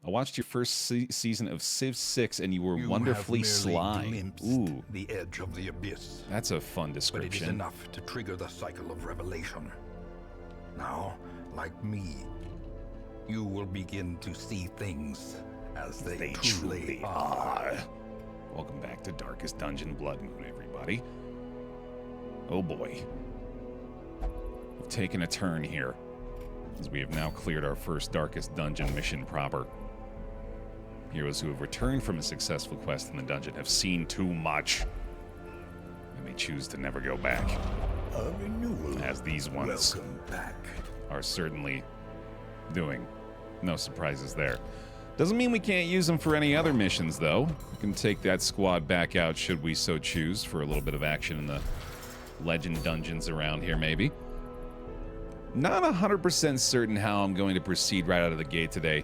I watched your first season of Civ 6 and you were You wonderfully have sly. glimpsed Ooh, the edge of the abyss, that's a fun but it is description. enough to trigger the cycle of revelation. Now, like me, you will begin to see things as they truly are. Welcome back to Darkest Dungeon Bloodmoon, everybody. Oh boy. We've taken a turn here, as we have now cleared our first Darkest Dungeon mission proper. Heroes who have returned from a successful quest in the dungeon have seen too much, and they choose to never go back. A renewal. As these ones Welcome back. are certainly doing. No surprises there. Doesn't mean we can't use them for any other missions, though. We can take that squad back out should we so choose for a little bit of action in the legend dungeons around here, maybe. Not 100% certain how I'm going to proceed right out of the gate today.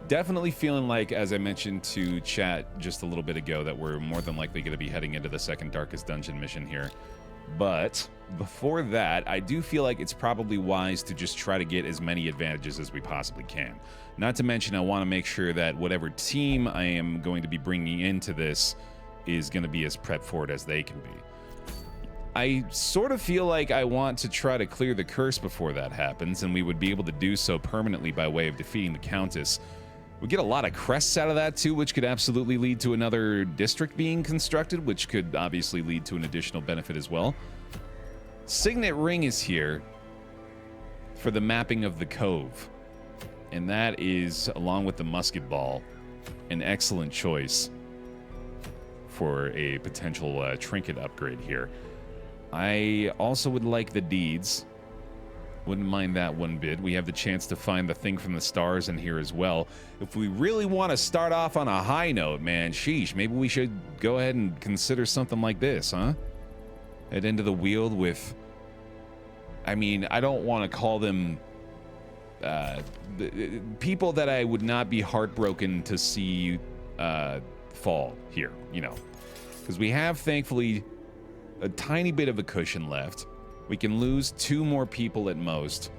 Definitely feeling like, as I mentioned to chat just a little bit ago, that we're more than likely going to be heading into the second Darkest Dungeon mission here. But before that, I do feel like it's probably wise to just try to get as many advantages as we possibly can. Not to mention, I want to make sure that whatever team I am going to be bringing into this is going to be as prepped for it as they can be. I sort of feel like I want to try to clear the curse before that happens, and we would be able to do so permanently by way of defeating the Countess. We get a lot of crests out of that too, which could absolutely lead to another district being constructed, which could obviously lead to an additional benefit as well. Signet Ring is here for the mapping of the Cove, and that is, along with the Musket Ball, an excellent choice for a potential trinket upgrade here. I also would like the deeds. Wouldn't mind that one bit. We have the chance to find the thing from the stars in here as well. If we really want to start off on a high note, man, sheesh, maybe we should go ahead and consider something like this, huh? Head into the Weald with... I mean, I don't want to call them... people that I would not be heartbroken to see fall here, you know. Because we have, thankfully, a tiny bit of a cushion left. We can lose 2 more people at most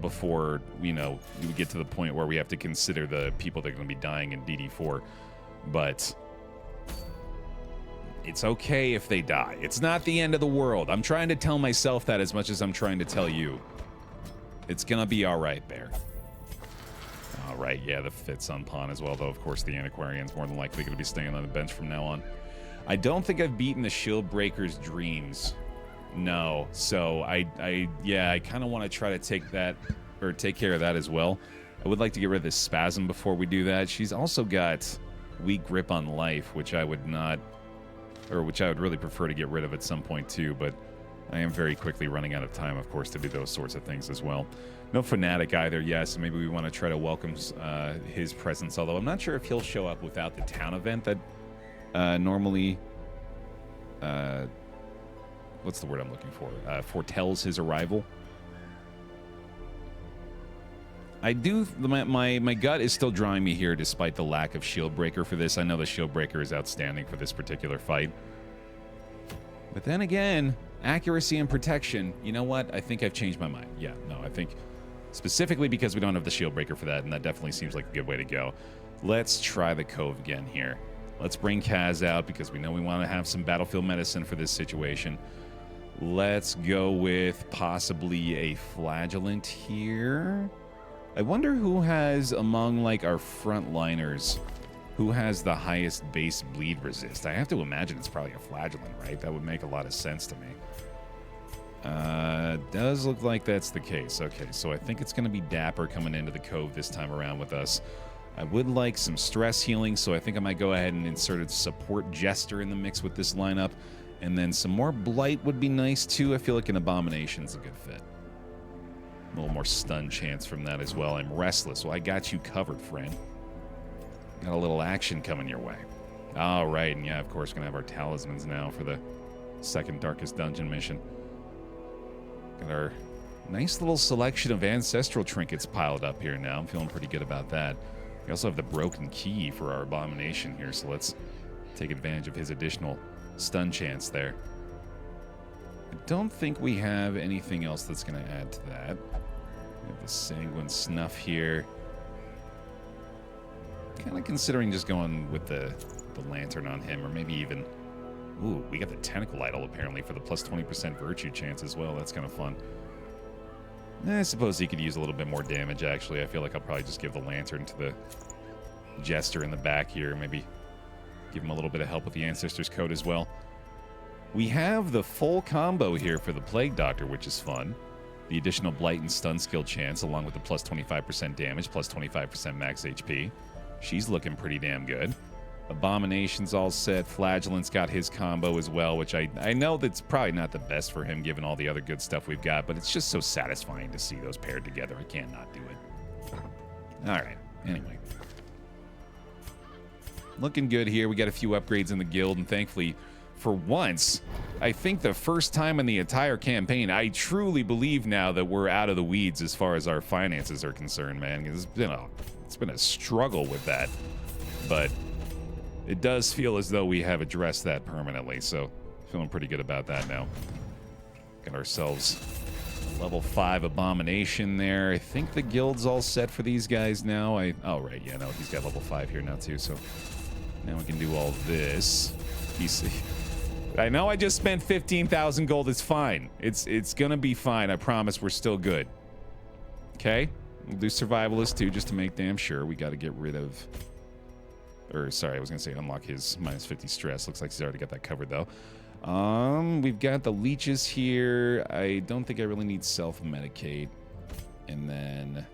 before, you know, we get to the point where we have to consider the people that are going to be dying in DD4. But it's okay if they die. It's not the end of the world. I'm trying to tell myself that as much as I'm trying to tell you. It's going to be all right, Baer. All right, yeah, the fit's on pawn as well, though, of course, the Antiquarian's more than likely going to be staying on the bench from now on. I don't think I've beaten the Shieldbreaker's dreams. No, so I kind of want to try to take care of that as well. I would like to get rid of this Spasm before we do that. She's also got weak grip on life, which I would really prefer to get rid of at some point too, but I am very quickly running out of time, of course, to do those sorts of things as well. No Fanatic either, yes, maybe we want to try to welcome his presence, although I'm not sure if he'll show up without the town event that normally... what's the word I'm looking for? Foretells his arrival. I do... My gut is still drawing me here despite the lack of Shieldbreaker for this. I know the Shieldbreaker is outstanding for this particular fight. But then again, accuracy and protection, you know what? I think I've changed my mind. Yeah, no, I think specifically because we don't have the Shieldbreaker for that, and that definitely seems like a good way to go. Let's try the Cove again here. Let's bring Kaz out because we know we want to have some battlefield medicine for this situation. Let's go with possibly a Flagellant here. I wonder who has, among like our frontliners, who has the highest base bleed resist. I have to imagine it's probably a Flagellant, right? That would make a lot of sense to me. Does look like that's the case. Okay, so I think it's going to be Dapper coming into the Cove this time around with us. I would like some stress healing, so I think I might go ahead and insert a support Jester in the mix with this lineup. And then some more Blight would be nice, too. I feel like an Abomination's a good fit. A little more stun chance from that as well. I'm Restless. Well, I got you covered, friend. Got a little action coming your way. All right, and yeah, of course, we're going to have our talismans now for the second Darkest Dungeon mission. Got our nice little selection of ancestral trinkets piled up here now. I'm feeling pretty good about that. We also have the Broken Key for our Abomination here, so let's take advantage of his additional stun chance there. I don't think we have anything else that's going to add to that. We have the Sanguine Snuff here. Kind of considering just going with the lantern on him, or maybe even... Ooh, we got the tentacle idol apparently for the plus 20% virtue chance as well. That's kind of fun. I suppose he could use a little bit more damage, actually. I feel like I'll probably just give the lantern to the jester in the back here. Maybe give him a little bit of help with the Ancestor's Code as well. We have the full combo here for the Plague Doctor, which is fun. The additional Blight and Stun skill chance, along with the plus 25% damage, plus 25% max HP. She's looking pretty damn good. Abomination's all set. Flagellant's got his combo as well, which I know that's probably not the best for him given all the other good stuff we've got, but it's just so satisfying to see those paired together. I can't not do it. All right. Anyway. Looking good here. We got a few upgrades in the guild, and thankfully, for once, I think the first time in the entire campaign, I truly believe now that we're out of the weeds as far as our finances are concerned, man. It's been a struggle with that, but it does feel as though we have addressed that permanently, so feeling pretty good about that now. Got ourselves level 5 Abomination there. I think the guild's all set for these guys now. Oh, right, yeah, no, he's got level 5 here now, too, so now we can do all this. I know I just spent 15,000 gold. It's fine. It's gonna be fine. I promise we're still good. Okay? We'll do Survivalist, too, just to make damn sure. We gotta get rid of... Or, sorry, I was going to say unlock his minus 50 stress. Looks like he's already got that covered, though. We've got the leeches here. I don't think I really need self-medicate. And then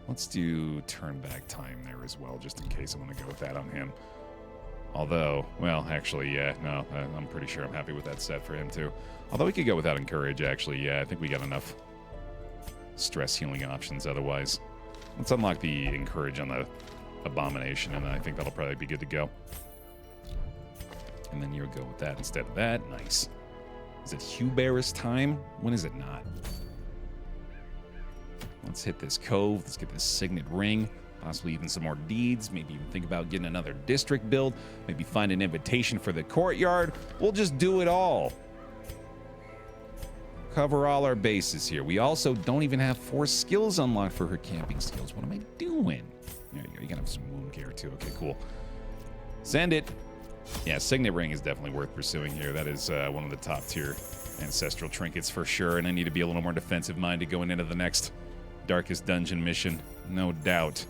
let's do turn back time there as well, just in case I want to go with that on him. Although, well, actually, yeah, no, I'm pretty sure I'm happy with that set for him, too. Although we could go without Encourage, actually. Yeah, I think we got enough stress healing options otherwise. Let's unlock the Encourage on the Abomination, and I think that'll probably be good to go. And then you'll go with that instead of that. Nice. Is it Huberus time? When is it not? Let's hit this Cove. Let's get this Signet Ring. Possibly even some more deeds. Maybe even think about getting another district build. Maybe find an invitation for the courtyard. We'll just do it all. Cover all our bases here. We also don't even have 4 skills unlocked for her camping skills. What am I doing? There you go. You can have some wound care too. Okay, cool. Send it. Yeah, Signet Ring is definitely worth pursuing here. That is one of the top tier ancestral trinkets for sure. And I need to be a little more defensive minded going into the next Darkest Dungeon mission. No doubt.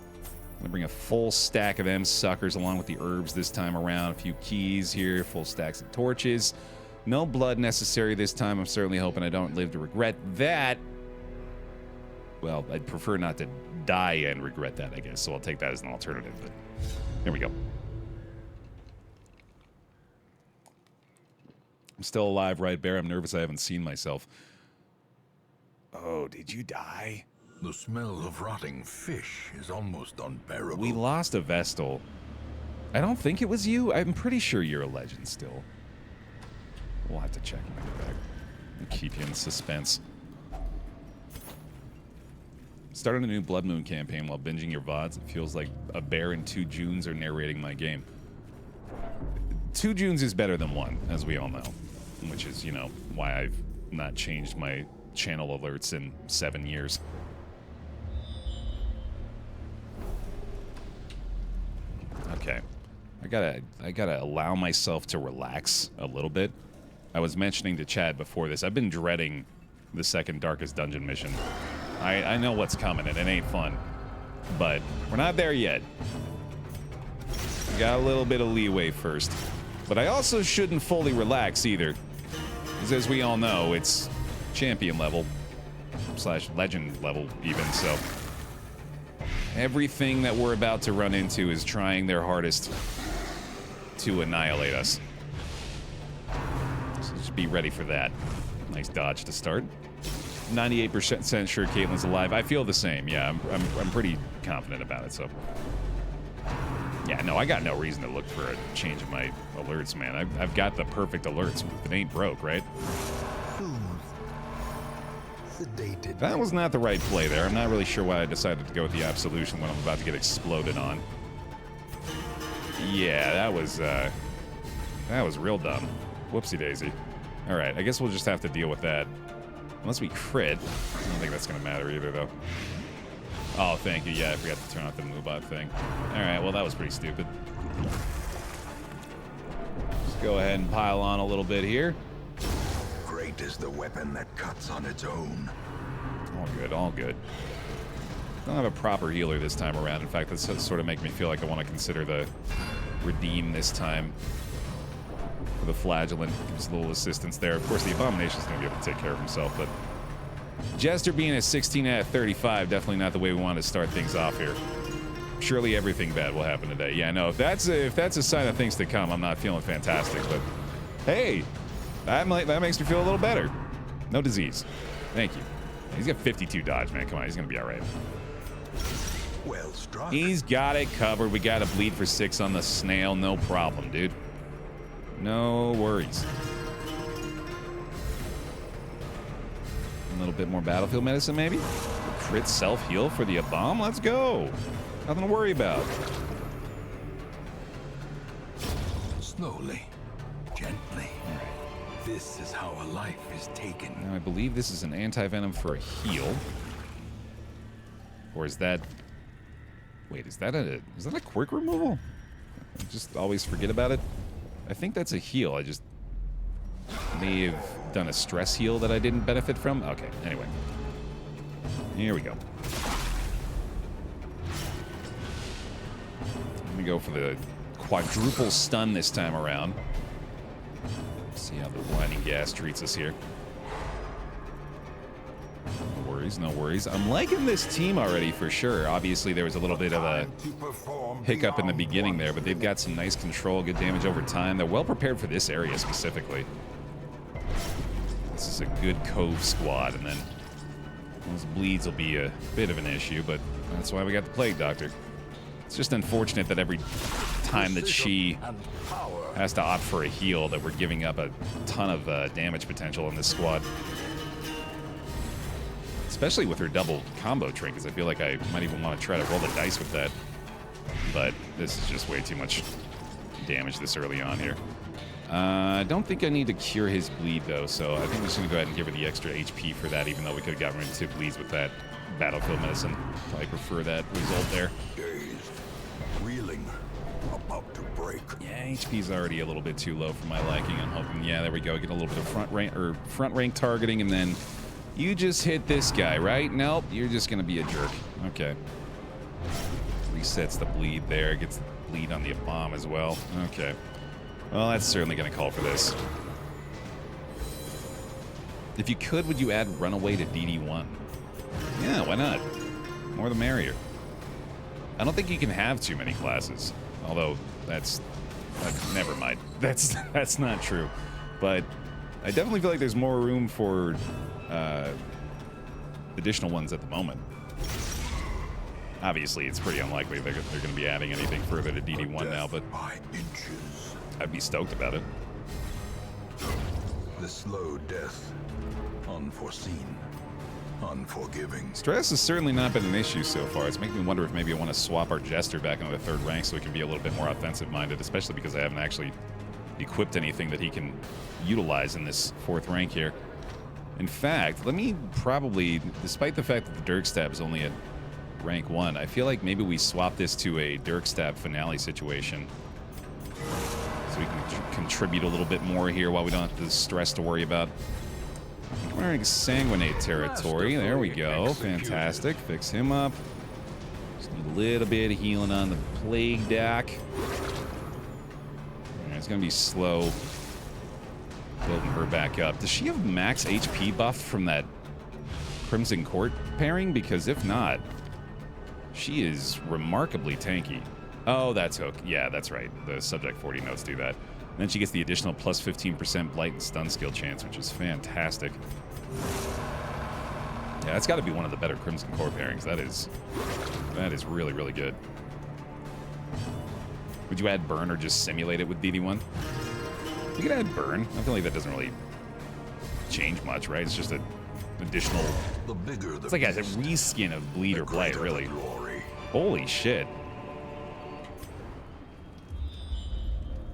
I'm gonna bring a full stack of them suckers along with the herbs this time around. A few keys here, full stacks of torches. No blood necessary this time. I'm certainly hoping I don't live to regret that. Well, I'd prefer not to die and regret that, I guess, so I'll take that as an alternative, but there we go. I'm still alive, right, Bear? I'm nervous I haven't seen myself. Oh, did you die? The smell of rotting fish is almost unbearable. We lost a Vestal. I don't think it was you. I'm pretty sure you're a legend still. We'll have to check when I get back. I'll keep you in suspense. Starting a new Bloodmoon campaign while binging your VODs. It feels like a Bear and 2 Junes are narrating my game. 2 Junes is better than 1, as we all know. Which is, you know, why I've not changed my channel alerts in 7 years. Okay. I gotta allow myself to relax a little bit. I was mentioning to Chad before this, I've been dreading the second Darkest Dungeon mission. I know what's coming, and it ain't fun. But we're not there yet. We got a little bit of leeway first. But I also shouldn't fully relax either. Because as we all know, it's champion level. / legend level even, so. Everything that we're about to run into is trying their hardest to annihilate us. So just be ready for that. Nice dodge to start. 98% sure Caitlin's alive. I feel the same. Yeah, I'm pretty confident about it. So, yeah, no, I got no reason to look for a change in my alerts, man. I've got the perfect alerts. It ain't broke, right? Sedated. That was not the right play there. I'm not really sure why I decided to go with the Absolution when I'm about to get exploded on. Yeah, that was real dumb. Whoopsie daisy. All right, I guess we'll just have to deal with that. Unless we crit. I don't think that's going to matter either, though. Oh, thank you. Yeah, I forgot to turn off the Moobot thing. All right, well, that was pretty stupid. Let's go ahead and pile on a little bit here. Great is the weapon that cuts on its own. All good, all good. Don't have a proper healer this time around. In fact, that's sort of making me feel like I want to consider the redeem this time for the flagellant. Gives a little assistance there. Of course, the abomination's going to be able to take care of himself, but Jester being a 16 out of 35, definitely not the way we want to start things off here. Surely everything bad will happen today. Yeah, no, if that's a sign of things to come, I'm not feeling fantastic, but hey, that makes me feel a little better. No disease. Thank you. He's got 52 dodge, man. Come on, he's going to be all right. Well struck. He's got it covered. We got a bleed for 6 on the snail. No problem, dude. No worries. A little bit more battlefield medicine, maybe? Crit self-heal for the Abom? Let's go. Nothing to worry about. Slowly, gently. This is how a life is taken. Now, I believe this is an anti-venom for a heal. Or is that... Wait, is that a quirk removal? I just always forget about it. I think that's a heal. I just may have done a stress heal that I didn't benefit from. Okay, anyway. Here we go. Let me go for the quadruple stun this time around. See how the blinding gas treats us here. No worries, no worries. I'm liking this team already for sure. Obviously, there was a little bit of a hiccup in the beginning there, but they've got some nice control, good damage over time. They're well prepared for this area specifically. This is a good Cove squad, and then those bleeds will be a bit of an issue, but that's why we got the Plague Doctor. It's just unfortunate that every time that she has to opt for a heal that we're giving up a ton of damage potential in this squad. Especially with her double combo trinkets. I feel like I might even want to try to roll the dice with that. But this is just way too much damage this early on here. I don't think I need to cure his bleed, though, so I think I'm just going to go ahead and give her the extra HP for that, even though we could have gotten rid of 2 bleeds with that battlefield medicine. Probably prefer that result there. Dazed, reeling, about to break. Yeah, HP's already a little bit too low for my liking. I'm hoping, yeah, there we go. Get a little bit of front rank targeting, and then you just hit this guy, right? Nope, you're just going to be a jerk. Okay. Resets the bleed there. Gets the bleed on the bomb as well. Okay. Well, that's certainly going to call for this. If you could, would you add Runaway to DD1? Yeah, why not? More the merrier. I don't think you can have too many classes. Although, never mind. That's not true. But I definitely feel like there's more room for additional ones at the moment. Obviously, it's pretty unlikely they're going to be adding anything further to DD1 now, but I'd be stoked about it. The slow death, unforeseen, unforgiving. Stress has certainly not been an issue so far. It's making me wonder if maybe I want to swap our Jester back into the 3rd rank so we can be a little bit more offensive-minded, especially because I haven't actually equipped anything that he can utilize in this 4th rank here. In fact, let me probably, despite the fact that the Dirk Stab is only at rank 1, I feel like maybe we swap this to a Dirk Stab finale situation so we can contribute a little bit more here while we don't have the stress to worry about. We're in Sanguinate territory. There we go. Fantastic. Fix him up. Just need a little bit of healing on the Plague Doc. It's going to be slow building her back up. Does she have max HP buff from that Crimson Court pairing? Because if not, she is remarkably tanky. Oh, that's Hook. Yeah, that's right. The Subject 40 notes do that. And then she gets the additional plus 15% Blight and Stun skill chance, which is fantastic. Yeah, that's got to be one of the better Crimson Core pairings. That is really, really good. Would you add Burn or just simulate it with DD1? You could add Burn. I feel like that doesn't really change much, right? It's just an additional... It's like a reskin of Bleed or Blight, really. Holy shit.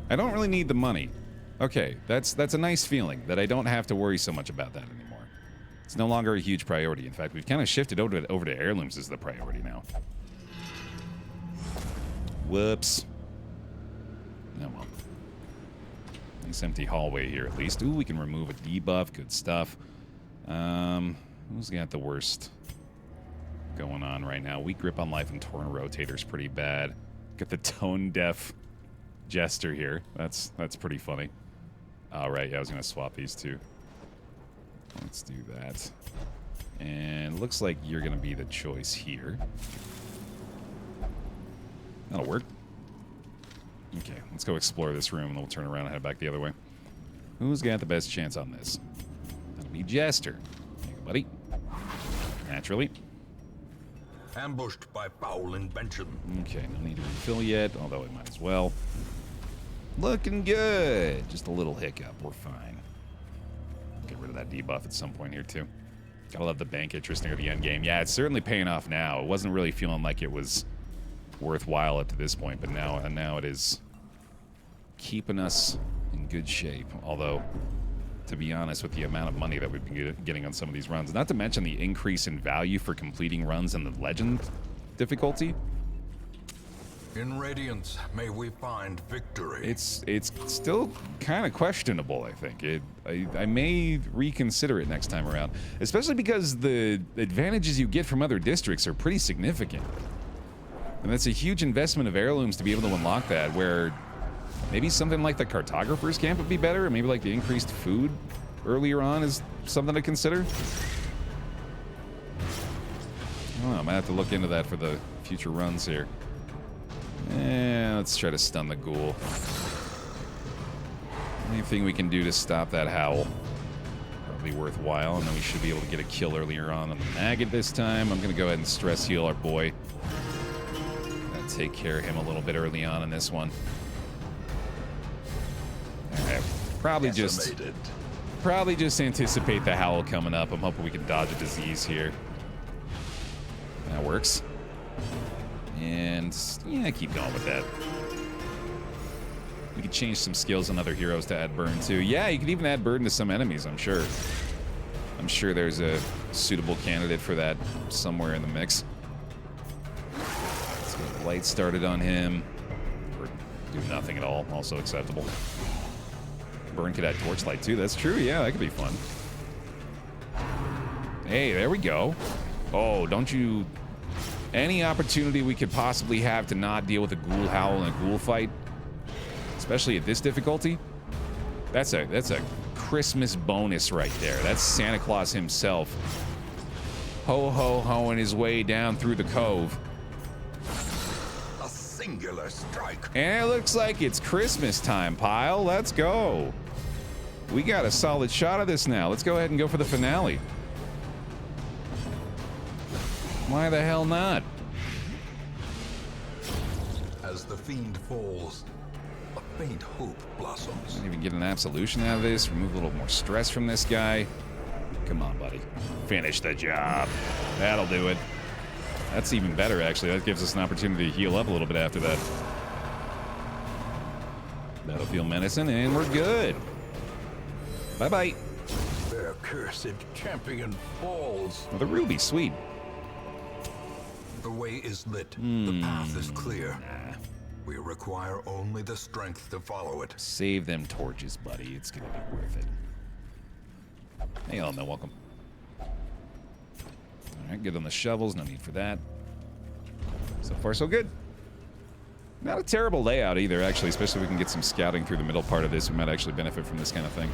I don't really need the money. Okay, that's a nice feeling that I don't have to worry so much about that anymore. It's no longer a huge priority. In fact, we've kind of shifted over to heirlooms as the priority now. Whoops. Oh well. Nice empty hallway here at least. Ooh, we can remove a debuff. Good stuff. Who's got the worst going on right now? Weak grip on life and torn rotator's pretty bad. Got the tone deaf jester here. That's pretty funny. All right, yeah, I was gonna swap these two. Let's do that. And looks like you're gonna be the choice here. That'll work. Okay, let's go explore this room and then we'll turn around and head back the other way. Who's got the best chance on this? That'll be Jester. There you go, buddy. Naturally. Ambushed by foul invention. Okay, no need to refill yet, although it might as well. Looking good. Just a little hiccup. We're fine. Get rid of that debuff at some point here, too. Gotta love the bank interest near the end game. Yeah, it's certainly paying off now. It wasn't really feeling like it was worthwhile up to this point, but now it is keeping us in good shape. Although, to be honest, with the amount of money that we've been getting on some of these runs, not to mention the increase in value for completing runs in the legend difficulty, In Radiance, may we find victory. it's still kind of questionable, I think. I may reconsider it next time around, especially because the advantages you get from other districts are pretty significant. And that's a huge investment of heirlooms to be able to unlock that, where maybe something like the cartographer's camp would be better, or maybe like the increased food earlier on is something to consider. I don't know, I might have to look into that for the future runs here. Let's try to stun the ghoul. Anything we can do to stop that howl, probably worthwhile, and then we should be able to get a kill earlier on the maggot this time. I'm going to go ahead and stress heal our boy. Take care of him a little bit early on in this one. Okay, probably just anticipate the howl coming up. I'm hoping we can dodge a disease here. That works. And yeah, keep going with that. We could change some skills on other heroes to add burn too. Yeah, you could even add burn to some enemies, I'm sure. I'm sure there's a suitable candidate for that somewhere in the mix. Light started on him, or do nothing at all, also acceptable. Burn could add torchlight too, that's true, yeah, that could be fun. Hey, there we go. Oh, don't you... Any opportunity we could possibly have to not deal with a ghoul howl in a ghoul fight, especially at this difficulty, that's a Christmas bonus right there. That's Santa Claus himself. Ho-ho-hoing his way down through the cove. Singular strike. And it looks like it's Christmas time, Pile. Let's go. We got a solid shot of this now. Let's go ahead and go for the finale. Why the hell not? As the fiend falls, a faint hope blossoms. Not even get an absolution out of this. Remove a little more stress from this guy. Come on, buddy. Finish the job. That'll do it. That's even better, actually. That gives us an opportunity to heal up a little bit after that. Battlefield medicine, and we're good. Bye-bye. Their cursed champion falls. Well, the ruby, sweet. The way is lit. The path is clear. We require only the strength to follow it. Save them torches, buddy. It's gonna be worth it. Hey, Elmo, welcome. Alright, good on the shovels, no need for that. So far, so good. Not a terrible layout either, actually, especially if we can get some scouting through the middle part of this. We might actually benefit from this kind of thing.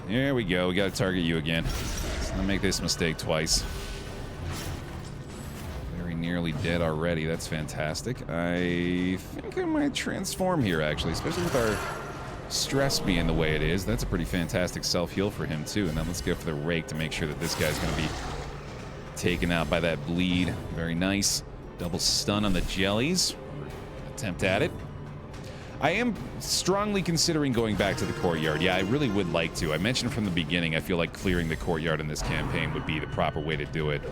There we go, we gotta target you again. Let's not make this mistake twice. Very nearly dead already, that's fantastic. I think I might transform here, actually, especially with our stress being the way it is. That's a pretty fantastic self-heal for him too. And then let's go for the rake to make sure that this guy's going to be taken out by that bleed. Very nice. Double stun on the jellies. Attempt at it. I am strongly considering going back to the courtyard. Yeah, I really would like to. I mentioned from the beginning, I feel like clearing the courtyard in this campaign would be the proper way to do it.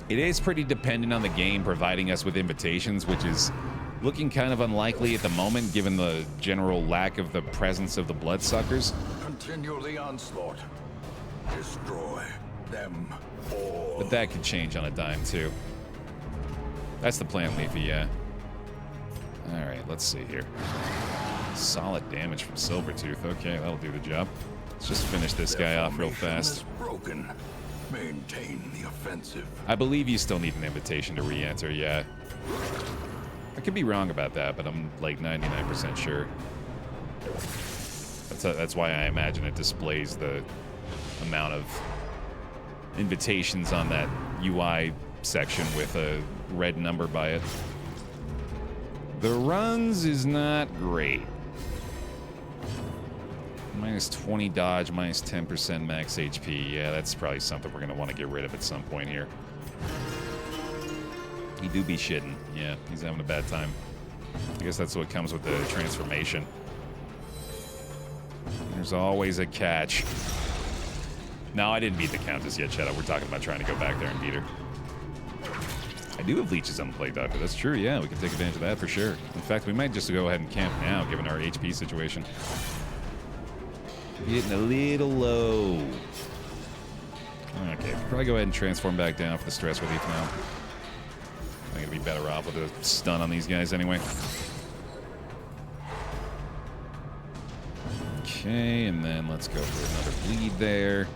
It is pretty dependent on the game providing us with invitations, which is looking kind of unlikely at the moment, given the general lack of the presence of the bloodsuckers. Continue the onslaught. Destroy them all. But that could change on a dime, too. That's the plan, Leafy, yeah. Alright, let's see here. Solid damage from Silvertooth. Okay, that'll do the job. Let's just finish this guy off real fast. Broken. Maintain the offensive. I believe you still need an invitation to re-enter, yeah. I could be wrong about that, but I'm like 99% sure. That's why I imagine it displays the amount of invitations on that UI section with a red number by it. The runs is not great. Minus 20 dodge, minus 10% max HP. Yeah, that's probably something we're going to want to get rid of at some point here. He do be shitting. Yeah, he's having a bad time. I guess that's what comes with the transformation. There's always a catch. No, I didn't beat the Countess yet, Shadow. We're talking about trying to go back there and beat her. I do have leeches on the Plague Doctor. That's true, yeah. We can take advantage of that for sure. In fact, we might just go ahead and camp now, given our HP situation. Getting a little low. Okay, probably go ahead and transform back down for the stress relief now. I think it'd be better off with a stun on these guys anyway. Okay, and then let's go for another bleed there.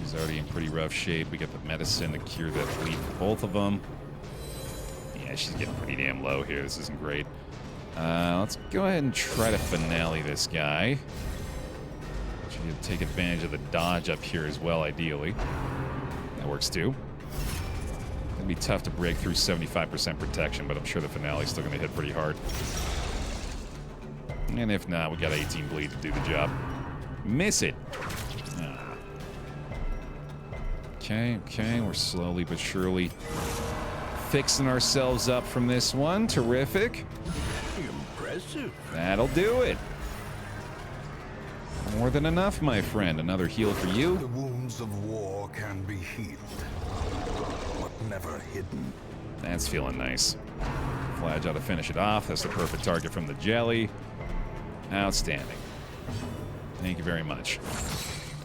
He's already in pretty rough shape. We got the medicine to cure that bleed for both of them. Yeah, she's getting pretty damn low here. This isn't great. Let's go ahead and try to finale this guy. Should take advantage of the dodge up here as well, ideally. That works too. It'd be tough to break through 75% protection, but I'm sure the finale's still going to hit pretty hard. And if not, we got 18 bleed to do the job. Miss it. Okay, we're slowly but surely fixing ourselves up from this one. Terrific. Impressive. That'll do it. More than enough, my friend. Another heal for you. The wounds of war can be healed, but never hidden. That's feeling nice. Flagge ought to finish it off. That's the perfect target from the jelly. Outstanding. Thank you very much.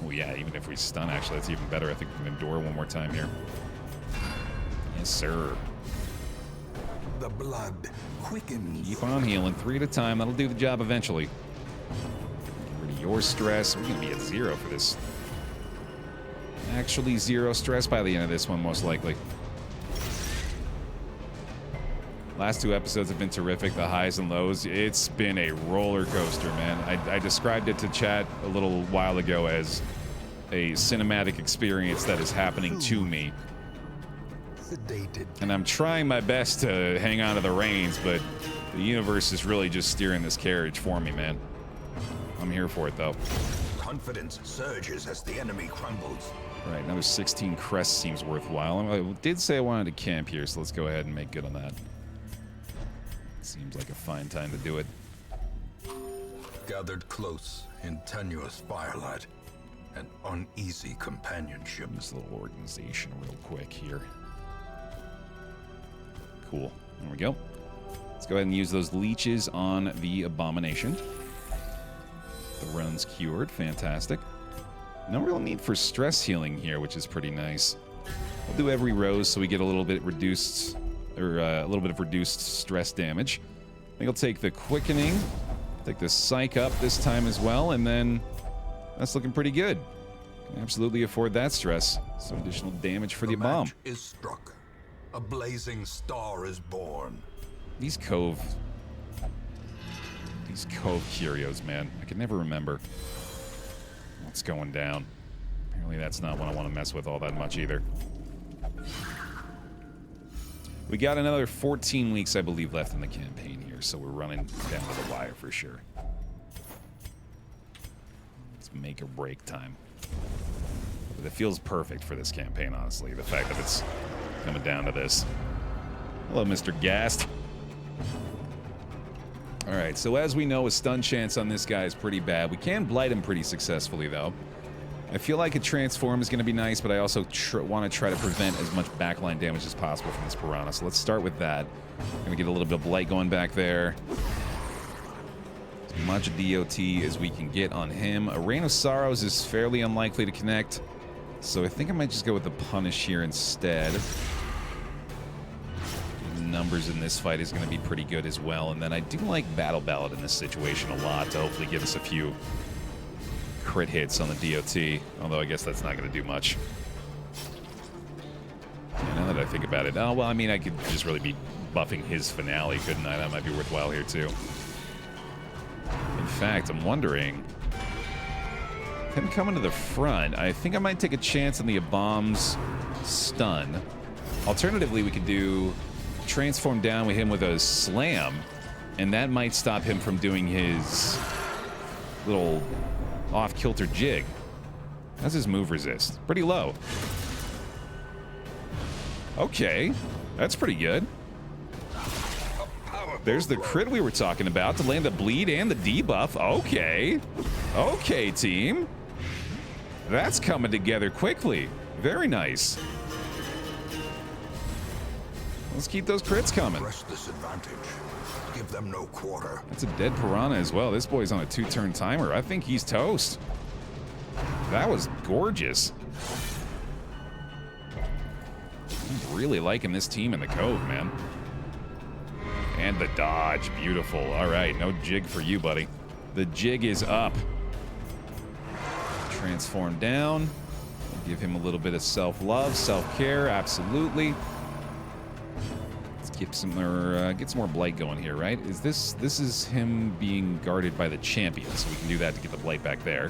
Oh yeah, even if we stun, actually, that's even better. I think we can endure one more time here. Yes, sir. The blood quickens. Keep on healing, 3 at a time. That'll do the job eventually. Get rid of your stress. We're going to be at 0 for this. Actually, 0 stress by the end of this one, most likely. Last 2 episodes have been terrific, the highs and lows. It's been a roller coaster, man. I described it to chat a little while ago as a cinematic experience that is happening to me. Sedated. And I'm trying my best to hang on to the reins, but the universe is really just steering this carriage for me, man. I'm here for it, though. Confidence surges as the enemy crumbles. All right, another 16 crests seems worthwhile. I did say I wanted to camp here, so let's go ahead and make good on that. Seems like a fine time to do it. Gathered close in tenuous firelight, an uneasy companionship. This little organization real quick here. Cool. There we go. Let's go ahead and use those leeches on the abomination. The run's cured. Fantastic. No real need for stress healing here, which is pretty nice. We'll do every rose so we get a little bit reduced, or a little bit of reduced stress damage. I think I'll take the quickening, take the psych up this time as well, and then that's looking pretty good. Can absolutely afford that stress. Some additional damage for the bomb. Match is struck. A blazing star is born. These Cove Curios, man. I can never remember what's going down. Apparently that's not what I want to mess with all that much either. We got another 14 weeks, I believe, left in the campaign here, so we're running down to the wire for sure. It's make or break time. But it feels perfect for this campaign, honestly. The fact that it's coming down to this. Hello, Mr. Gast. Alright, so as we know, a stun chance on this guy is pretty bad. We can blight him pretty successfully, though. I feel like a transform is going to be nice, but I also want to try to prevent as much backline damage as possible from this piranha. So let's start with that. Going to get a little bit of blight going back there. As much DOT as we can get on him. A Rain of Sorrows is fairly unlikely to connect, so I think I might just go with the Punish here instead. The numbers in this fight is going to be pretty good as well, and then I do like Battle Ballad in this situation a lot to hopefully give us a few crit hits on the DOT, although I guess that's not going to do much. Yeah, now that I think about it, oh, well, I mean, I could just really be buffing his finale, couldn't I? That might be worthwhile here, too. In fact, I'm wondering, him coming to the front, I think I might take a chance on the Abomb's stun. Alternatively, we could do transform down with him with a slam, and that might stop him from doing his little off-kilter jig. How's his move resist? Pretty low. Okay, that's pretty good. There's the crit we were talking about to land the bleed and the debuff. Okay. Okay, team. That's coming together quickly. Very nice. Let's keep those crits coming. Press this advantage. Give them no quarter. That's a dead piranha as well. This boy's on a 2-turn timer. I think he's toast. That was gorgeous. I'm really liking this team in the Cove, man. And the dodge. Beautiful. All right, no jig for you, buddy. The jig is up. Transform down. Give him a little bit of self-love, self-care. Absolutely. Let's get some more blight going here, right? This is him being guarded by the champion, so we can do that to get the blight back there.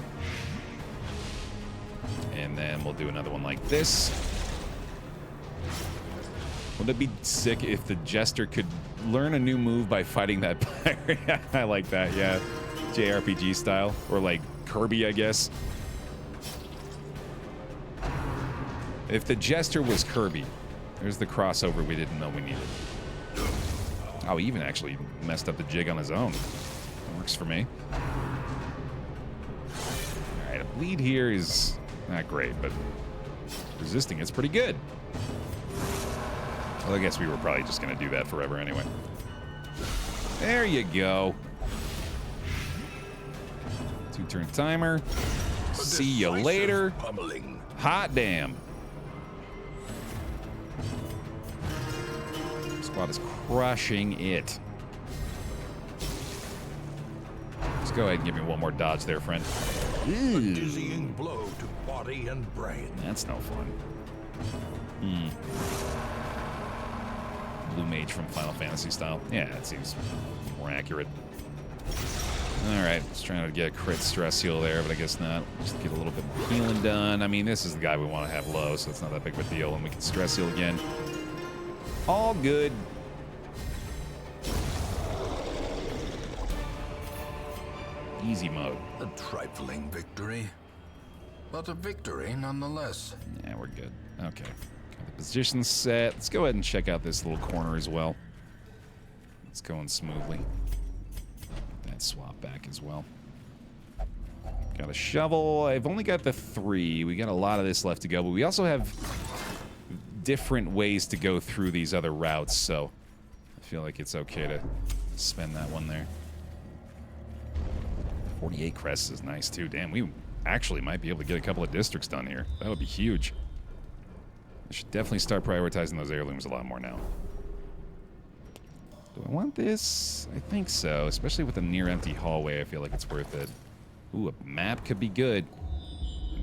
And then we'll do another one like this. Wouldn't it be sick if the Jester could learn a new move by fighting that pirate? I like that, yeah. JRPG style. Or like Kirby, I guess. If the Jester was Kirby, there's the crossover we didn't know we needed. Oh, he even actually messed up the jig on his own. That works for me. Alright, a bleed here is not great, but resisting it's pretty good. Well, I guess we were probably just going to do that forever anyway. There you go. 2-turn timer. See you later. Hot damn. Squad is crushing it. Just go ahead and give me one more dodge there, friend. A dizzying blow to body and brain. That's no fun. Blue Mage from Final Fantasy style. Yeah, that seems more accurate. Alright, just trying to get a crit stress heal there, but I guess not. Just get a little bit more healing done. I mean, this is the guy we want to have low, so it's not that big of a deal, and we can stress heal again. All good. Easy mode. A trifling victory, but a victory nonetheless. Yeah, we're good. Okay. Got the position set. Let's go ahead and check out this little corner as well. It's going smoothly. That swap back as well. Got a shovel. I've only got the 3. We got a lot of this left to go, but we also have different ways to go through these other routes, so I feel like it's okay to spend that one there. 48 crests is nice too. Damn, we actually might be able to get a couple of districts done here. That would be huge. I should definitely start prioritizing those heirlooms a lot more now. Do I want this? I think so, especially with a near empty hallway. I feel like it's worth it. Ooh, a map could be good.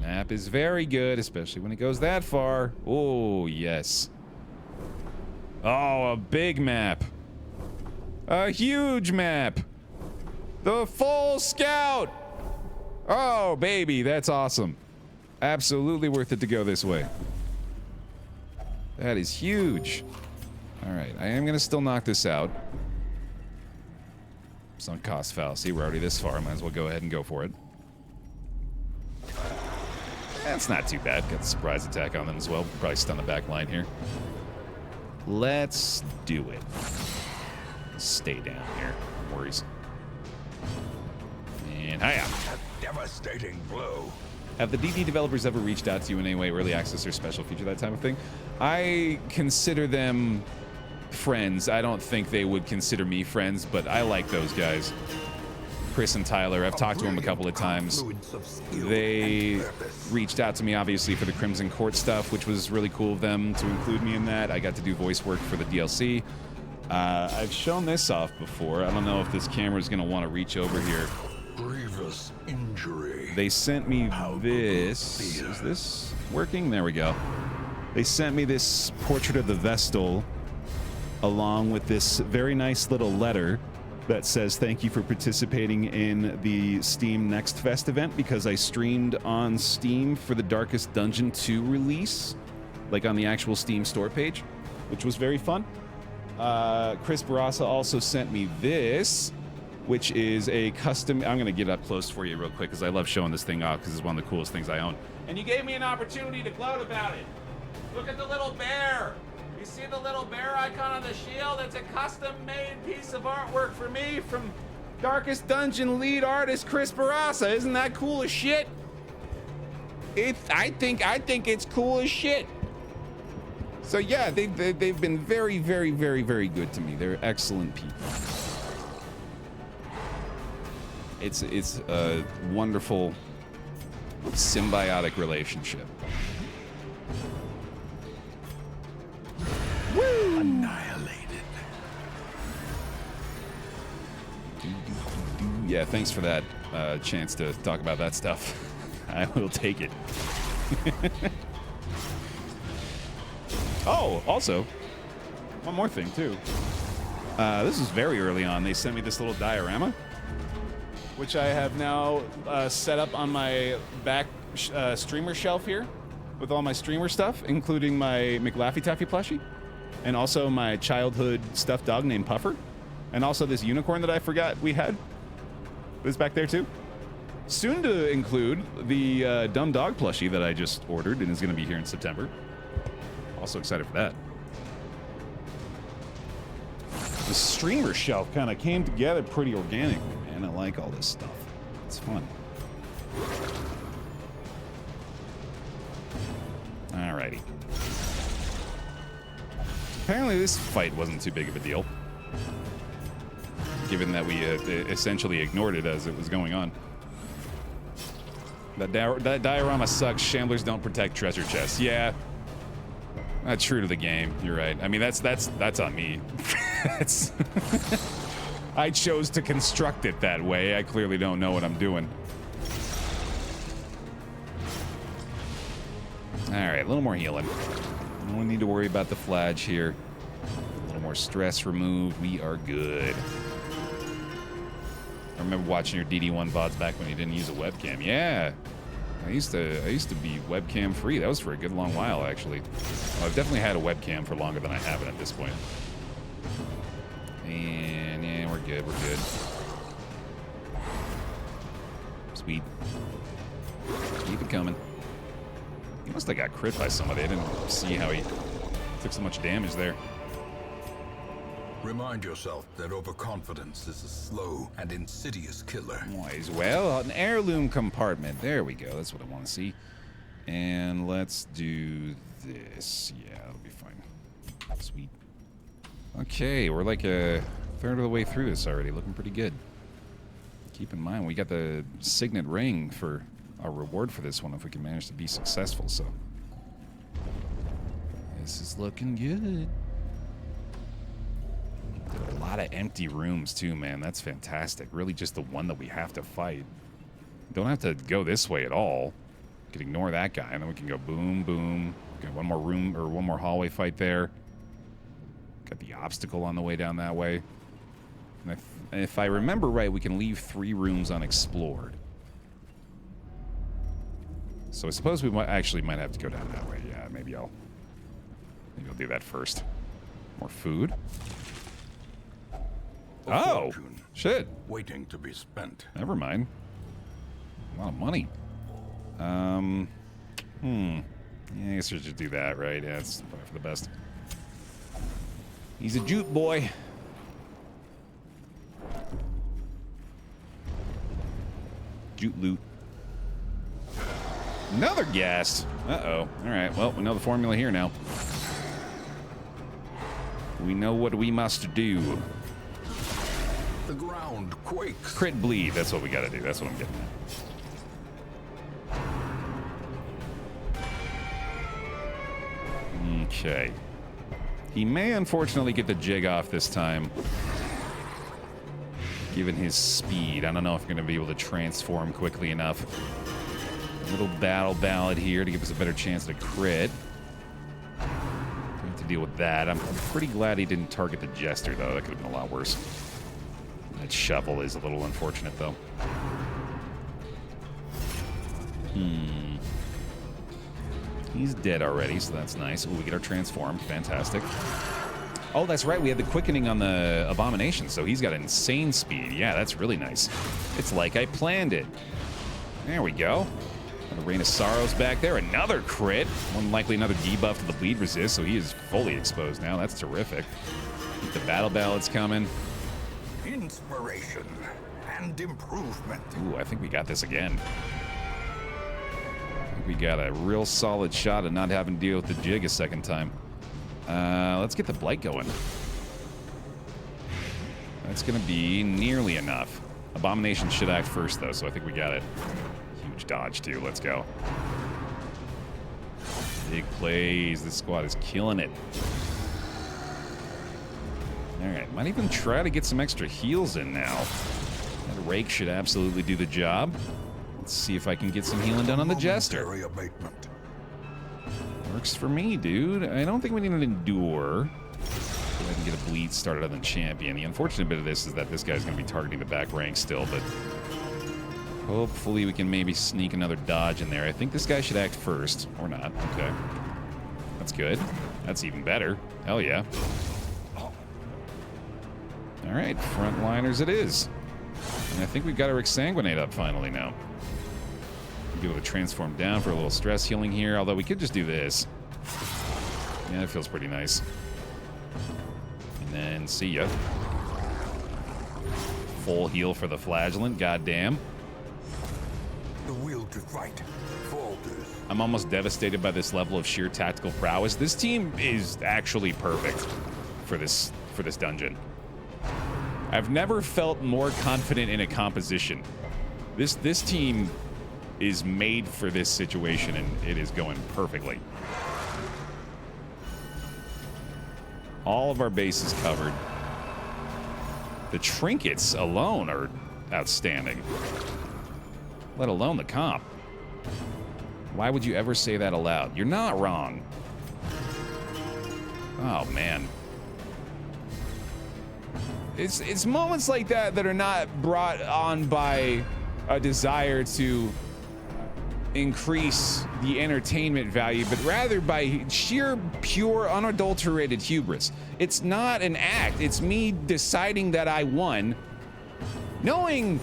Map is very good, especially when it goes that far. Oh, yes. Oh, a big map. A huge map. The full scout. Oh, baby, that's awesome. Absolutely worth it to go this way. That is huge. All right, I am going to still knock this out. Sunk cost fallacy. We're already this far. Might as well go ahead and go for it. That's not too bad. Got the surprise attack on them as well. Probably stun the back line here. Let's do it. Stay down here. No worries. And hiya. A devastating blow. Have the DD developers ever reached out to you in any way, early access or special feature, that type of thing? I consider them friends. I don't think they would consider me friends, but I like those guys. Chris and Tyler. I've talked to them a couple of times. They reached out to me, obviously, for the Crimson Court stuff, which was really cool of them to include me in that. I got to do voice work for the DLC. I've shown this off before. I don't know if this camera's going to want to reach over here. Grievous injury. They sent me this. Is this working? There we go. They sent me this portrait of the Vestal along with this very nice little letter that says thank you for participating in the Steam Next Fest event, because I streamed on Steam for the Darkest Dungeon 2 release, like on the actual Steam store page, which was very fun. Chris Barassa also sent me this, which is a custom... I'm going to get up close for you real quick because I love showing this thing off because it's one of the coolest things I own. And you gave me an opportunity to gloat about it. Look at the little bear. You see the little bear icon on the shield? It's a custom-made piece of artwork for me from Darkest Dungeon lead artist Chris Barassa. Isn't that cool as shit? I think it's cool as shit. So yeah, they've been very, very, very, very good to me. They're excellent people. It's a wonderful symbiotic relationship. Woo! Annihilated. Yeah, thanks for that chance to talk about that stuff. I will take it. Oh, also, one more thing too. This is very early on. They sent me this little diorama, which I have now set up on my back streamer shelf here with all my streamer stuff, including my BaerTaffy plushie, and also my childhood stuffed dog named Puffer, and also this unicorn that I forgot we had. This back there too. Soon to include the dumb dog plushie that I just ordered and is going to be here in September. Also excited for that. The streamer shelf kind of came together pretty organically, man. I like all this stuff. It's fun. Alrighty. Apparently this fight wasn't too big of a deal, given that we essentially ignored it as it was going on. That diorama sucks. Shamblers don't protect treasure chests. Yeah. Not true to the game. You're right. I mean, that's on me. I chose to construct it that way. I clearly don't know what I'm doing. All right, a little more healing. No need to worry about the flage here. A little more stress removed. We are good. I remember watching your DD1 VODs back when you didn't use a webcam. Yeah. I used to be webcam free. That was for a good long while, actually. Well, I've definitely had a webcam for longer than I have it at this point. And yeah, we're good. We're good. Sweet. Keep it coming. He must have got crit by somebody. I didn't see how he took so much damage there. Remind yourself that overconfidence is a slow and insidious killer. Nice. Well, an heirloom compartment. There we go. That's what I want to see. And let's do this. Yeah, that'll be fine. Sweet. Okay, we're like a third of the way through this already. Looking pretty good. Keep in mind, we got the signet ring for our reward for this one if we can manage to be successful, so. This is looking good. A lot of empty rooms too, man. That's fantastic. Really just the one that we have to fight. Don't have to go this way at all. We can ignore that guy, and then we can go boom, boom. Got one more room, or one more hallway fight there. Got the obstacle on the way down that way. And if I remember right, we can leave 3 rooms unexplored. So I suppose we might have to go down that way. Yeah, maybe I'll do that first. More food. Oh, shit. Waiting to be spent. Never mind. A lot of money. Yeah, I guess we should do that, right? Yeah, it's probably for the best. He's a jute boy. Jute loot. Another ghast. Uh-oh. All right, well, we know the formula here now. We know what we must do. The ground quakes. Crit bleed, that's what we gotta do. That's what I'm getting at. Okay. He may unfortunately get the jig off this time, given his speed. I don't know if I'm gonna be able to transform quickly enough. A little battle ballad here to give us a better chance to crit. We have to deal with that. I'm pretty glad he didn't target the Jester, though. That could have been a lot worse. That shovel is a little unfortunate, though. He's dead already, so that's nice. Ooh, we get our transform. Fantastic. Oh, that's right. We had the quickening on the Abomination, so he's got insane speed. Yeah, that's really nice. It's like I planned it. There we go. The Rain of Sorrows back there. Another crit. More than likely another debuff to the bleed resist, so he is fully exposed now. That's terrific. Keep the battle ballads coming. Inspiration and improvement. Ooh, I think we got this again. I think we got a real solid shot at not having to deal with the jig a second time. Let's get the Blight going. That's going to be nearly enough. Abomination should act first, though, so I think we got it. Huge dodge, too. Let's go. Big plays. This squad is killing it. All right. Might even try to get some extra heals in now. That rake should absolutely do the job. Let's see if I can get some healing done on the Jester. Works for me, dude. I don't think we need an Endure. Go ahead and get a bleed started on the champion. The unfortunate bit of this is that this guy's going to be targeting the back rank still, but hopefully we can maybe sneak another dodge in there. I think this guy should act first. Or not. Okay. That's good. That's even better. Hell yeah. All right. Frontliners it is. And I think we've got our Exsanguinate up finally now. Be able to transform down for a little stress healing here, although we could just do this. Yeah, it feels pretty nice. And then see ya. Full heal for the Flagellant, goddamn. The will to fight falters. I'm almost devastated by this level of sheer tactical prowess. This team is actually perfect for this dungeon. I've never felt more confident in a composition. This team is made for this situation, and it is going perfectly. All of our bases covered. The trinkets alone are outstanding, let alone the comp. Why would you ever say that aloud? You're not wrong. Oh, man. It's moments like that that are not brought on by a desire to increase the entertainment value, but rather by sheer, pure, unadulterated hubris. It's not an act. It's me deciding that I won, knowing,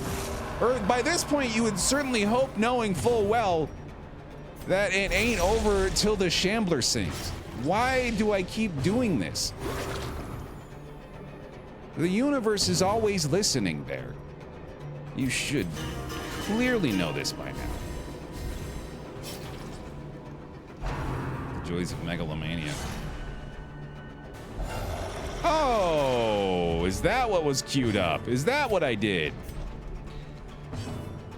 or by this point you would certainly hope knowing full well that it ain't over till the Shambler sings. Why do I keep doing this? The universe is always listening, Baer. You should clearly know this by now. The joys of megalomania. Oh, is that what was queued up? Is that what I did?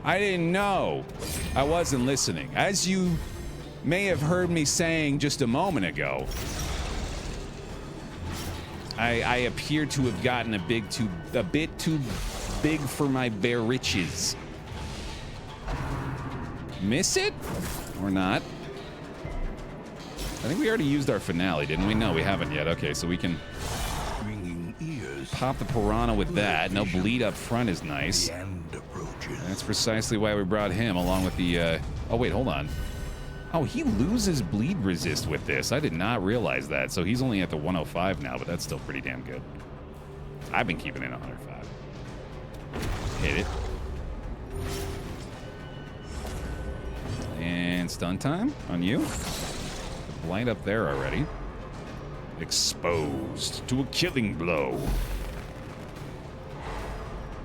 I didn't know. I wasn't listening. As you may have heard me saying just a moment ago, I appear to have gotten a bit too big for my bare riches. Miss it? Or not? I think we already used our finale, didn't we? No, we haven't yet. Okay, so we can pop the Piranha with that. No bleed up front is nice. That's precisely why we brought him along with the... Oh, wait, hold on. Oh, he loses bleed resist with this. I did not realize that. So he's only at the 105 now, but that's still pretty damn good. I've been keeping it 105. Hit it. And stun time on you. Blind up there already. Exposed to a killing blow.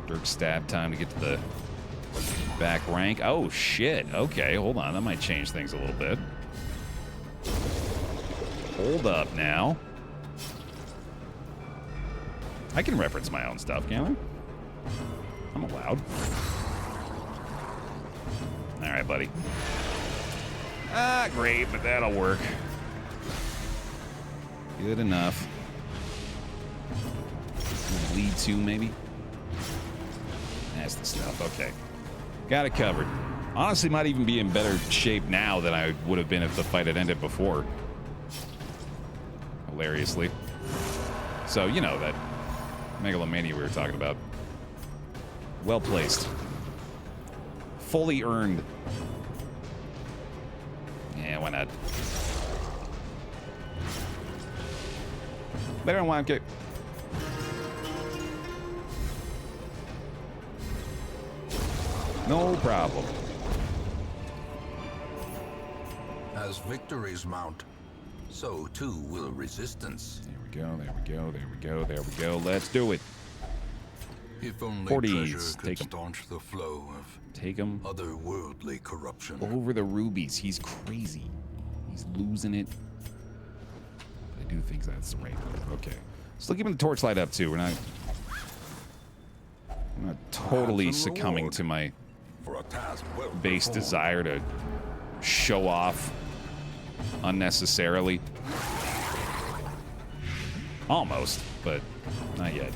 Dirk stab time to get to the back rank. Oh, shit. Okay, hold on. That might change things a little bit. Hold up now. I can reference my own stuff, can't I'm allowed. All right, buddy. Ah, great, but that'll work. Good enough. Bleed 2, maybe? That's the stuff. Okay. Got it covered. Honestly, might even be in better shape now than I would have been if the fight had ended before. Hilariously. So, you know, that megalomania we were talking about. Well placed. Fully earned. Yeah, why not? Better than Wild Kick. No problem. As victories mount, so too will resistance. There we go, there we go, there we go, there we go. Let's do it. If only 40s. treasure could Take 'em. staunch the flow of Take him otherworldly corruption. over the rubies. He's crazy. He's losing it. I do think that's the right move. Okay. Still keeping the torchlight up, too. I'm not totally Handsome succumbing reward to my for a task well base performed. desire to show off unnecessarily. Almost, but not yet.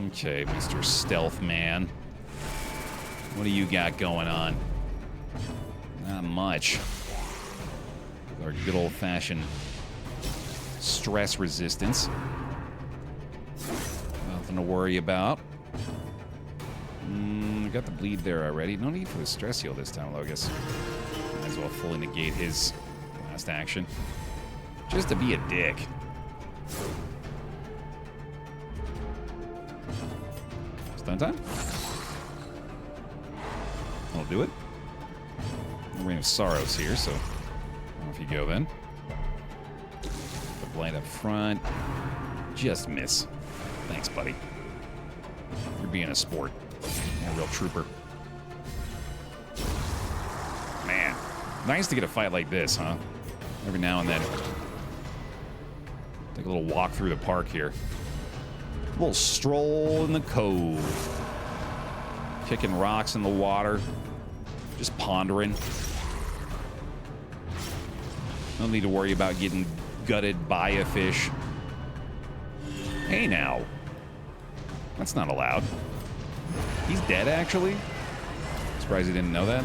Okay, Mr. Stealth Man. What do you got going on? Not much. Our good old-fashioned stress resistance. Nothing to worry about. Got the bleed there already. No need for the stress heal this time, though, I guess. Might as well fully negate his last action. Just to be a dick. Stun time? I'll do it. Reign of Sorrows here, so off you go then. The blind up front. Just miss. Thanks, buddy. You're being a sport. You're a real trooper. Man, nice to get a fight like this, huh? Every now and then. Take a little walk through the park here. A little stroll in the cove. Kicking rocks in the water. Just pondering. No need to worry about getting gutted by a fish. Hey now. That's not allowed. He's dead, actually? Surprised he didn't know that.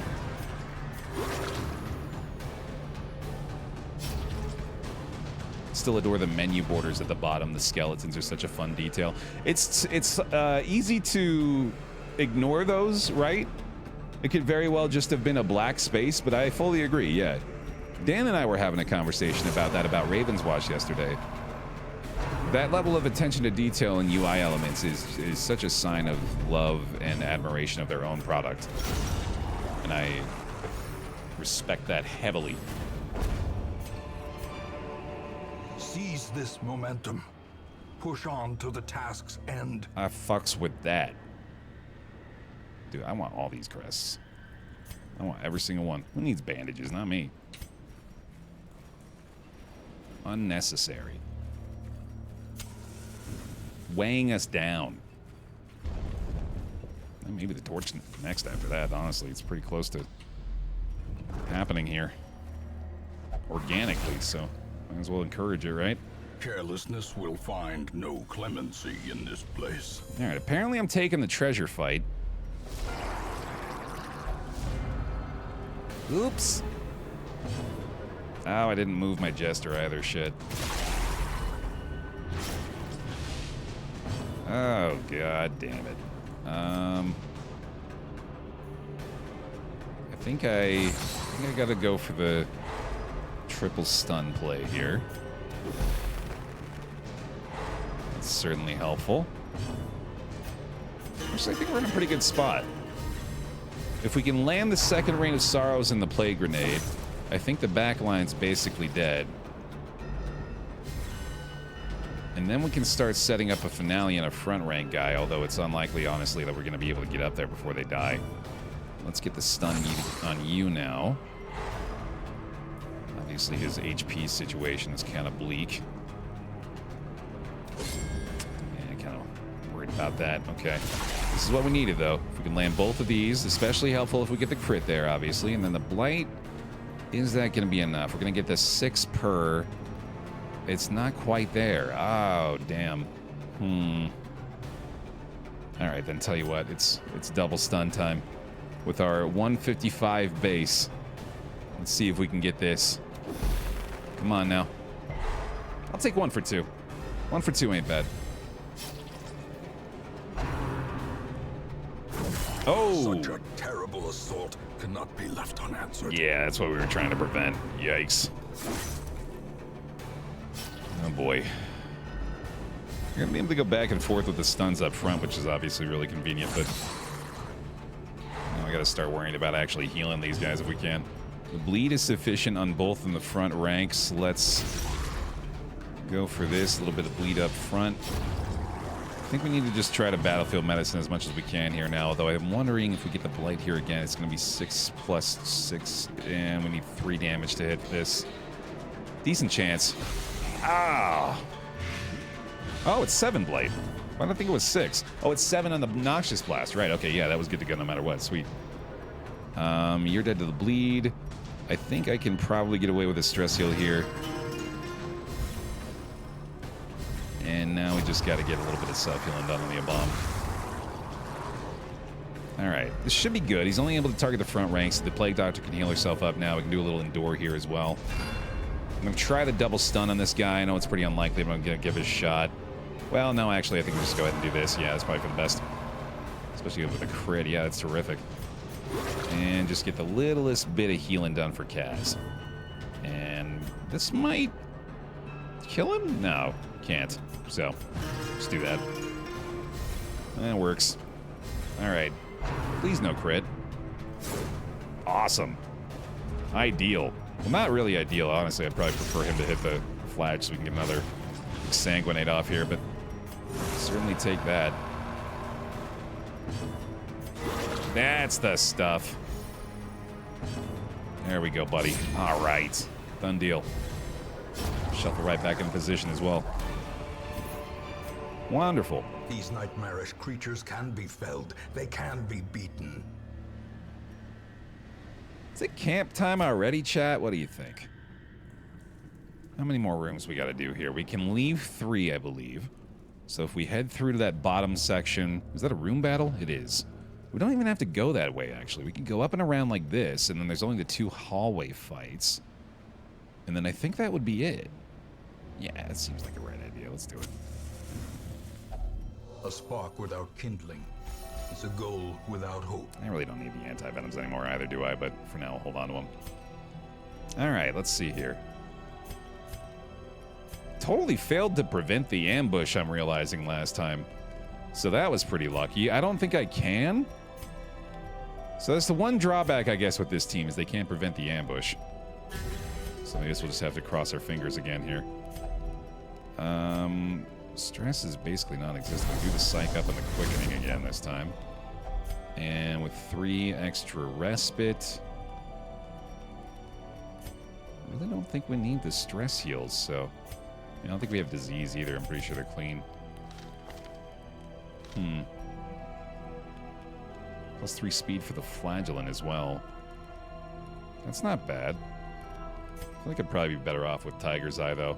Still adore the menu borders at the bottom. The skeletons are such a fun detail. It's easy to ignore those, right? It could very well just have been a black space, but I fully agree, yeah. Dan and I were having a conversation about that, about Raven's Watch yesterday. That level of attention to detail in UI elements is such a sign of love and admiration of their own product. And I respect that heavily. Seize this momentum. Push on to the task's end. I fucks with that. Dude, I want all these crests. I want every single one. Who needs bandages? Not me. Unnecessary. Weighing us down. And maybe the torch next after that, honestly. It's pretty close to happening here. Organically, so might as well encourage it, right? Carelessness will find no clemency in this place. Alright, apparently I'm taking the treasure fight. Oops. Oh, I didn't move my jester either, shit. Oh, god damn it. I think I gotta go for the triple stun play here. That's certainly helpful. Actually, I think we're in a pretty good spot. If we can land the second Reign of Sorrows in the Plague Grenade, I think the back line's basically dead. And then we can start setting up a finale and a front rank guy, although it's unlikely, honestly, that we're going to be able to get up there before they die. Let's get the stun on you now. Obviously, his HP situation is kind of bleak. about that. Okay. This is what we needed, though. If we can land both of these, especially helpful if we get the crit there, obviously. And then the blight, is that going to be enough? We're going to get the 6 per. It's not quite there. Oh, damn. All right, then tell you what. It's double stun time with our 155 base. Let's see if we can get this. Come on now. I'll take 1 for 2. 1 for 2 ain't bad. Oh! Such a terrible assault cannot be left unanswered. Yeah, that's what we were trying to prevent. Yikes. Oh boy. You're gonna be able to go back and forth with the stuns up front, which is obviously really convenient, but now I gotta start worrying about actually healing these guys if we can. The bleed is sufficient on both in the front ranks. Let's go for this. A little bit of bleed up front. I think we need to just try to battlefield medicine as much as we can here now, although I'm wondering if we get the blight here again, it's going to be 6 plus 6, and we need 3 damage to hit this. Decent chance. Ah! Oh, it's 7 blight. Why did I think it was 6? Oh, it's 7 on the Noxious Blast. Right, okay, yeah, that was good to go no matter what. Sweet. You're dead to the bleed. I think I can probably get away with a stress heal here. And now we just got to get a little bit of self-healing done on the bomb. Alright, this should be good. He's only able to target the front ranks. The Plague Doctor can heal herself up now. We can do a little endure here as well. I'm going to try the double stun on this guy. I know it's pretty unlikely, but I'm going to give it a shot. Well, no, actually, I think we'll just go ahead and do this. Yeah, that's probably for the best. Especially with a crit. Yeah, that's terrific. And just get the littlest bit of healing done for Kaz. And this might kill him? No, can't. So, just do that. That works. Alright. Please no crit. Awesome. Ideal. Well, not really ideal, honestly. I'd probably prefer him to hit the flag so we can get another sanguinate off here, but certainly take that. That's the stuff. There we go, buddy. All right. Done deal. Shuffle right back in position as well. Wonderful. These nightmarish creatures can be felled. They can be beaten. Is it camp time already, chat? What do you think? How many more rooms we got to do here? We can leave 3, I believe. So if we head through to that bottom section... Is that a room battle? It is. We don't even have to go that way, actually. We can go up and around like this, and then there's only the 2 hallway fights. And then I think that would be it. Yeah, it seems like a right idea. Let's do it. A spark without kindling is a goal without hope. I really don't need the anti-venoms anymore either, do I? But for now, I'll hold on to them. Alright, let's see here. Totally failed to prevent the ambush, I'm realizing, last time. So that was pretty lucky. I don't think I can. So that's the one drawback, I guess, with this team, is they can't prevent the ambush. So I guess we'll just have to cross our fingers again here. Stress is basically non-existent. We'll do the psych up and the quickening again this time. And with 3 extra respite... I really don't think we need the stress heals, so... I don't think we have disease either. I'm pretty sure they're clean. Plus 3 speed for the flagellant as well. That's not bad. I feel like I'd probably be better off with Tiger's Eye, though.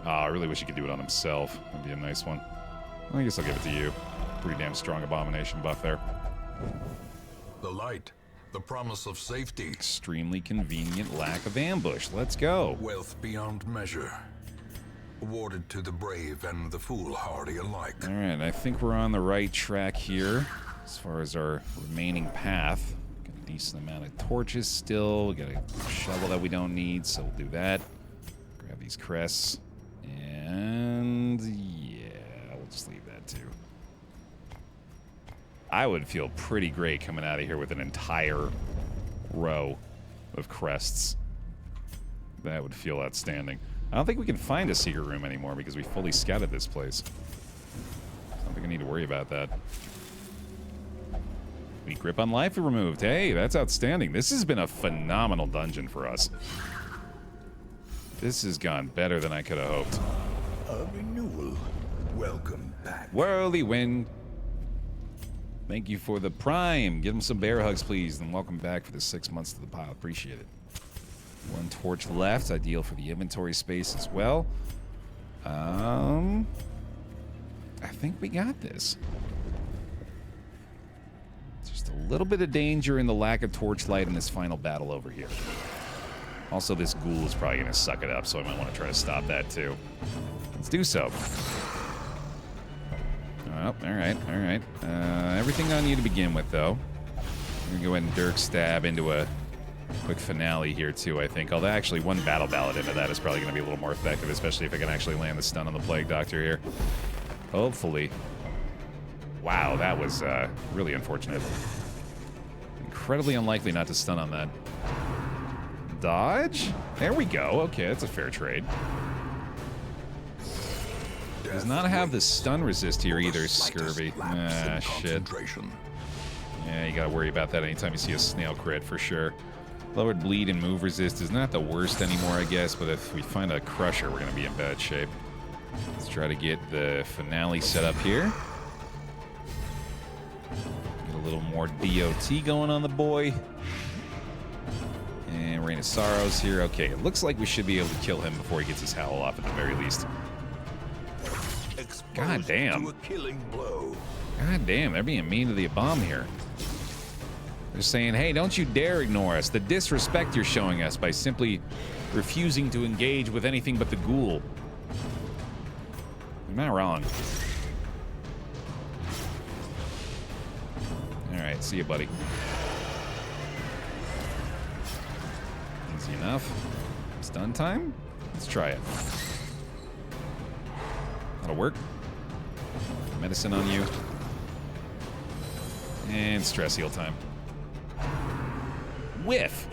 I really wish he could do it on himself. That'd be a nice one. I guess I'll give it to you. Pretty damn strong abomination buff there. The light, the promise of safety. Extremely convenient lack of ambush. Let's go. Wealth beyond measure. Awarded to the brave and the foolhardy alike. All right, I think we're on the right track here as far as our remaining path. Got a decent amount of torches still. We got a shovel that we don't need, so we'll do that. Grab these crests. And yeah, we'll just leave that too. I would feel pretty great coming out of here with an entire row of crests. That would feel outstanding. I don't think we can find a secret room anymore because we fully scouted this place. I don't think I need to worry about that. Weak grip on life removed. Hey, that's outstanding. This has been a phenomenal dungeon for us. This has gone better than I could have hoped. A renewal. Welcome back. Whirly wind. Thank you for the prime. Give him some bear hugs, please. And welcome back for the 6 months to the pile. Appreciate it. 1 torch left. Ideal for the inventory space as well. I think we got this. Just a little bit of danger in the lack of torchlight in this final battle over here. Also, this ghoul is probably going to suck it up, so I might want to try to stop that too. Let's do so. Oh, all right. Everything on you to begin with, though. I'm going to go ahead and Dirk stab into a quick finale here, too, I think. Although, actually, 1 battle ballad into that is probably going to be a little more effective, especially if I can actually land the stun on the Plague Doctor here. Hopefully. Wow, that was really unfortunate. Incredibly unlikely not to stun on that. Dodge? There we go. Okay, that's a fair trade. Does not have the stun resist here either, Scurvy. Ah, shit. Yeah, you gotta worry about that anytime you see a snail crit, for sure. Lowered bleed and move resist is not the worst anymore, I guess, but if we find a crusher, we're gonna be in bad shape. Let's try to get the finale set up here. Get a little more DOT going on the boy. And Rain of Sorrows here. Okay, it looks like we should be able to kill him before he gets his howl off at the very least. God damn. God damn, they're being mean to the bomb here. They're saying, hey, don't you dare ignore us. The disrespect you're showing us by simply refusing to engage with anything but the ghoul. You're not wrong. Alright, see you, buddy. Easy enough. Stun time? Let's try it. That'll work. Medicine on you. And stress heal time. Whiff!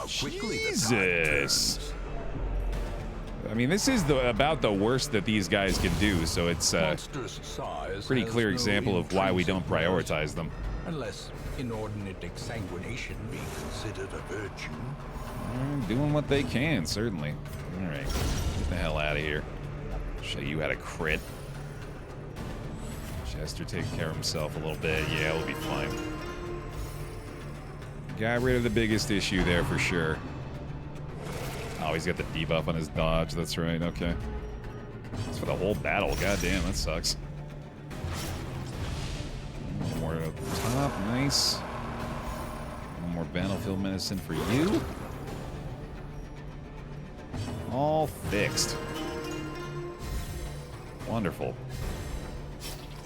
Jesus! I mean, this is about the worst that these guys can do, so it's a pretty clear example of why we don't prioritize them. Unless inordinate exsanguination be considered a virtue. Doing what they can, certainly. Alright, get the hell out of here. Show you how to crit. Chester taking care of himself a little bit. Yeah, we'll be fine. Got rid of the biggest issue there for sure. Oh, he's got the debuff on his dodge. That's right. Okay. That's for the whole battle. God damn, that sucks. One more at the top. Nice. One more battlefield medicine for you. All fixed. Wonderful.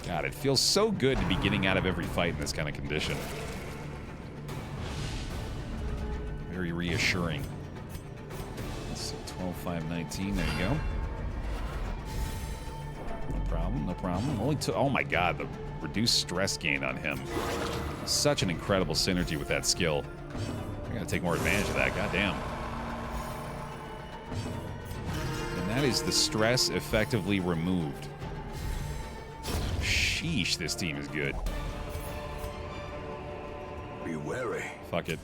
God, it feels so good to be getting out of every fight in this kind of condition. Very reassuring. So 12-5-19, there you go. No problem, no problem. Only oh my god, the reduced stress gain on him. Such an incredible synergy with that skill. I gotta take more advantage of that, god damn. And that is the stress effectively removed. Sheesh, this team is good. Be wary. Fuck it.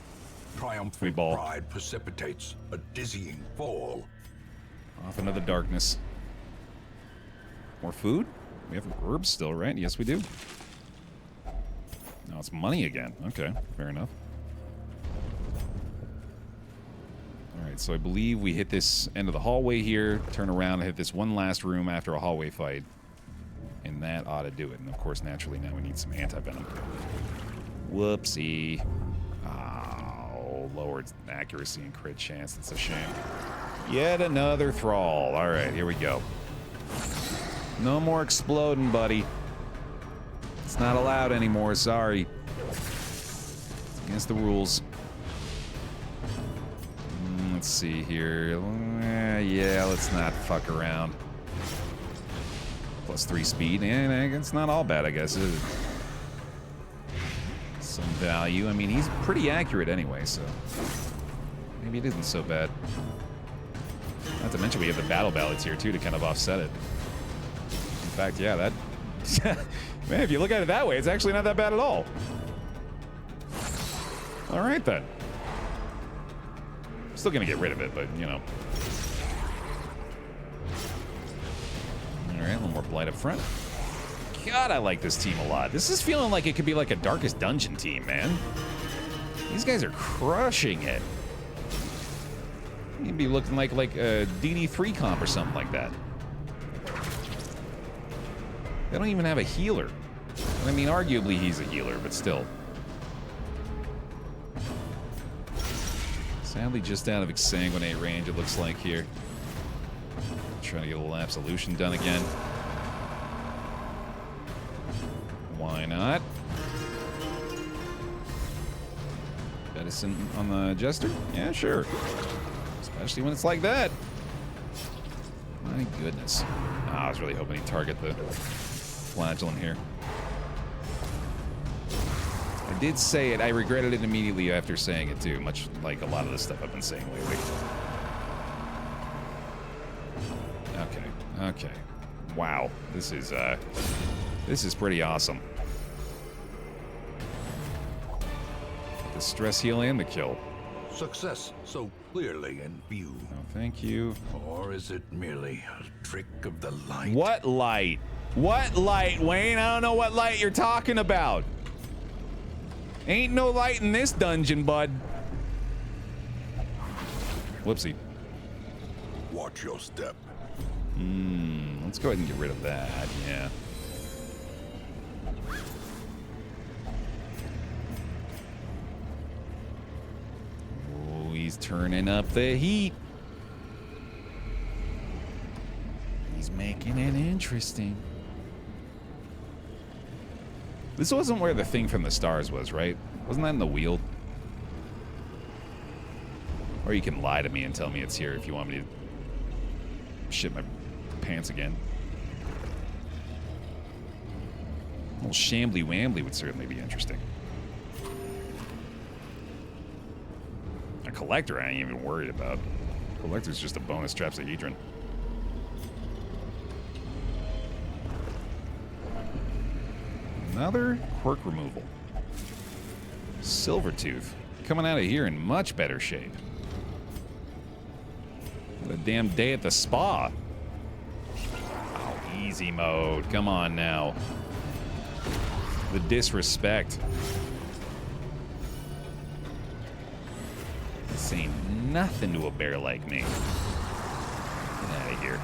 Triumphant pride precipitates a dizzying fall. Off into the darkness. More food? We have herbs still, right? Yes, we do. No, it's money again. Okay, fair enough. Alright, so I believe we hit this end of the hallway here, turn around and hit this one last room after a hallway fight. And that ought to do it. And of course, naturally, now we need some anti-venom. Whoopsie. Oh, lowered accuracy and crit chance. That's a shame. Yet another thrall. All right, here we go. No more exploding, buddy. It's not allowed anymore. Sorry. It's against the rules. Let's see here. Yeah, let's not fuck around. +3 speed, and it's not all bad, I guess. Some value. I mean, he's pretty accurate anyway, so maybe it isn't so bad. Not to mention we have the battle ballads here, too, to kind of offset it. In fact, yeah, that... Man, if you look at it that way, it's actually not that bad at all. All right, then. Still gonna get rid of it, but, you know. All right, a little more blight up front. God, I like this team a lot. This is feeling like it could be like a Darkest Dungeon team, man. These guys are crushing it. You'd be looking like a DD3 comp or something like that. They don't even have a healer. I mean, arguably he's a healer, but still. Sadly, just out of exsanguinate range, it looks like here. Trying to get a little absolution done again. Why not? Medicine on the Jester? Yeah, sure. Especially when it's like that. My goodness. Oh, I was really hoping he'd target the Flagellant here. I did say it. I regretted it immediately after saying it, too. Much like a lot of the stuff I've been saying lately. Okay. Okay. Wow. This is pretty awesome. The stress heal and the kill. Success so clearly in view. Oh, thank you. Or is it merely a trick of the light? What light? What light, Wayne? I don't know what light you're talking about. Ain't no light in this dungeon, bud. Whoopsie. Watch your step. Let's go ahead and get rid of that, yeah. Oh, he's turning up the heat. He's making it interesting. This wasn't where the thing from the stars was, right? Wasn't that in the Weald? Or you can lie to me and tell me it's here if you want me to shit my pants again. A little shambly wambly would certainly be interesting. A collector I ain't even worried about. Collector's just a bonus trapsahedron. Another quirk removal. Silvertooth. Coming out of here in much better shape. What a damn day at the spa. Oh, easy mode. Come on now. The disrespect. This ain't nothing to a bear like me. Get out of here.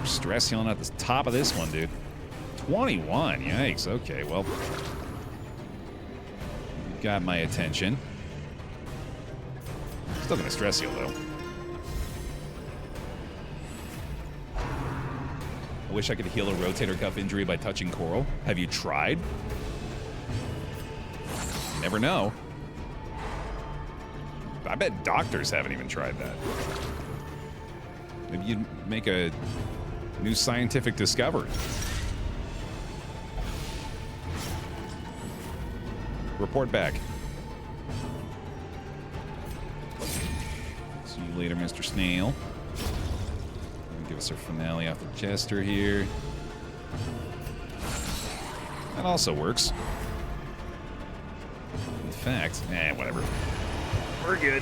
Stress healing at the top of this one, dude. 21, yikes. Okay, well. You got my attention. Still gonna stress heal, though. I wish I could heal a rotator cuff injury by touching coral. Have you tried? You never know. I bet doctors haven't even tried that. Maybe you'd make a new scientific discovery. Report back. See you later, Mr. Snail. Give us our finale off the Jester here. That also works. In fact, whatever. We're good.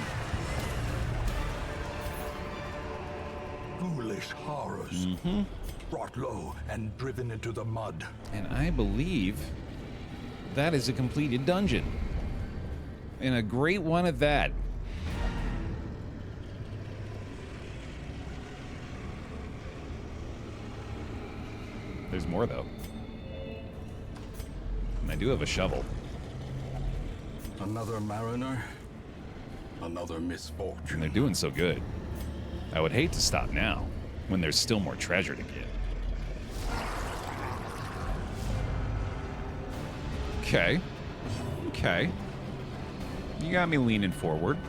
Foolish horrors. Brought low and driven into the mud. And I believe that is a completed dungeon. And a great one at that. There's more, though. And I do have a shovel. Another mariner. Another misfortune. And they're doing so good. I would hate to stop now, when there's still more treasure to get. Okay. Okay. You got me leaning forward.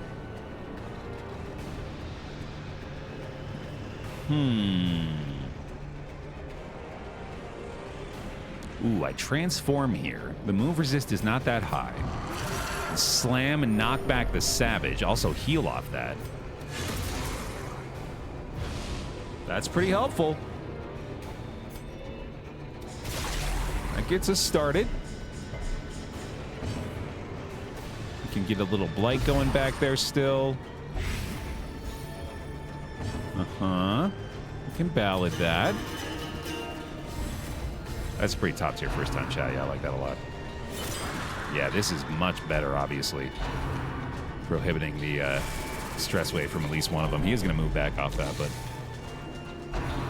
Ooh, I transform here. The move resist is not that high. Slam and knock back the Savage. Also heal off that. That's pretty helpful. That gets us started. We can get a little blight going back there still. Can ballad that. That's pretty top tier first time chat. Yeah, I like that a lot. Yeah, this is much better, obviously. Prohibiting the stress wave from at least one of them. He is going to move back off that, but...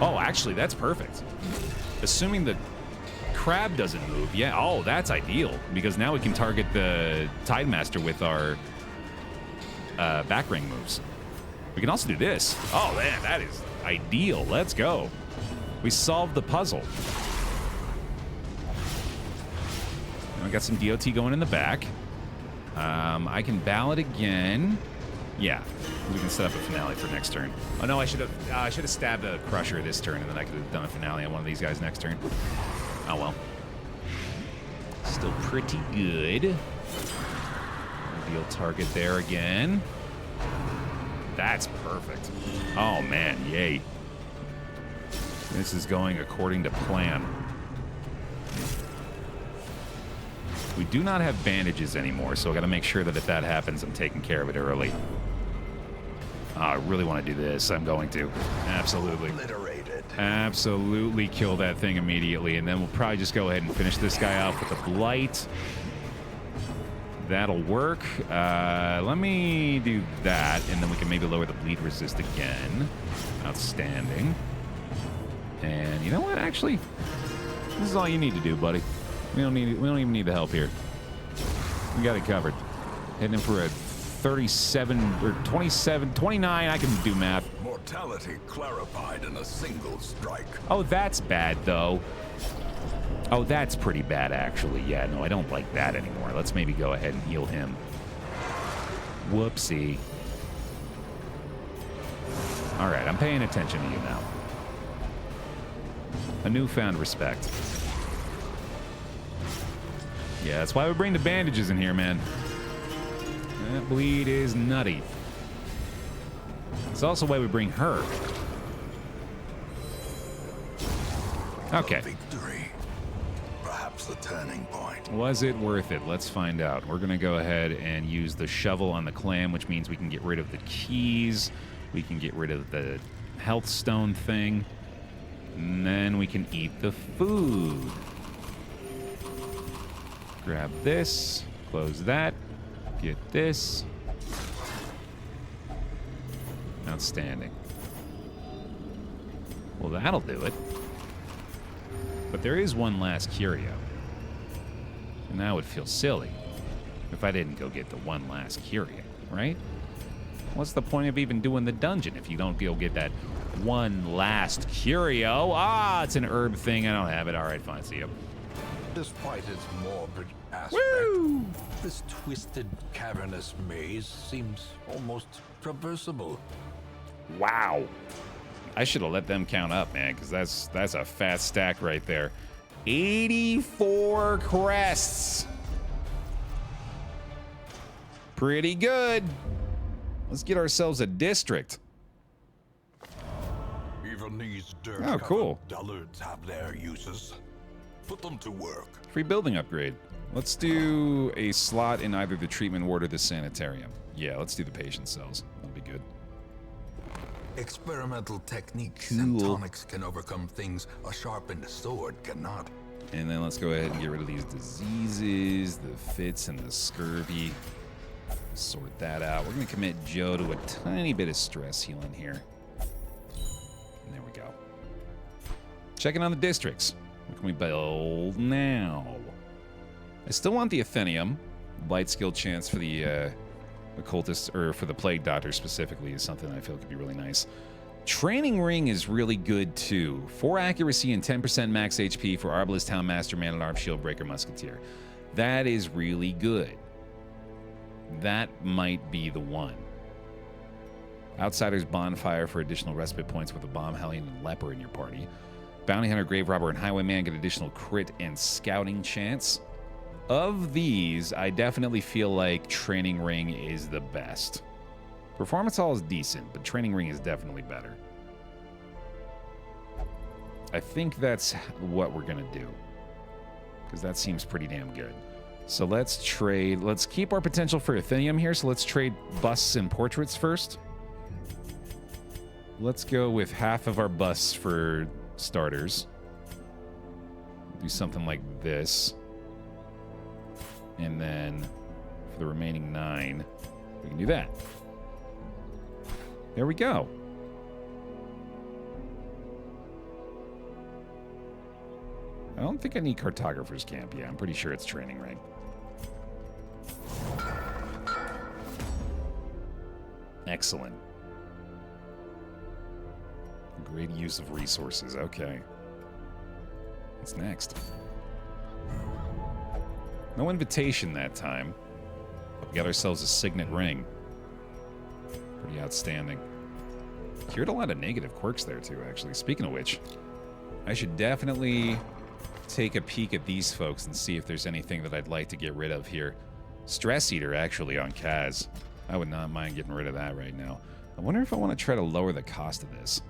Oh, actually, that's perfect. Assuming the crab doesn't move. Yeah, oh, that's ideal. Because now we can target the Tidemaster with our back ring moves. We can also do this. Oh, man, that is ideal. Let's go. We solved the puzzle. And we got some DOT going in the back. I can ballad again. Yeah, we can set up a finale for next turn. Oh no, I should have stabbed a Crusher this turn, and then I could have done a finale on one of these guys next turn. Oh well. Still pretty good. Deal target there again. That's perfect. Oh man, yay. This is going according to plan. We do not have bandages anymore, so I got to make sure that if that happens, I'm taking care of it early. I really want to do this. I'm going to. Absolutely. Absolutely kill that thing immediately, and then we'll probably just go ahead and finish this guy off with a blight. That'll work. Let me do that, and then we can maybe lower the bleed resist again. Outstanding. And you know what? Actually, this is all you need to do, buddy. We don't even need the help here. We got it covered. Heading in for a 37 or 27, 29. I can do math. Mortality clarified in a single strike. Oh, that's bad though. Oh, that's pretty bad actually. Yeah, no, I don't like that anymore. Let's maybe go ahead and heal him. Whoopsie. All right, I'm paying attention to you now. A newfound respect. Yeah, that's why we bring the bandages in here, man. That bleed is nutty. It's also why we bring her. Okay. Victory. Perhaps the turning point. Was it worth it? Let's find out. We're going to go ahead and use the shovel on the clam, which means we can get rid of the keys. We can get rid of the health stone thing. And then we can eat the food. Grab this, close that, get this. Outstanding. Well, that'll do it. But there is one last curio. And that would feel silly if I didn't go get the one last curio, right? What's the point of even doing the dungeon if you don't go get that one last curio? Ah, it's an herb thing. I don't have it. All right, fine. See you. Despite its morbid aspect, Woo! this twisted, cavernous maze seems almost traversable. Wow. I should have let them count up, man, because that's a fat stack right there. 84 crests. Pretty good. Let's get ourselves a district. Even these Oh, cool. dullards have their uses. Put them to work. Free building upgrade. Let's do a slot in either the treatment ward or the sanitarium. Yeah, let's do the patient cells. That'll be good. Experimental techniques and tonics can overcome things a sharpened sword cannot. And then let's go ahead and get rid of these diseases, the fits and the scurvy. Sort that out. We're going to commit Joe to a tiny bit of stress healing here. And there we go. Checking on the districts. What can we build now? I still want the Athenium. Light skill chance for the occultist, or for the plague doctor specifically, is something I feel could be really nice. Training ring is really good too. 4 accuracy and 10% max HP for Arbalest, Townmaster, Man-at-Arms, Shieldbreaker, Musketeer. That is really good. That might be the one. Outsider's Bonfire for additional respite points with a Bomb, Hellion, and Leper in your party. Bounty Hunter, Grave Robber, and Highwayman get additional crit and scouting chance. Of these, I definitely feel like Training Ring is the best. Performance Hall is decent, but Training Ring is definitely better. I think that's what we're going to do, because that seems pretty damn good. So let's trade. Let's keep our potential for Athenium here, so let's trade busts and portraits first. Let's go with half of our busts for starters. Do something like this. And then for the remaining 9, we can do that. There we go. I don't think I need cartographer's camp. Yeah, I'm pretty sure it's training rank. Excellent. Great use of resources. Okay. What's next? No invitation that time. But we got ourselves a signet ring. Pretty outstanding. Cured a lot of negative quirks there, too, actually. Speaking of which, I should definitely take a peek at these folks and see if there's anything that I'd like to get rid of here. Stress Eater, actually, on Kaz. I would not mind getting rid of that right now. I wonder if I want to try to lower the cost of this.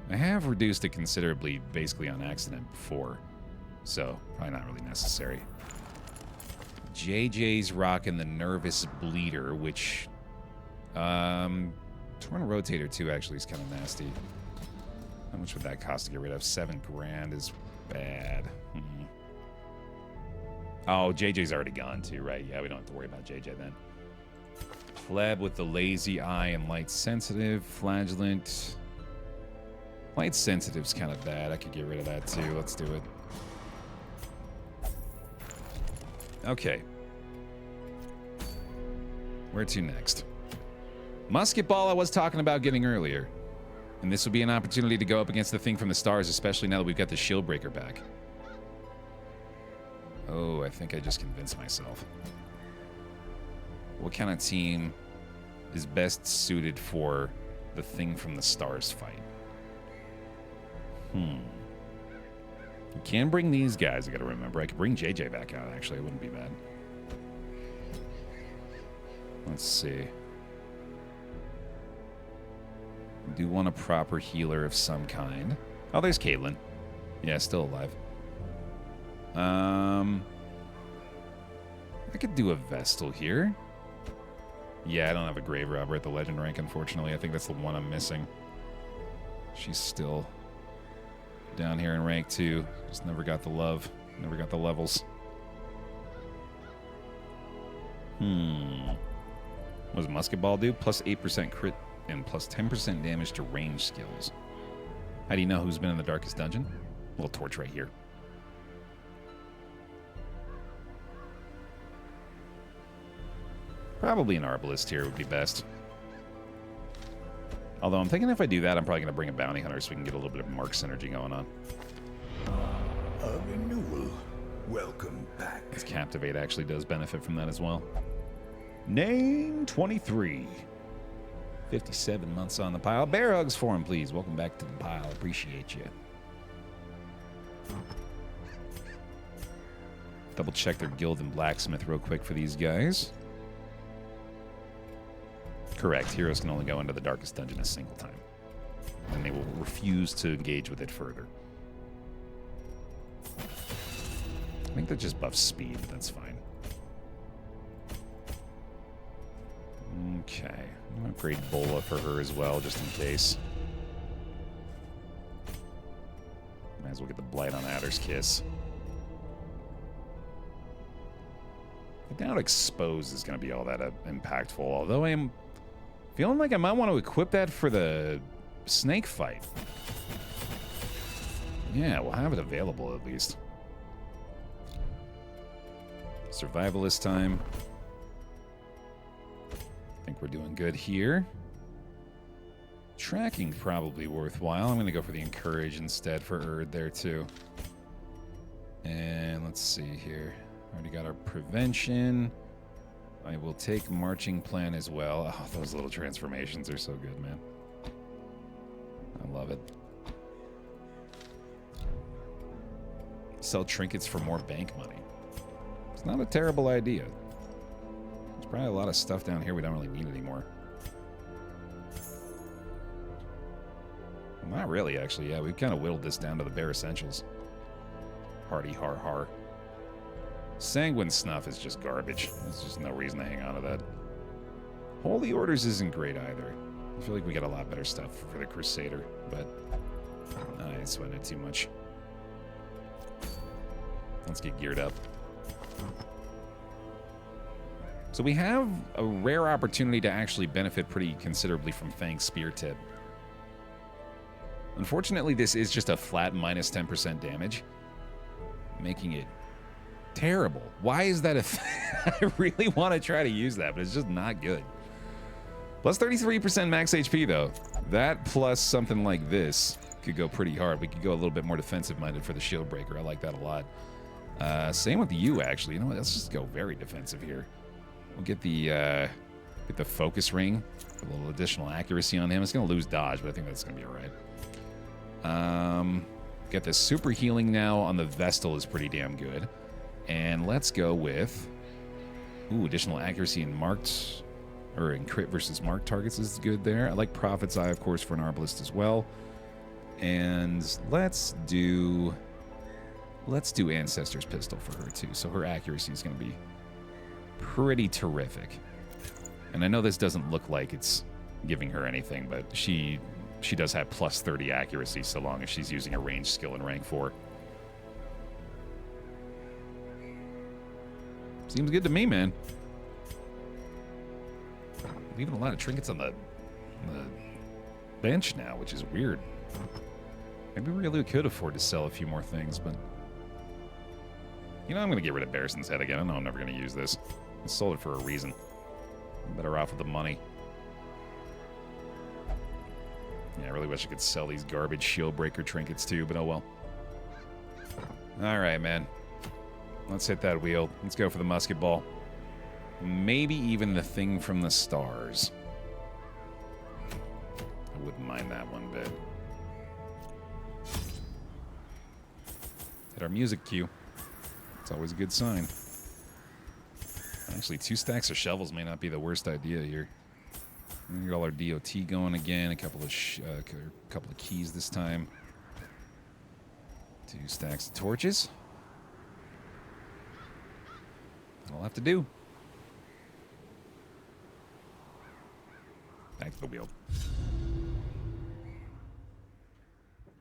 I have reduced it considerably, basically on accident before, so probably not really necessary. JJ's rocking the Nervous Bleeder, which... Torn Rotator, too, actually, is kind of nasty. How much would that cost to get rid of? 7 grand is bad. Oh, JJ's already gone, too, right? Yeah, we don't have to worry about JJ then. Pleb with the Lazy Eye and Light Sensitive. Flagellant. Light Sensitive's kind of bad. I could get rid of that, too. Let's do it. Okay. Where to next? Musket Ball I was talking about getting earlier. And this would be an opportunity to go up against the thing from the stars, especially now that we've got the Shieldbreaker back. Oh, I think I just convinced myself. What kind of team is best suited for the thing from the stars fight? You can bring these guys, I gotta remember. I could bring JJ back out, actually. It wouldn't be bad. Let's see. I do want a proper healer of some kind. Oh, there's Caitlyn. Yeah, still alive. I could do a Vestal here. Yeah, I don't have a Grave Robber at the Legend rank, unfortunately. I think that's the one I'm missing. She's still down here in rank 2. Just never got the love. Never got the levels. What does Musket Ball do? Plus 8% crit and plus 10% damage to range skills. How do you know who's been in the darkest dungeon? A little torch right here. Probably an Arbalist here would be best. Although I'm thinking if I do that, I'm probably going to bring a Bounty Hunter so we can get a little bit of Mark synergy going on. A renewal. Welcome back. This Captivate actually does benefit from that as well. Name 23. 57 months on the pile. Bear hugs for him, please. Welcome back to the pile. Appreciate you. Double check their guild and blacksmith real quick for these guys. Correct. Heroes can only go into the darkest dungeon a single time. And they will refuse to engage with it further. I think that just buffs speed, but that's fine. Okay. I'm going to upgrade Bola for her as well, just in case. Might as well get the Blight on Adder's Kiss. I doubt Expose is going to be all that impactful, although I am feeling like I might want to equip that for the snake fight. Yeah, we'll have it available at least. Survivalist time. I think we're doing good here. Tracking probably worthwhile. I'm going to go for the Encourage instead for Erd there too. And let's see here. Already got our Prevention. I will take Marching Plan as well. Oh, those little transformations are so good, man. I love it. Sell trinkets for more bank money. It's not a terrible idea. There's probably a lot of stuff down here we don't really need anymore. Well, not really, actually. Yeah, we've kind of whittled this down to the bare essentials. Hardy har har. Sanguine Snuff is just garbage. There's just no reason to hang on to that. Holy Orders isn't great either. I feel like we got a lot better stuff for the Crusader, but I ain't sweating it too much. Let's get geared up. So we have a rare opportunity to actually benefit pretty considerably from Fang's Spear Tip. Unfortunately, this is just a flat minus 10% damage, making it terrible. Why is that a thing? I really want to try to use that, but it's just not good. Plus 33% max HP, though. That plus something like this could go pretty hard. We could go a little bit more defensive-minded for the Shieldbreaker. I like that a lot. Same with you, actually. You know what? Let's just go very defensive here. We'll get the focus ring. A little additional accuracy on him. It's going to lose dodge, but I think that's going to be all right. Get the super healing now on the Vestal is pretty damn good. And let's go with... Ooh, additional accuracy in marked... Or in crit versus marked targets is good there. I like Prophet's Eye, of course, for an Arbalist as well. And let's do Ancestor's Pistol for her, too. So her accuracy is going to be pretty terrific. And I know this doesn't look like it's giving her anything, but she does have plus 30 accuracy so long as she's using a ranged skill in rank 4. Seems good to me, man. Leaving a lot of trinkets on the bench now, which is weird. Maybe we really could afford to sell a few more things, but... You know, I'm going to get rid of Bearson's Head again. I know I'm never going to use this. I sold it for a reason. I'm better off with the money. Yeah, I really wish I could sell these garbage Shieldbreaker trinkets too, but oh well. Alright, man. Let's hit that wheel. Let's go for the musket ball. Maybe even the thing from the stars. I wouldn't mind that one bit. Hit our music cue. It's always a good sign. Actually, 2 stacks of shovels may not be the worst idea here. We got all our DOT going again. A couple of keys this time. 2 stacks of torches. That'll have to do. Back to the wheel.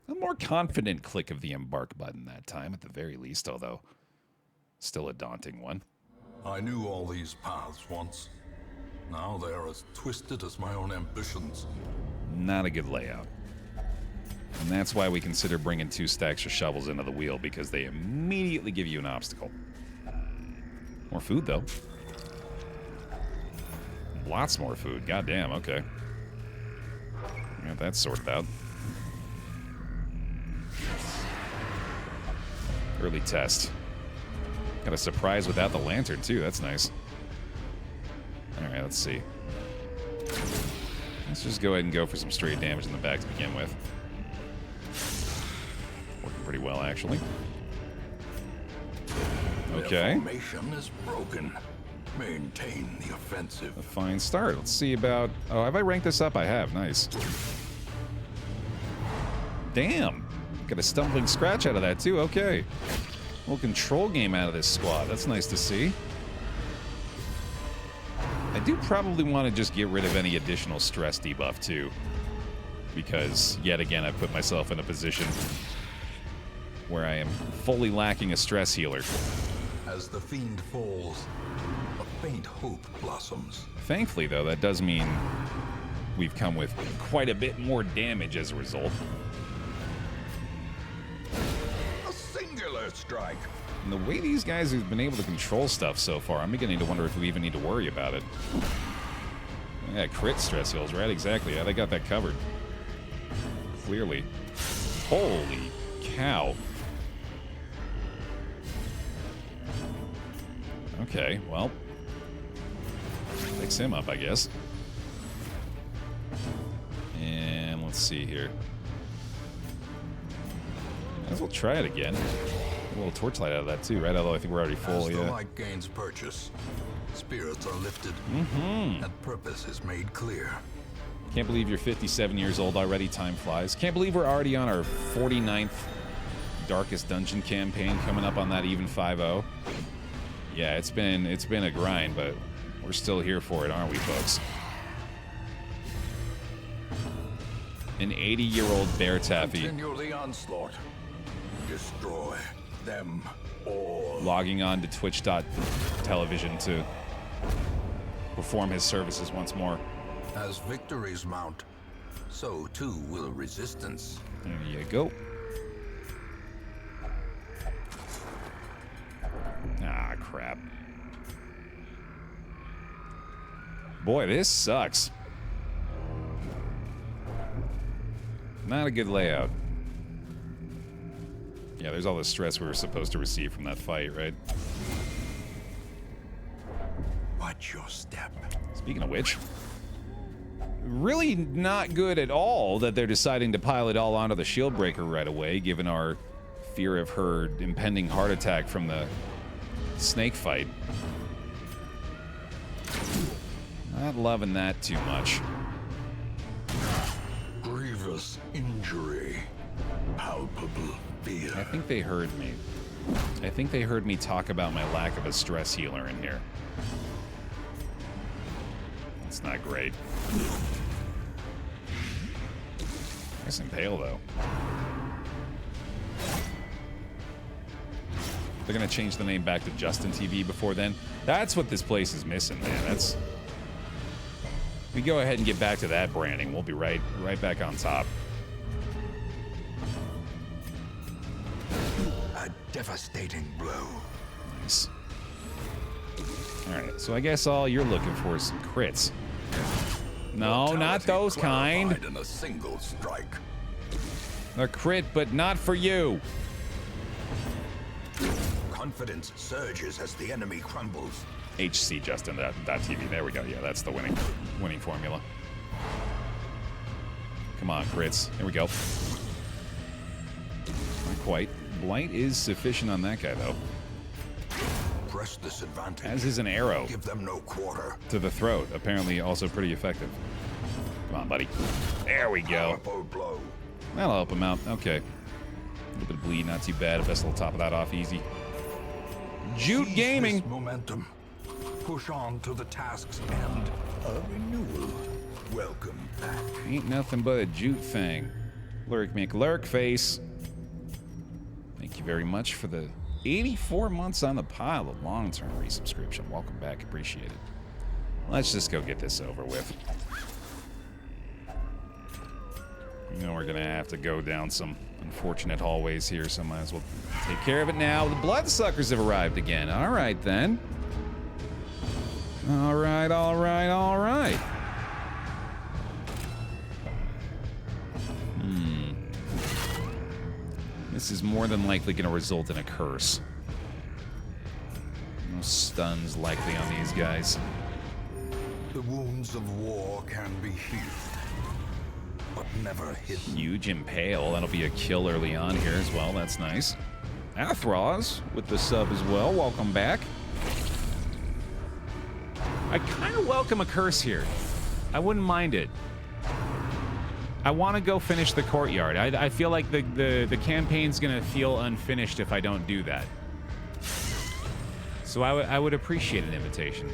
A more confident click of the embark button that time, at the very least, although still a daunting one. I knew all these paths once. Now they are as twisted as my own ambitions. Not a good layout. And that's why we consider bringing 2 stacks of shovels into the wheel, because they immediately give you an obstacle. More food, though. Lots more food. Goddamn, okay. Got that sorted out. Early test. Got a surprise without the lantern, too. That's nice. Alright, let's see. Let's just go ahead and go for some straight damage in the back to begin with. Working pretty well, actually. Okay. The formation is broken. Maintain the offensive. A fine start. Let's see about... Oh, have I ranked this up? I have. Nice. Damn. Got a stumbling scratch out of that, too. Okay. A little control game out of this squad. That's nice to see. I do probably want to just get rid of any additional stress debuff, too. Because, yet again, I've put myself in a position where I am fully lacking a stress healer. As the fiend falls, a faint hope blossoms. Thankfully, though, that does mean we've come with quite a bit more damage as a result. A singular strike. And the way these guys have been able to control stuff so far, I'm beginning to wonder if we even need to worry about it. Yeah, crit stress heals, right? Exactly. Yeah, they got that covered. Clearly. Holy cow. Okay, well. Picks him up, I guess. And let's see here. Might as well try it again. A little torchlight out of that too, right? Although I think we're already full, As yeah. the light gains purchase, spirits are lifted, and purpose is made clear. Can't believe you're 57 years old already. Time flies. Can't believe we're already on our 49th Darkest Dungeon campaign, coming up on that even 5-0. Yeah, it's been a grind, but we're still here for it, aren't we, folks? An 80-year-old BaerTaffy. Continue the onslaught. Destroy them all. Logging on to Twitch.television to perform his services once more. As victories mount, so too will resistance. There you go. Ah, crap. Boy, this sucks. Not a good layout. Yeah, there's all the stress we were supposed to receive from that fight, right? Watch your step. Speaking of which, really not good at all that they're deciding to pile it all onto the Shieldbreaker right away, given our fear of her impending heart attack from the snake fight. Not loving that too much. Grievous injury. Palpable fear. I think they heard me. I think they heard me talk about my lack of a stress healer in here. That's not great. Nice and pale, though. They're gonna change the name back to Justin TV before then. That's what this place is missing, man. That's... We go ahead and get back to that branding. We'll be right back on top. A devastating blow. Nice. Alright, so I guess all you're looking for is some crits. No, not those kind. In a single strike. A crit, but not for you. Confidence surges as the enemy crumbles. HC Justin, that TV. There we go. Yeah, that's the winning formula. Come on, crits. There we go. Not quite. Blight is sufficient on that guy, though. Press this advantage. As is an arrow. Give them no quarter. To the throat. Apparently also pretty effective. Come on, buddy. There we go. Powerful blow. That'll help him out. Okay. A little bit of bleed, not too bad. Best will top of that off easy. Jute Seize Gaming. this momentum. Push on to the task's end. A renewal. Welcome back. Ain't nothing but a jute thing. Lurk McLurk face. Thank you very much for the 84 months on the pile of long-term resubscription. Welcome back. Appreciate it. Let's just go get this over with. You know we're gonna have to go down some unfortunate hallways here, so might as well take care of it now. The bloodsuckers have arrived again. All right, then. All right, all right, all right. This is more than likely going to result in a curse. No stuns likely on these guys. The wounds of war can be healed, but never hidden. Huge impale. That'll be a kill early on here as well. That's nice. Athros with the sub as well. Welcome back. I kind of welcome a curse here. I wouldn't mind it. I want to go finish the courtyard. I feel like the campaign's going to feel unfinished if I don't do that. So I would appreciate an invitation.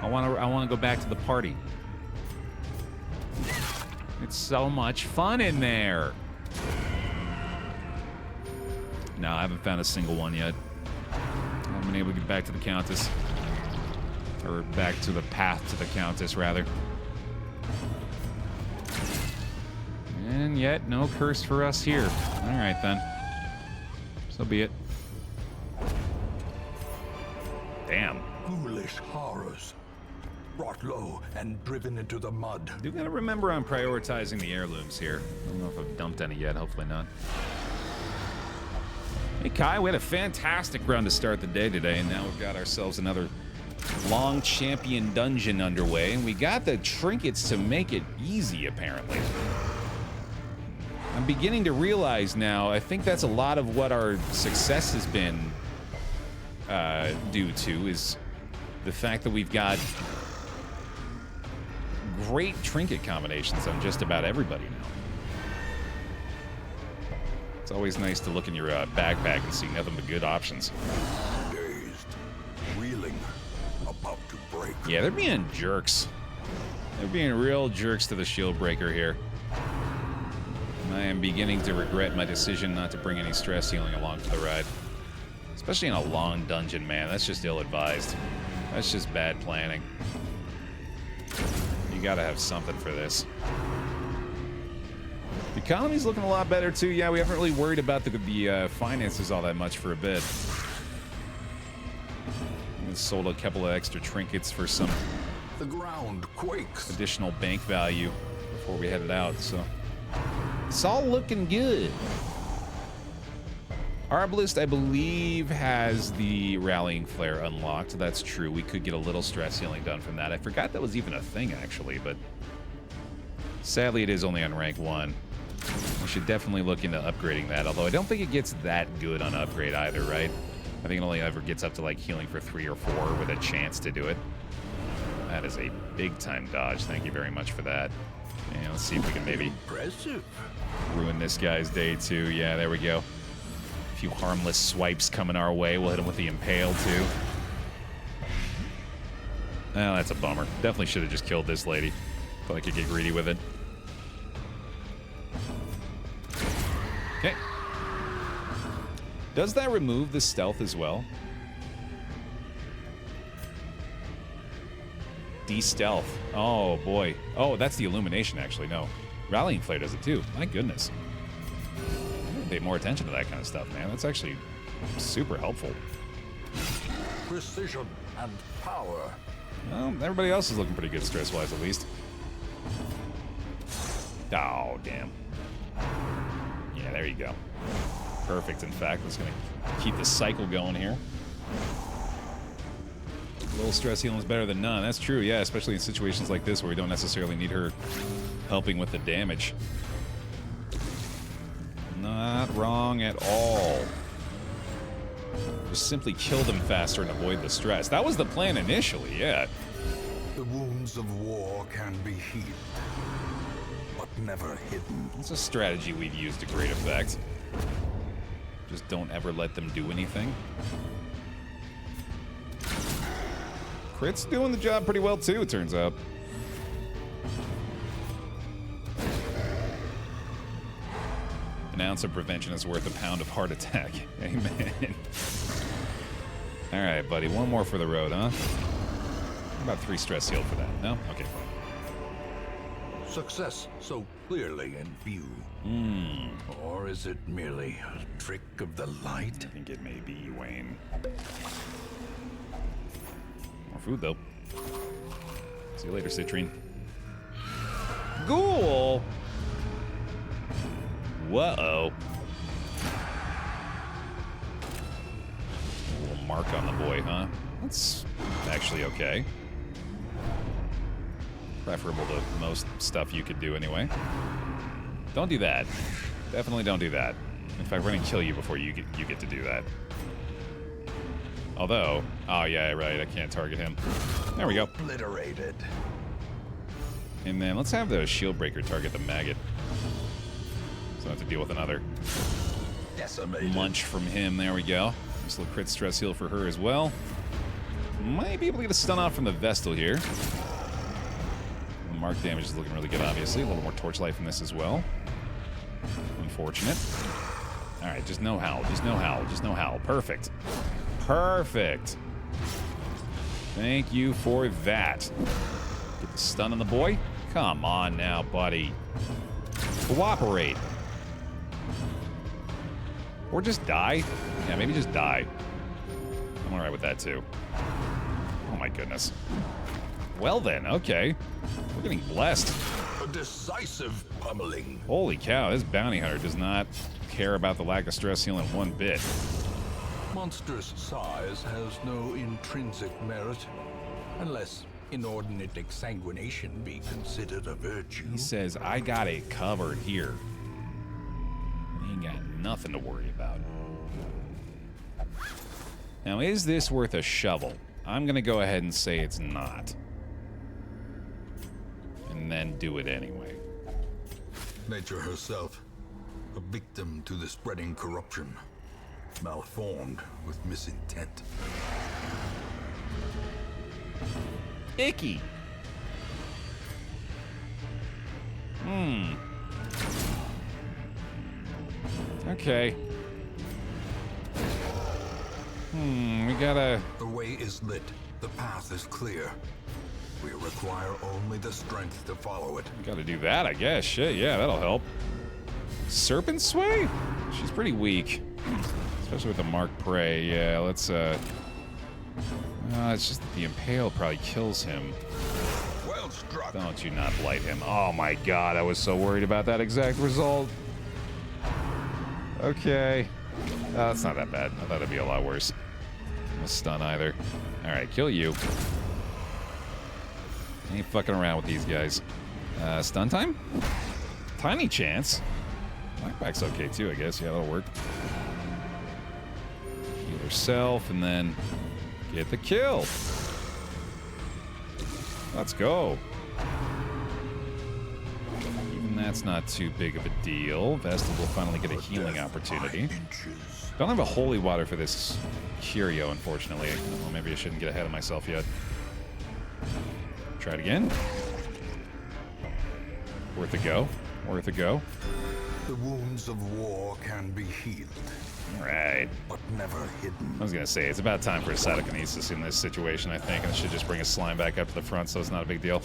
I want to go back to the party. It's so much fun in there. No, I haven't found a single one yet. I haven't been able to get back to the Countess. Or back to the path to the Countess, rather. And yet, no curse for us here. Alright, then. So be it. Damn. Foolish horrors. Brought low and driven into the mud. Do gotta remember I'm prioritizing the heirlooms here. I don't know if I've dumped any yet. Hopefully not. Hey, Kai, we had a fantastic round to start the day today, and now we've got ourselves another long champion dungeon underway, and we got the trinkets to make it easy, apparently. I'm beginning to realize now, I think that's a lot of what our success has been due to, is the fact that we've got great trinket combinations on just about everybody now. It's always nice to look in your backpack and see nothing but good options. Dazed, reeling, about to break. Yeah, they're being jerks. They're being real jerks to the Shieldbreaker here. And I am beginning to regret my decision not to bring any stress healing along for the ride. Especially in a long dungeon, man. That's just ill-advised. That's just bad planning. You gotta have something for this. The economy's looking a lot better, too. Yeah, we haven't really worried about the finances all that much for a bit. We sold a couple of extra trinkets for some The ground quakes. additional bank value before we headed out, so it's all looking good. Arbalist, I believe, has the Rallying Flare unlocked. That's true. We could get a little stress healing done from that. I forgot that was even a thing, actually, but sadly it is only on rank 1. We should definitely look into upgrading that, although I don't think it gets that good on upgrade either, right? I think it only ever gets up to, like, healing for 3 or 4 with a chance to do it. That is a big-time dodge. Thank you very much for that. And let's see if we can maybe Impressive. ruin this guy's day, too. Yeah, there we go. A few harmless swipes coming our way. We'll hit him with the Impale, too. Oh, that's a bummer. Definitely should have just killed this lady. Thought I could get greedy with it. Okay. Does that remove the stealth as well? De-stealth. Oh, boy. Oh, that's the illumination, actually. No. Rallying Flare does it, too. My goodness. Pay more attention to that kind of stuff, man. That's actually super helpful. Precision and power. Well, everybody else is looking pretty good stress-wise, at least. Oh, damn. Yeah, there you go. Perfect, in fact. That's going to keep the cycle going here. A little stress healing is better than none. That's true, yeah, especially in situations like this where we don't necessarily need her helping with the damage. Not wrong at all. Just simply kill them faster and avoid the stress. That was the plan initially, yeah. The wounds of war can be healed, but never hidden. It's a strategy we've used to great effect. Just don't ever let them do anything. Crit's doing the job pretty well too, it turns out. An ounce of prevention is worth a pound of heart attack. Amen. Alright, buddy. One more for the road, huh? About 3 stress healed for that. No? Okay, fine. Success so clearly in view. Or is it merely a trick of the light? I think it may be, Wayne. More food, though. See you later, Citrine. Ghoul! Whoa. A little mark on the boy, huh? That's actually okay. Preferable to most stuff you could do anyway. Don't do that. Definitely don't do that. In fact, we're gonna kill you before you get to do that. Although, oh yeah, right, I can't target him. There we go. Obliterated. And then let's have the Shieldbreaker target the maggot. So I have to deal with another Decimated. munch from him. There we go. Just a little crit stress heal for her as well. Might be able to get a stun off from the Vestal here. The mark damage is looking really good, obviously. A little more torchlight from this as well. Unfortunate. Alright, just no howl. Just no howl. Just no howl. Perfect. Perfect. Thank you for that. Get the stun on the boy. Come on now, buddy. Cooperate. Or just die. Yeah, maybe just die. I'm alright with that, too. Oh, my goodness. Well, then, okay. We're getting blessed. A decisive pummeling. Holy cow, this bounty hunter does not care about the lack of stress healing one bit. Monstrous size has no intrinsic merit, unless inordinate exsanguination be considered a virtue. He says, I got it covered here. He ain't got nothing to worry about. Now, is this worth a shovel? I'm going to go ahead and say it's not. And then do it anyway. Nature herself, a victim to the spreading corruption, malformed with misintent. Icky. Okay. We gotta... The way is lit. The path is clear. We require only the strength to follow it. Gotta do that, I guess. Shit, yeah, that'll help. Serpent Sway? She's pretty weak. Especially with the Mark Prey. Yeah, let's, it's just that the Impale probably kills him. Well struck. Don't you not blight him. Oh my god, I was so worried about that exact result. Okay. That's not that bad. I thought it'd be a lot worse. No stun either. Alright, kill you. Ain't fucking around with these guys. Stun time? Tiny chance. Knockback's okay too, I guess. Yeah, that'll work. Heal herself and then get the kill. Let's go. Even that's not too big of a deal. Vestal will finally get a healing opportunity. Don't have a holy water for this Curio, unfortunately. Well, maybe I shouldn't get ahead of myself yet. Try it again. Worth a go. Worth a go. The wounds of war can be healed. Alright. But never hidden. I was gonna say, it's about time for a cytokinesis in this situation, I think. And it should just bring a slime back up to the front, so it's not a big deal.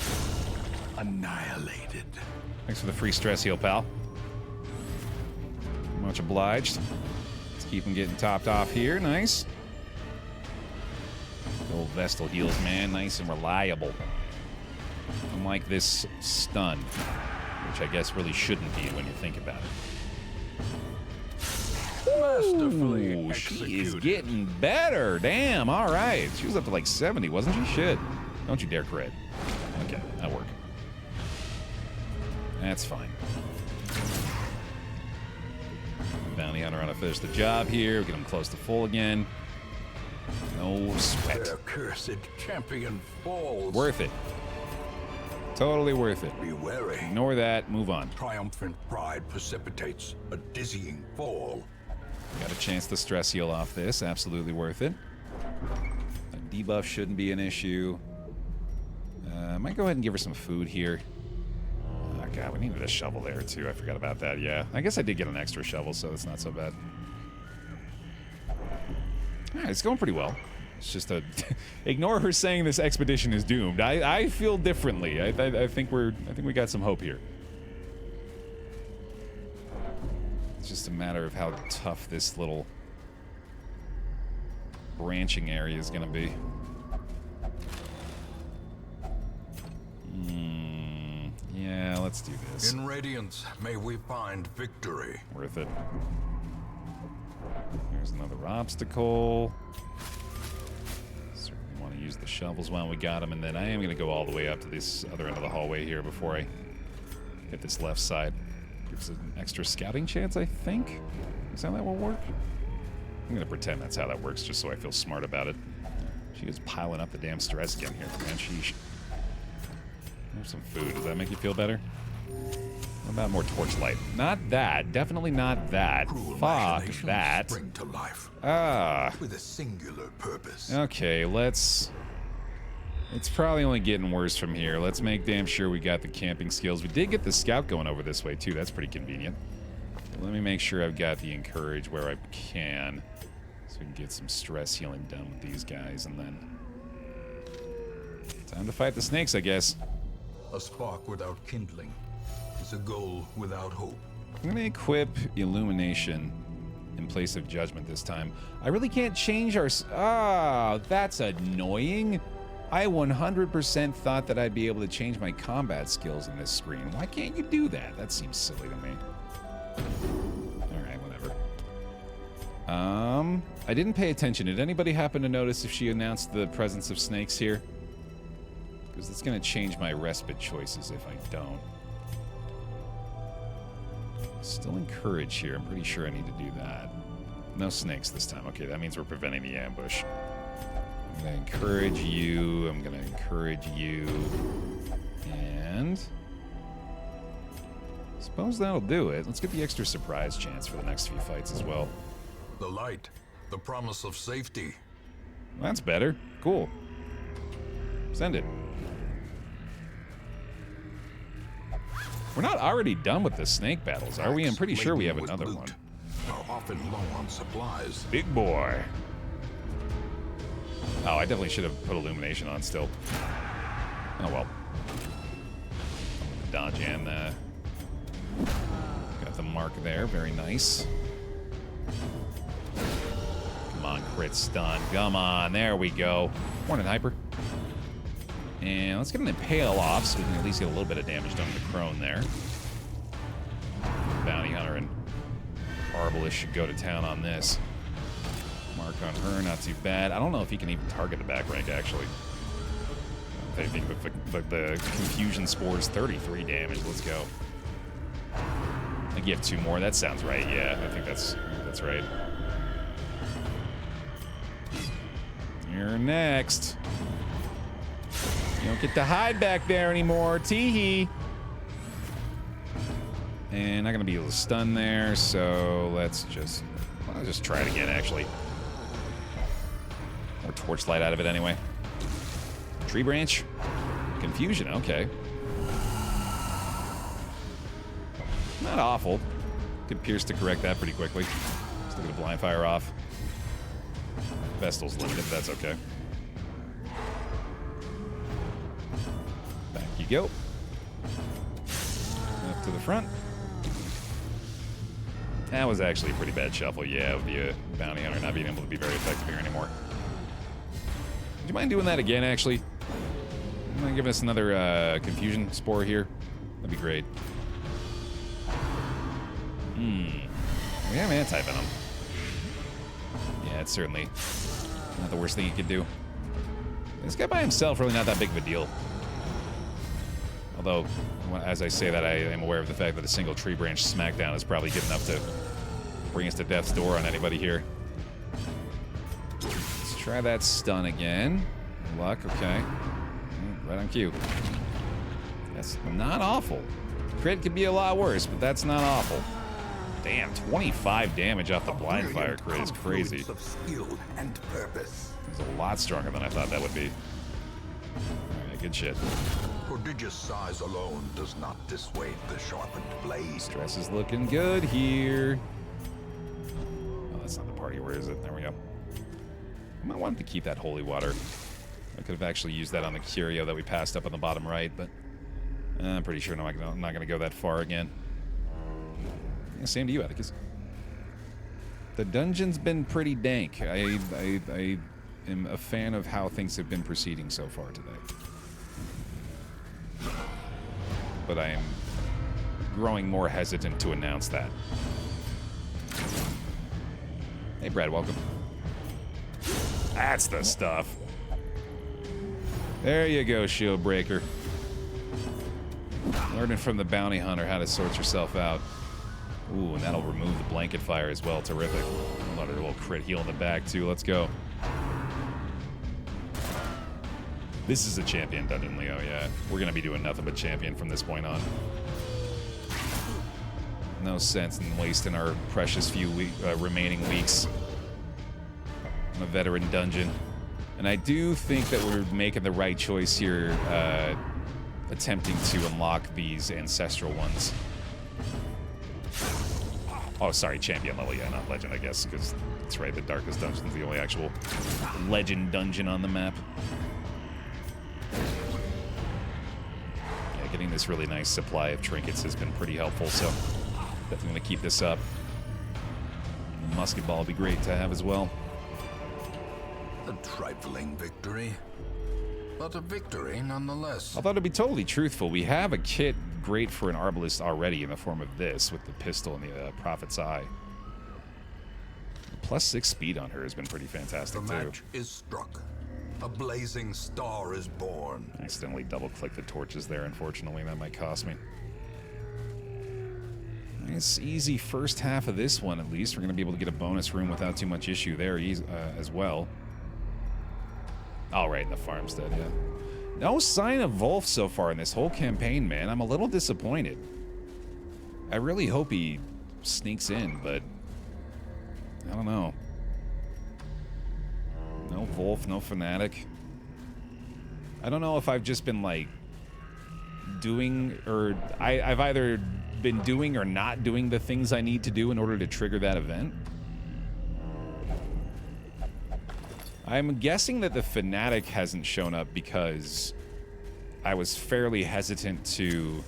Annihilated. Thanks for the free stress heal, pal. Much obliged. Let's keep him getting topped off here. Nice. The old Vestal heals, man. Nice and reliable. Unlike this stun, which I guess really shouldn't be when you think about it. Masterfully Ooh, she is executed. getting better. Damn, all right. She was up to like 70, wasn't she? Shit. Don't you dare crit. Okay, that'll work. That's fine. Bounty hunter on to finish the job here. Get him close to full again. No sweat. Their cursed champion falls. Worth it. Totally worth it. Be wary. Ignore that. Move on. Triumphant pride precipitates a dizzying fall. Got a chance to stress heal off this. Absolutely worth it. A debuff shouldn't be an issue. I might go ahead and give her some food here. Oh god, we needed a shovel there too. I forgot about that. Yeah, I guess I did get an extra shovel, so it's not so bad. Alright, it's going pretty well. It's just a ignore her saying this expedition is doomed. I feel differently. I think we got some hope here. It's just a matter of how tough this little branching area is going to be. Yeah, let's do this. In Radiance, may we find victory. Worth it. Here's another obstacle. Certainly want to use the shovels while we got them, and then I am going to go all the way up to this other end of the hallway here before I hit this left side. Gives an extra scouting chance, I think. Is that will work? I'm going to pretend that's how that works, just so I feel smart about it. She is piling up the damn stress again here, man. Sheesh. Have some food. Does that make you feel better? What about more torchlight? Not that. Definitely not that. Cruel Fuck machinations that. Spring to life Ah. with a singular purpose. Okay, let's... It's probably only getting worse from here. Let's make damn sure we got the camping skills. We did get the scout going over this way, too. That's pretty convenient. Let me make sure I've got the encourage where I can, so we can get some stress healing done with these guys, and then... Time to fight the snakes, I guess. A spark without kindling is a goal without hope. I'm going to equip Illumination in place of Judgment this time. I really can't change our... Ah, that's annoying. I 100% thought that I'd be able to change my combat skills in this screen. Why can't you do that? That seems silly to me. Alright, whatever. I didn't pay attention. Did anybody happen to notice if she announced the presence of snakes here? Because it's going to change my respite choices if I don't. Still encourage here. I'm pretty sure I need to do that. No snakes this time. Okay, that means we're preventing the ambush. I'm going to encourage you. I'm going to encourage you. And... I suppose that'll do it. Let's get the extra surprise chance for the next few fights as well. The light, the promise of safety. That's better. Cool. Send it. We're not already done with the snake battles, are we? I'm pretty sure we have another one. are often low on supplies. Big boy. Oh, I definitely should have put illumination on still. Oh well. Dodge and got the mark there. Very nice. Come on, crit stun. Come on, there we go. Morning, Hyper. And let's get an Impale off so we can at least get a little bit of damage done to the Crone there. Bounty Hunter and Arbalest should go to town on this. Mark on her, not too bad. I don't know if he can even target the back rank, actually. I think the Confusion Spore's 33 damage. Let's go. I think you have 2 more. That sounds right. Yeah, I think that's right. You're next. You don't get to hide back there anymore. Teehee. And not gonna be able to stun there, so let's just try it again, actually. Or torchlight out of it anyway. Tree branch. Confusion, okay. Not awful. Could Pierce to correct that pretty quickly. Still get a blind fire off. Vestal's limited, that's okay. Back you go. Up to the front. That was actually a pretty bad shuffle, yeah, with the Bounty Hunter not being able to be very effective here anymore. Would you mind doing that again, actually? You mind giving us another Confusion Spore here? That'd be great. We have anti-venom. Yeah, it's certainly not the worst thing you could do. This guy by himself really not that big of a deal. Although, as I say that, I am aware of the fact that a single tree branch smackdown is probably good enough to bring us to death's door on anybody here. Let's try that stun again. Luck, okay. Right on cue. That's not awful. Crit could be a lot worse, but that's not awful. Damn, 25 damage off the blind fire crit is crazy. Of skill and purpose. It's a lot stronger than I thought that would be. Alright, good shit. Prodigious size alone does not dissuade the sharpened blade. Stress is looking good here. Oh, that's not the party. Where is it? There we go. I might want to keep that holy water. I could have actually used that on the Curio that we passed up on the bottom right, but I'm pretty sure I'm not going to go that far again. Yeah, same to you, Atticus. The dungeon's been pretty dank. I am a fan of how things have been proceeding so far today. But I am growing more hesitant to announce that. Hey, Brad, welcome. That's the stuff. There you go, Shieldbreaker. Learning from the Bounty Hunter how to sort yourself out. Ooh, and that'll remove the blanket fire as well. Terrific. Another little crit heal in the back, too. Let's go. This is a champion dungeon, Leo, yeah. We're going to be doing nothing but champion from this point on. No sense in wasting our precious few remaining weeks on a veteran dungeon. And I do think that we're making the right choice here, attempting to unlock these ancestral ones. Oh, sorry, champion level, yeah, not legend, I guess, because that's right, the Darkest Dungeon is the only actual legend dungeon on the map. Yeah, getting this really nice supply of trinkets has been pretty helpful, so definitely going to keep this up. The musket ball would be great to have as well. A trifling victory, but a victory nonetheless. Although to be totally truthful, we have a kit great for an Arbalest already in the form of this, with the pistol and the Prophet's Eye. +6 speed on her has been pretty fantastic, The match is struck. A blazing star is born. I accidentally double-clicked the torches there, unfortunately. That might cost me. It's easy first half of this one, at least. We're going to be able to get a bonus room without too much issue there as well. All right, in the farmstead, yeah. No sign of Wolf so far in this whole campaign, man. I'm a little disappointed. I really hope he sneaks in, but I don't know. No Wolf, no Fanatic. I don't know if I've just been, like, doing, or I've either been doing or not doing the things I need to do in order to trigger that event. I'm guessing that the Fanatic hasn't shown up because I was fairly hesitant to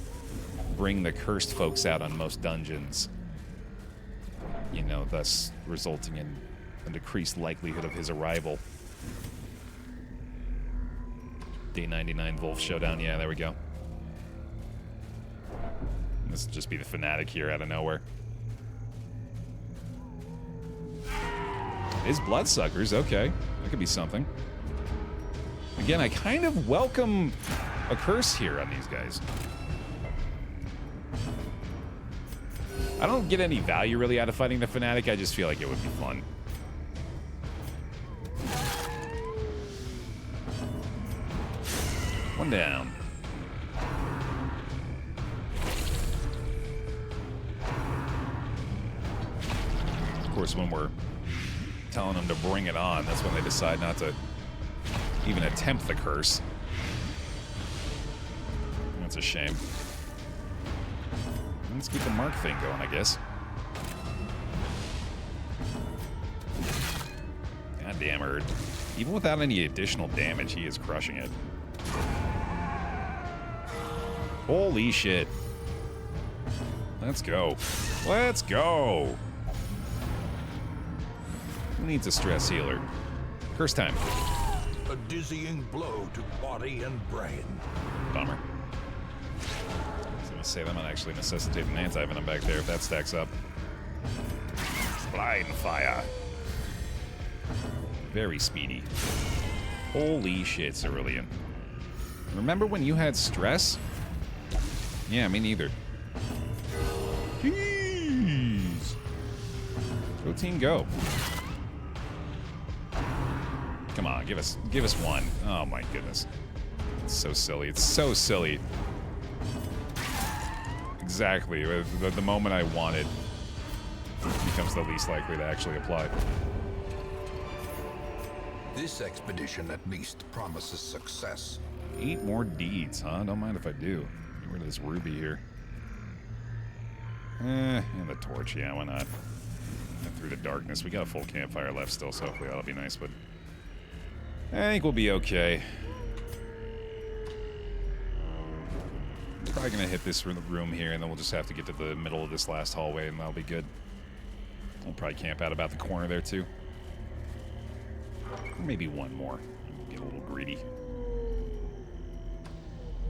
bring the cursed folks out on most dungeons. You know, thus resulting in a decreased likelihood of his arrival. Day 99 Wolf Showdown, yeah, there we go. This will just be the Fanatic here out of nowhere. His Bloodsuckers, okay. That could be something. Again, I kind of welcome a curse here on these guys. I don't get any value really out of fighting the Fanatic, I just feel like it would be fun. One down. Of course, when we're telling them to bring it on, that's when they decide not to even attempt the curse. That's a shame. Let's keep the mark thing going, I guess. Goddamn Erd. Even without any additional damage, he is crushing it. Holy shit. Let's go. Let's go. Who needs a stress healer? Curse time. A dizzying blow to body and brain. Bummer. I was gonna say that might actually necessitate an anti-venom back there if that stacks up. Blind fire. Very speedy. Holy shit, Cerulean. Remember when you had stress? Yeah, me neither. Jeez. Go team, go. Come on, give us one. Oh my goodness. It's so silly. It's so silly. Exactly. The moment I wanted becomes the least likely to actually apply. This expedition at least promises success. 8 more deeds, huh? Don't mind if I do. Get rid of this ruby here. And the torch, yeah, why not? Through the darkness. We got a full campfire left still, so hopefully that'll be nice, but I think we'll be okay. Probably gonna hit this room here, and then we'll just have to get to the middle of this last hallway, and that'll be good. We'll probably camp out about the corner there, too. Maybe one more. We'll get a little greedy.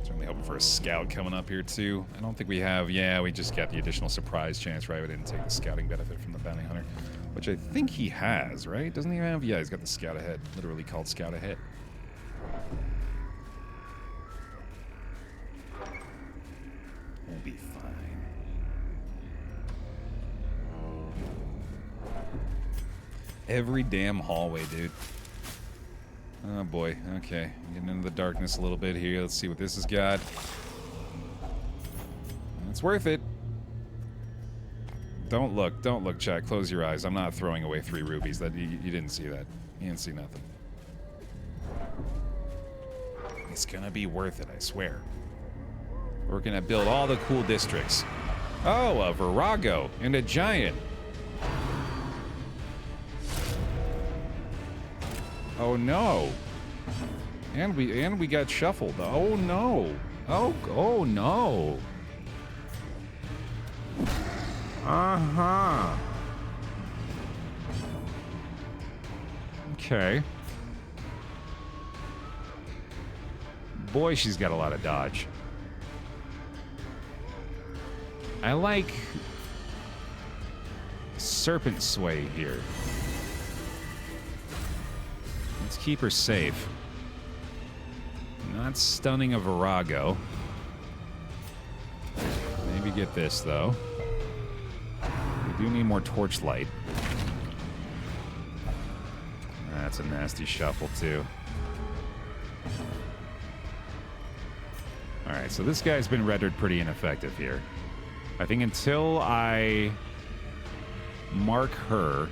Certainly hoping for a scout coming up here, too. I don't think we have... Yeah, we just got the additional surprise chance, right? We didn't take the scouting benefit from the bounty hunter, which I think he has, right? Doesn't he have... Yeah, he's got the scout ahead. Literally called scout ahead. We'll be fine. Every damn hallway, dude. Oh boy, okay. Getting into the darkness a little bit here. Let's see what this has got. It's worth it. Don't look, chat. Close your eyes. I'm not throwing away 3 rubies. That you didn't see that. You didn't see nothing. It's gonna be worth it, I swear. We're gonna build all the cool districts. Oh, a Virago and a giant. Oh no. And we got shuffled. Oh no. Oh no. Uh-huh. Okay. Boy, she's got a lot of dodge. I like Serpent Sway here. Let's keep her safe. Not stunning a Virago. Maybe get this, though. We do need more torchlight. That's a nasty shuffle, too. Alright, so this guy's been rendered pretty ineffective here. I think until I mark her...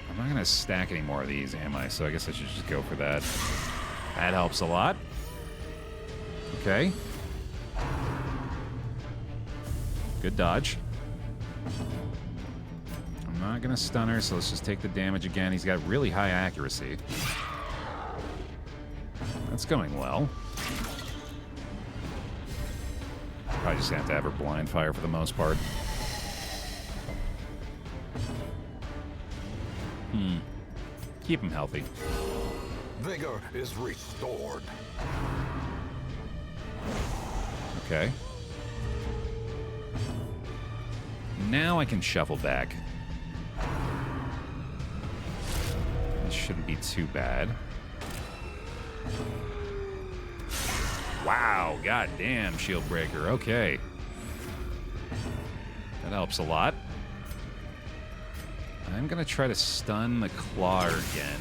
I'm not going to stack any more of these, am I? So I guess I should just go for that. That helps a lot. Okay. Good dodge. I'm not going to stun her, so let's just take the damage again. He's got really high accuracy. That's going well. Probably just have to have her blind fire for the most part. Keep him healthy. Vigor is restored. Okay. Now I can shuffle back. This shouldn't be too bad. Wow, goddamn, Shieldbreaker. Okay. That helps a lot. I'm going to try to stun the Claw again.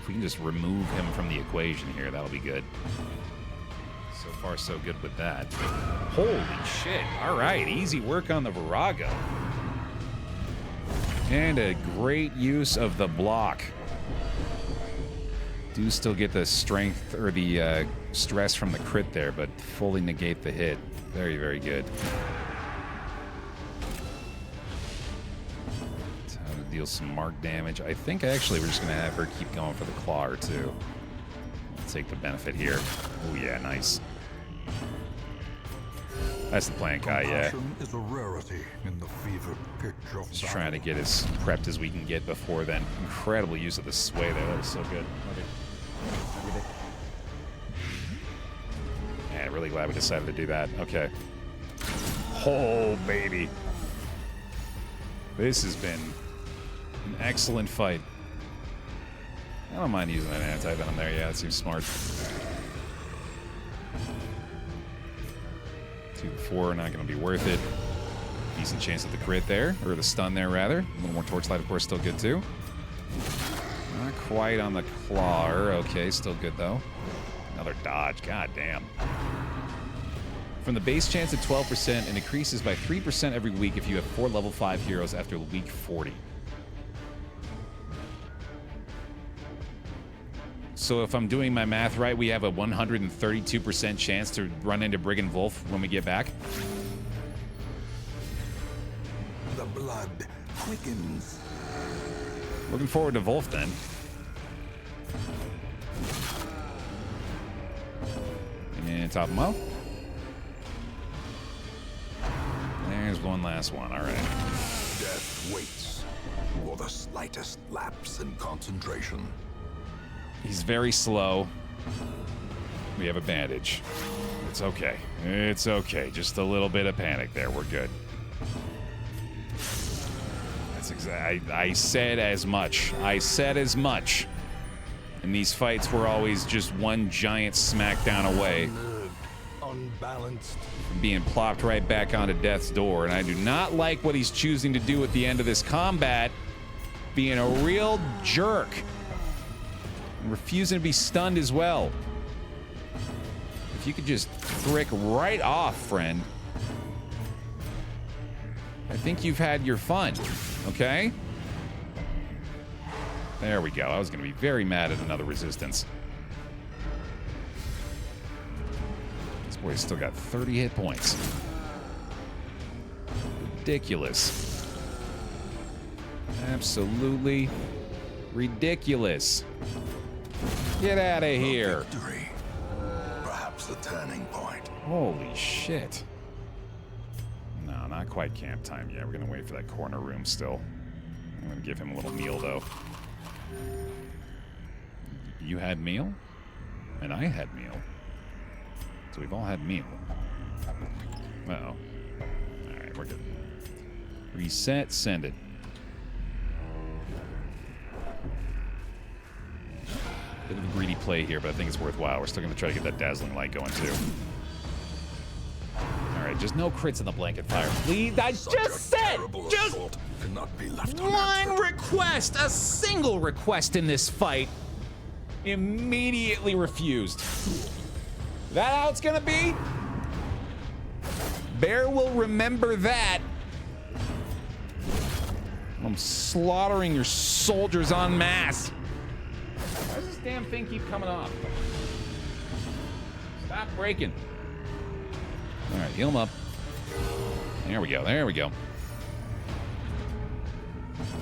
If we can just remove him from the equation here, that'll be good. So far, so good with that. Holy shit. All right, easy work on the Virago. And a great use of the block. Do still get the strength or the stress from the crit there, but fully negate the hit. Very, very good. Time to deal some mark damage. I think actually we're just going to have her keep going for the claw or two. Let's take the benefit here. Oh yeah, nice. That's the plan, Kai, yeah. Is a rarity in the fever pitch of Just trying to get as prepped as we can get before then. Incredible use of the sway there. That was so good. Yeah, really glad we decided to do that. Okay. Oh, baby. This has been an excellent fight. I don't mind using that anti-venom there. Yeah, that seems smart. 2 to 4, not going to be worth it. Decent chance of the crit there, or the stun there, rather. A little more torchlight, of course, still good, too. Not quite on the clawer. Okay, still good, though. Another dodge. God damn. From the base chance at 12%, it increases by 3% every week if you have 4 level 5 heroes after week 40. So if I'm doing my math right, we have a 132% chance to run into Brigand Wolf when we get back. the blood quickens. Looking forward to Wolf then. And top him up. There's one last one. All right. Death waits for the slightest lapse in concentration. He's very slow. We have a bandage. It's okay. It's okay. Just a little bit of panic there. We're good. That's exactly. I said as much. I said as much. And these fights were always just one giant smackdown away Unbalanced. from being plopped right back onto death's door. And I do not like what he's choosing to do at the end of this combat. Being a real jerk. And refusing to be stunned as well. If you could just frick right off, friend. I think you've had your fun, okay? There we go. I was going to be very mad at another resistance. This boy's still got 30 hit points. Ridiculous. Absolutely ridiculous. Get out of here. Victory. Perhaps the turning point. Holy shit. No, not quite camp time yet. We're going to wait for that corner room still. I'm going to give him a little meal, though. You had meal? And I had meal. So we've all had meal. Uh-oh. Alright, we're good. Reset, send it. Bit of a greedy play here, but I think it's worthwhile. We're still going to try to get that dazzling light going, too. Alright, just no crits in the blanket fire. Please, I just said! Just cannot be left one request! A single request in this fight. Immediately refused. That how it's going to be? Baer will remember that. I'm slaughtering your soldiers en masse. Why does this damn thing keep coming off? Stop breaking. All right, heal him up. There we go. There we go.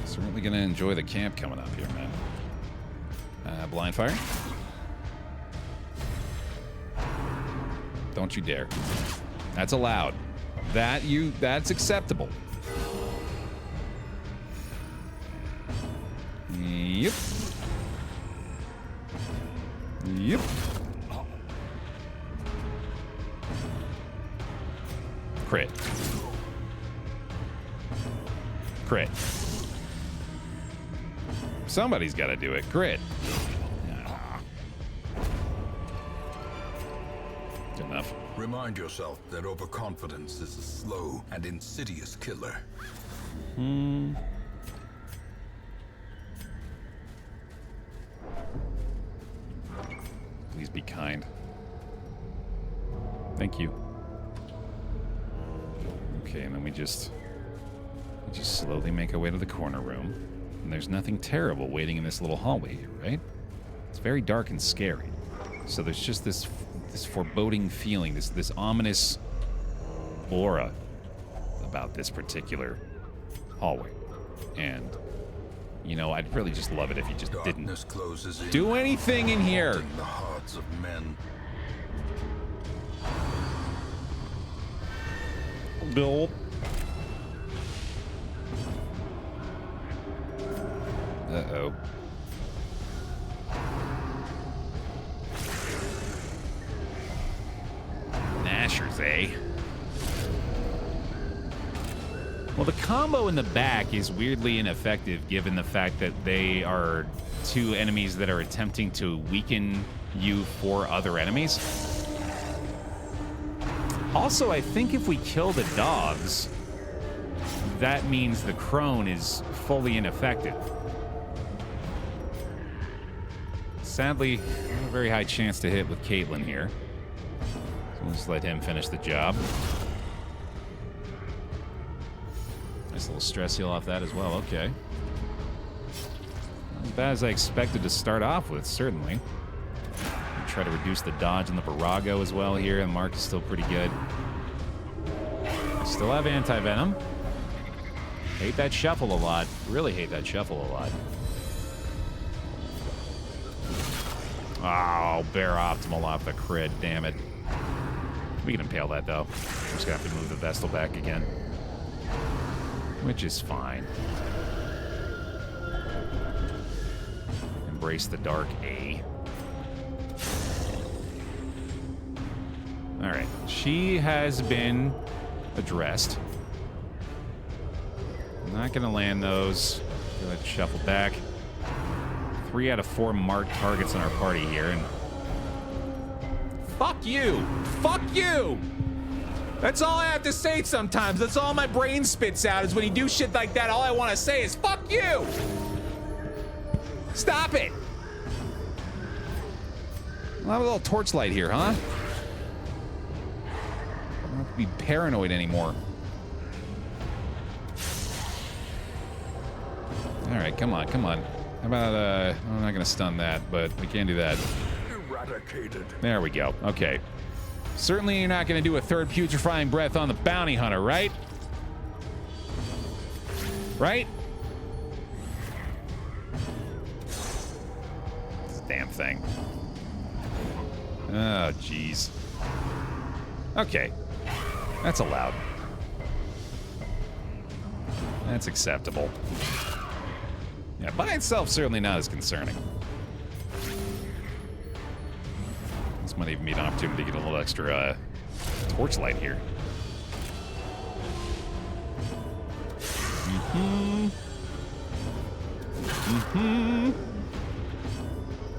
Certainly going to enjoy the camp coming up here, man. Blind fire. Don't you dare. That's allowed. That's acceptable. Yep. Yep. Crit. Crit. Somebody's got to do it. Crit. Good enough. Remind yourself that overconfidence is a slow and insidious killer. Please be kind. Thank you. Okay, and then we just slowly make our way to the corner room. And there's nothing terrible waiting in this little hallway here, right? It's very dark and scary. So there's just this foreboding feeling, this ominous aura about this particular hallway. And, you know, I'd really just love it if you just didn't do anything in here. The hearts of men. Bill. Uh-oh. Nashers, eh? Well, the combo in the back is weirdly ineffective given the fact that they are two enemies that are attempting to weaken you for other enemies. Also, I think if we kill the dogs, that means the crone is fully ineffective. Sadly, not a very high chance to hit with Caitlyn here. So we'll just let him finish the job. Nice little stress heal off that as well. Okay. Not as bad as I expected to start off with, certainly. We'll try to reduce the dodge and the Virago as well here, and Mark is still pretty good. I still have anti-venom. Hate that shuffle a lot. Really hate that shuffle a lot. Oh, Baer optimal off the crit, damn it. We can impale that, though. We're just gonna have to move the Vestal back again. Which is fine. Embrace the dark, A. Alright, she has been addressed. I'm not gonna land those. Go ahead and shuffle back. 3 out of 4 marked targets in our party here, and fuck you! Fuck you! That's all I have to say sometimes. That's all my brain spits out is when you do shit like that, all I want to say is fuck you! Stop it! I'll have a little torchlight here, huh? I don't have to be paranoid anymore. Alright, come on, come on. How about, I'm not gonna stun that, but we can do that. Eradicated. There we go. Okay. Certainly you're not gonna do a third putrefying breath on the bounty hunter, right? Right? This damn thing. Oh, jeez. Okay. That's allowed. That's acceptable. Yeah, by itself, certainly not as concerning. This might even be an opportunity to get a little extra torchlight here. Mm-hmm. Mm-hmm.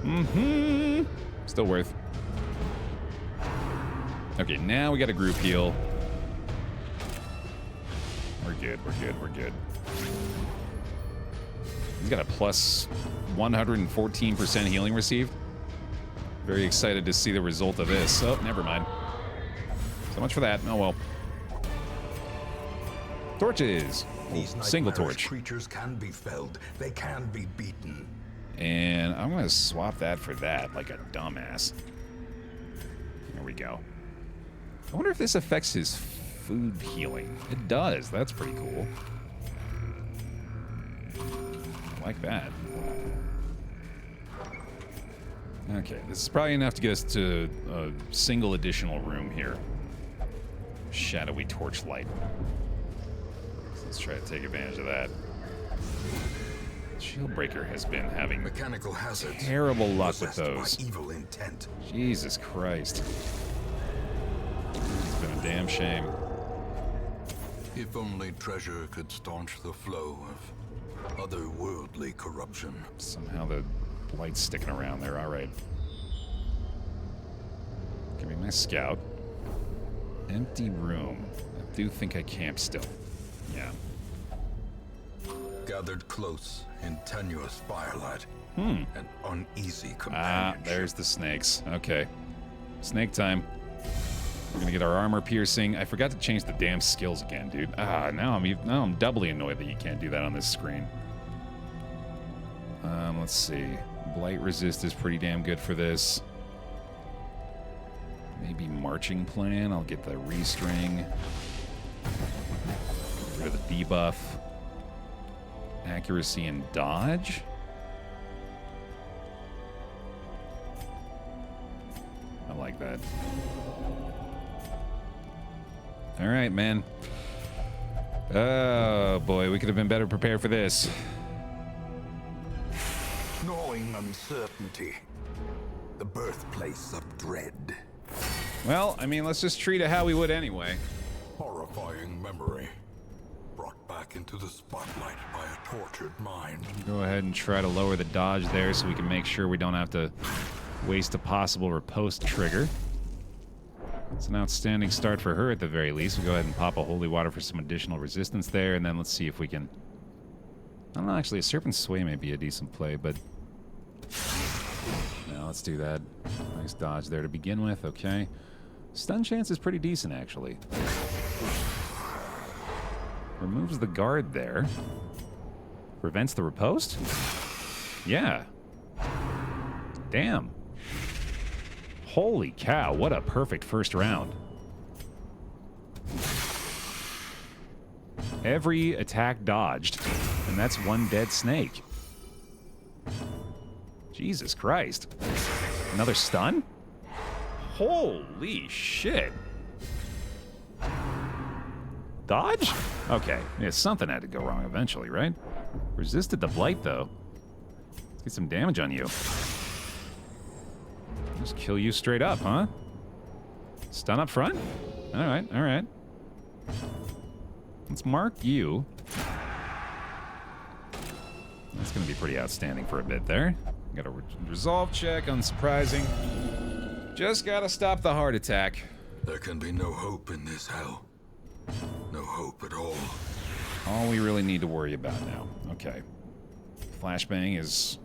Mm-hmm. Still worth. Okay, now we got a group heal. We're good, we're good, we're good. He's got a plus 114% healing received. Very excited to see the result of this. Oh, never mind. So much for that. Oh well. Torches. These single torch. Creatures can be felled. They can be beaten. And I'm gonna swap that for that, like a dumbass. There we go. I wonder if this affects his food healing. It does. That's pretty cool. I like that. Okay, this is probably enough to get us to a single additional room here. Shadowy torchlight. So let's try to take advantage of that. Shieldbreaker has been having mechanical hazards, terrible luck with those. by evil intent. Jesus Christ. It's been a damn shame. If only treasure could staunch the flow of otherworldly corruption. Somehow the light's sticking around there. All right. Give me my scout. Empty room. I do think I camp still. Yeah. Gathered close in tenuous firelight. Hmm. An uneasy Ah, companionship. there's the snakes. Okay. Snake time. We're gonna get our armor piercing. I forgot to change the damn skills again, dude. Ah, now I'm doubly annoyed that you can't do that on this screen. Let's see. Blight resist is pretty damn good for this. Maybe marching plan. I'll get the restring. Get rid of the debuff. Accuracy and dodge. I like that. All right, man. Oh boy, we could have been better prepared for this. Gnawing uncertainty. The birthplace of dread. Well, I mean, let's just treat it how we would anyway. Horrifying memory. Brought back into the spotlight by a tortured mind. Go ahead and try to lower the dodge there so we can make sure we don't have to waste a possible riposte trigger. It's an outstanding start for her at the very least. We'll go ahead and pop a holy water for some additional resistance there, and then let's see if we can... I don't know, actually, a Serpent's Sway may be a decent play, but... No, let's do that. Nice dodge there to begin with, okay. Stun chance is pretty decent, actually. Removes the guard there. Prevents the riposte? Yeah. Damn. Holy cow, what a perfect first round. Every attack dodged, and that's one dead snake. Jesus Christ. Another stun? Holy shit. Dodge? Okay, yeah, something had to go wrong eventually, right? Resisted the blight, though. Let's get some damage on you. Just kill you straight up, huh? Stun up front? Alright, alright. Let's mark you. That's gonna be pretty outstanding for a bit there. Got a resolve check, unsurprising. Just gotta stop the heart attack. There can be no hope in this hell. No hope at all. All we really need to worry about now. Okay. Flashbang is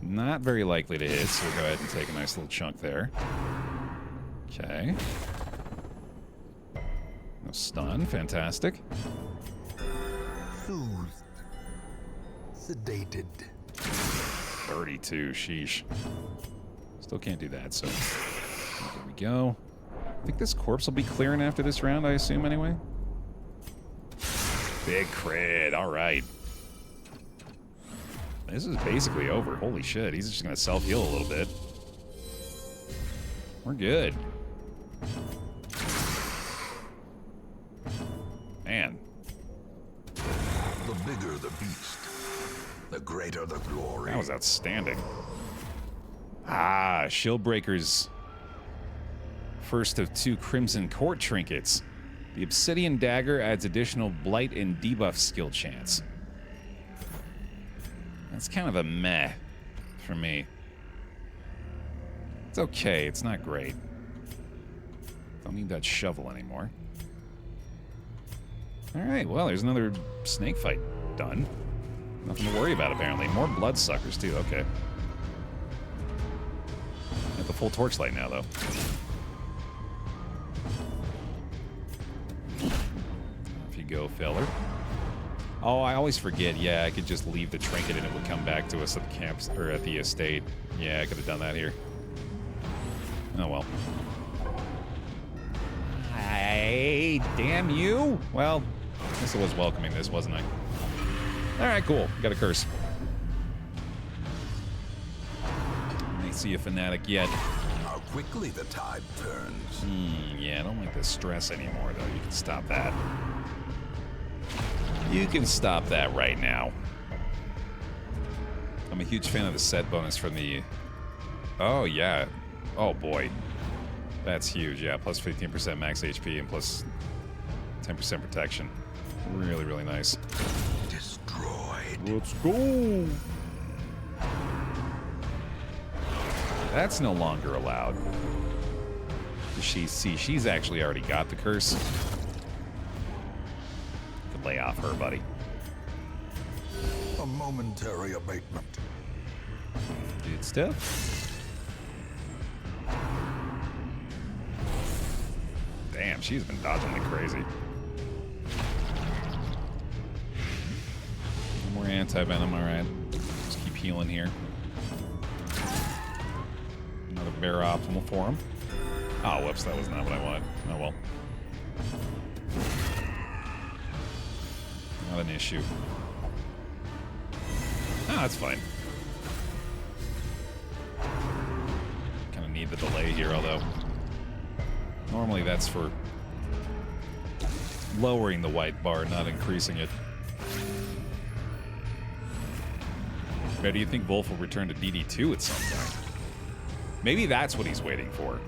not very likely to hit, so we'll go ahead and take a nice little chunk there. Okay. No stun, fantastic. Soothed. Sedated. 32, sheesh. Still can't do that, so there we go. I think this corpse will be clearing after this round, I assume, anyway. Big crit, all right. This is basically over. Holy shit, he's just gonna self-heal a little bit. We're good. Man. The bigger the beast, the greater the glory. That was outstanding. Ah, Shieldbreaker's first of 2 Crimson Court trinkets. The Obsidian Dagger adds additional Blight and debuff skill chance. That's kind of a meh for me. It's okay, it's not great. Don't need that shovel anymore. Alright, well, there's another snake fight done. Nothing to worry about, apparently. More bloodsuckers, too, okay. At the full torchlight now, though. Off you go, feller. Oh, I always forget. Yeah, I could just leave the trinket and it would come back to us at the camps or at the estate. Yeah, I could have done that here. Oh well. I Damn you! Well, I guess I was welcoming this, wasn't I? Alright, cool. Got a curse. I see a fanatic yet. How quickly the tide turns. Yeah, I don't like the stress anymore, though. You can stop that. You can stop that right now. I'm a huge fan of the set bonus from the... Oh, yeah. Oh, boy. That's huge, yeah. Plus 15% max HP and plus 10% protection. Really, really nice. Destroyed. Let's go! That's no longer allowed. She's actually already got the curse. Could lay off her, buddy. A momentary abatement. Good stuff. Damn, she's been dodging like crazy. No more anti-venom, alright. Just keep healing here. Another bear optimal for him. Oh, whoops, that was not what I wanted. Oh well. Not an issue. Ah, that's fine. Kind of need the delay here, although normally that's for lowering the white bar, not increasing it. Or do you think Wolf will return to DD2 at some point? Maybe that's what he's waiting for.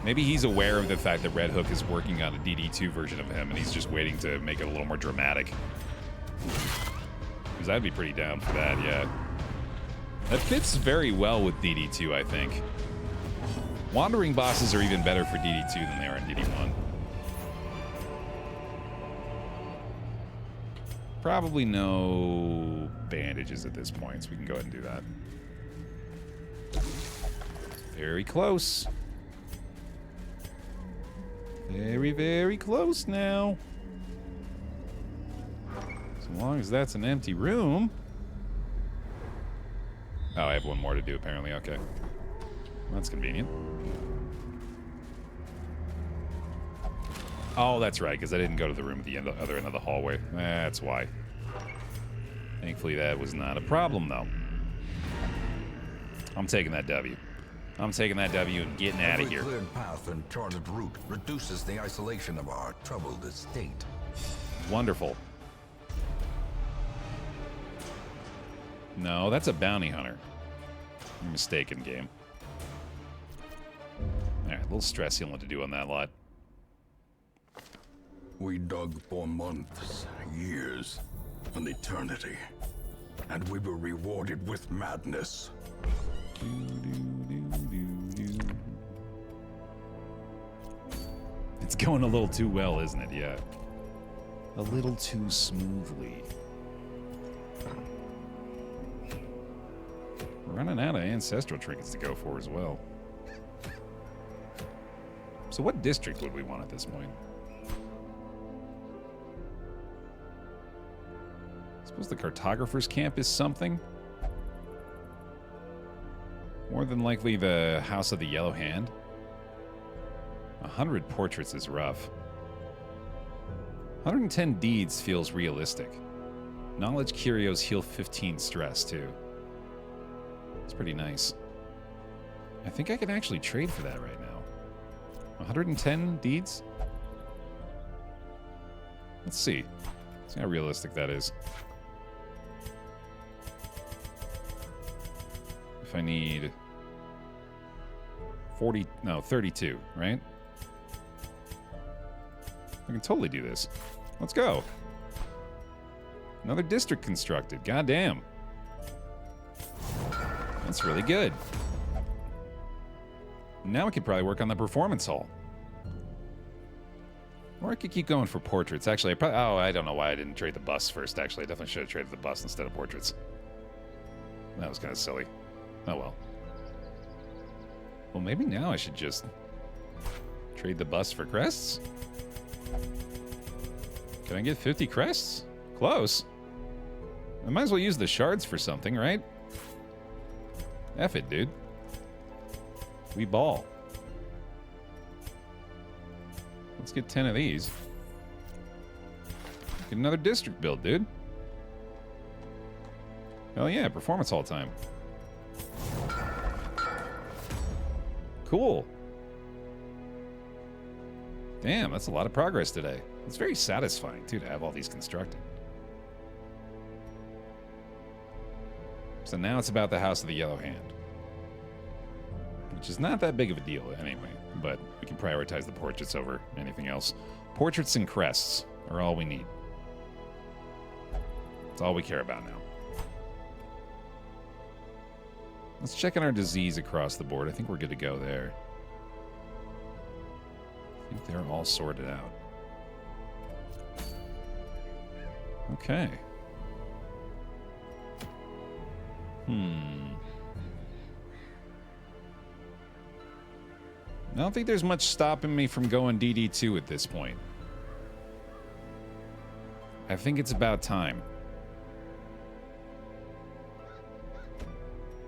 Maybe he's aware of the fact that Red Hook is working on a DD2 version of him, and he's just waiting to make it a little more dramatic. Because I'd be pretty down for that, yeah. That fits very well with DD2, I think. Wandering bosses are even better for DD2 than they are in DD1. Probably no bandages at this point, so we can go ahead and do that. Very close. Very, very close now. As long as that's an empty room. Oh, I have one more to do, apparently. Okay. Well, that's convenient. Oh, that's right, because I didn't go to the room at the other end of the hallway. That's why. Thankfully, that was not a problem, though. I'm taking that W. I'm taking that W and getting out of here. Every cleared path and charted route reduces the isolation of our troubled estate. Wonderful. No, that's a bounty hunter. You're mistaken, game. Alright, a little stress healing to do on that lot. We dug for months, years, an eternity. And we were rewarded with madness. It's going a little too well, isn't it? Yeah. A little too smoothly. We're running out of ancestral trinkets to go for as well. So what district would we want at this point? I suppose the cartographer's camp is something. More than likely the House of the Yellow Hand. 100 portraits is rough. 110 deeds feels realistic. Knowledge curios heal 15 stress too. It's pretty nice. I think I can actually trade for that right now. 110 deeds? Let's see. See how realistic that is. If I need 32, right? I can totally do this. Let's go. Another district constructed. Goddamn. That's really good. Now we could probably work on the performance hall. Or I could keep going for portraits. Actually, I don't know why I didn't trade the bus first, actually. I definitely should have traded the bus instead of portraits. That was kind of silly. Oh well. Well, maybe now I should just trade the bus for crests? Can I get 50 crests? Close. I might as well use the shards for something, right? F it, dude. We ball. Let's get 10 of these. Get another district build, dude. Hell yeah, performance all time. Cool. Damn, that's a lot of progress today. It's very satisfying, too, to have all these constructed. So now it's about the House of the Yellow Hand. Which is not that big of a deal anyway, but we can prioritize the portraits over anything else. Portraits and crests are all we need. That's all we care about now. Let's check on our disease across the board. I think we're good to go there. I think they're all sorted out. Okay. I don't think there's much stopping me from going DD2 at this point. I think it's about time.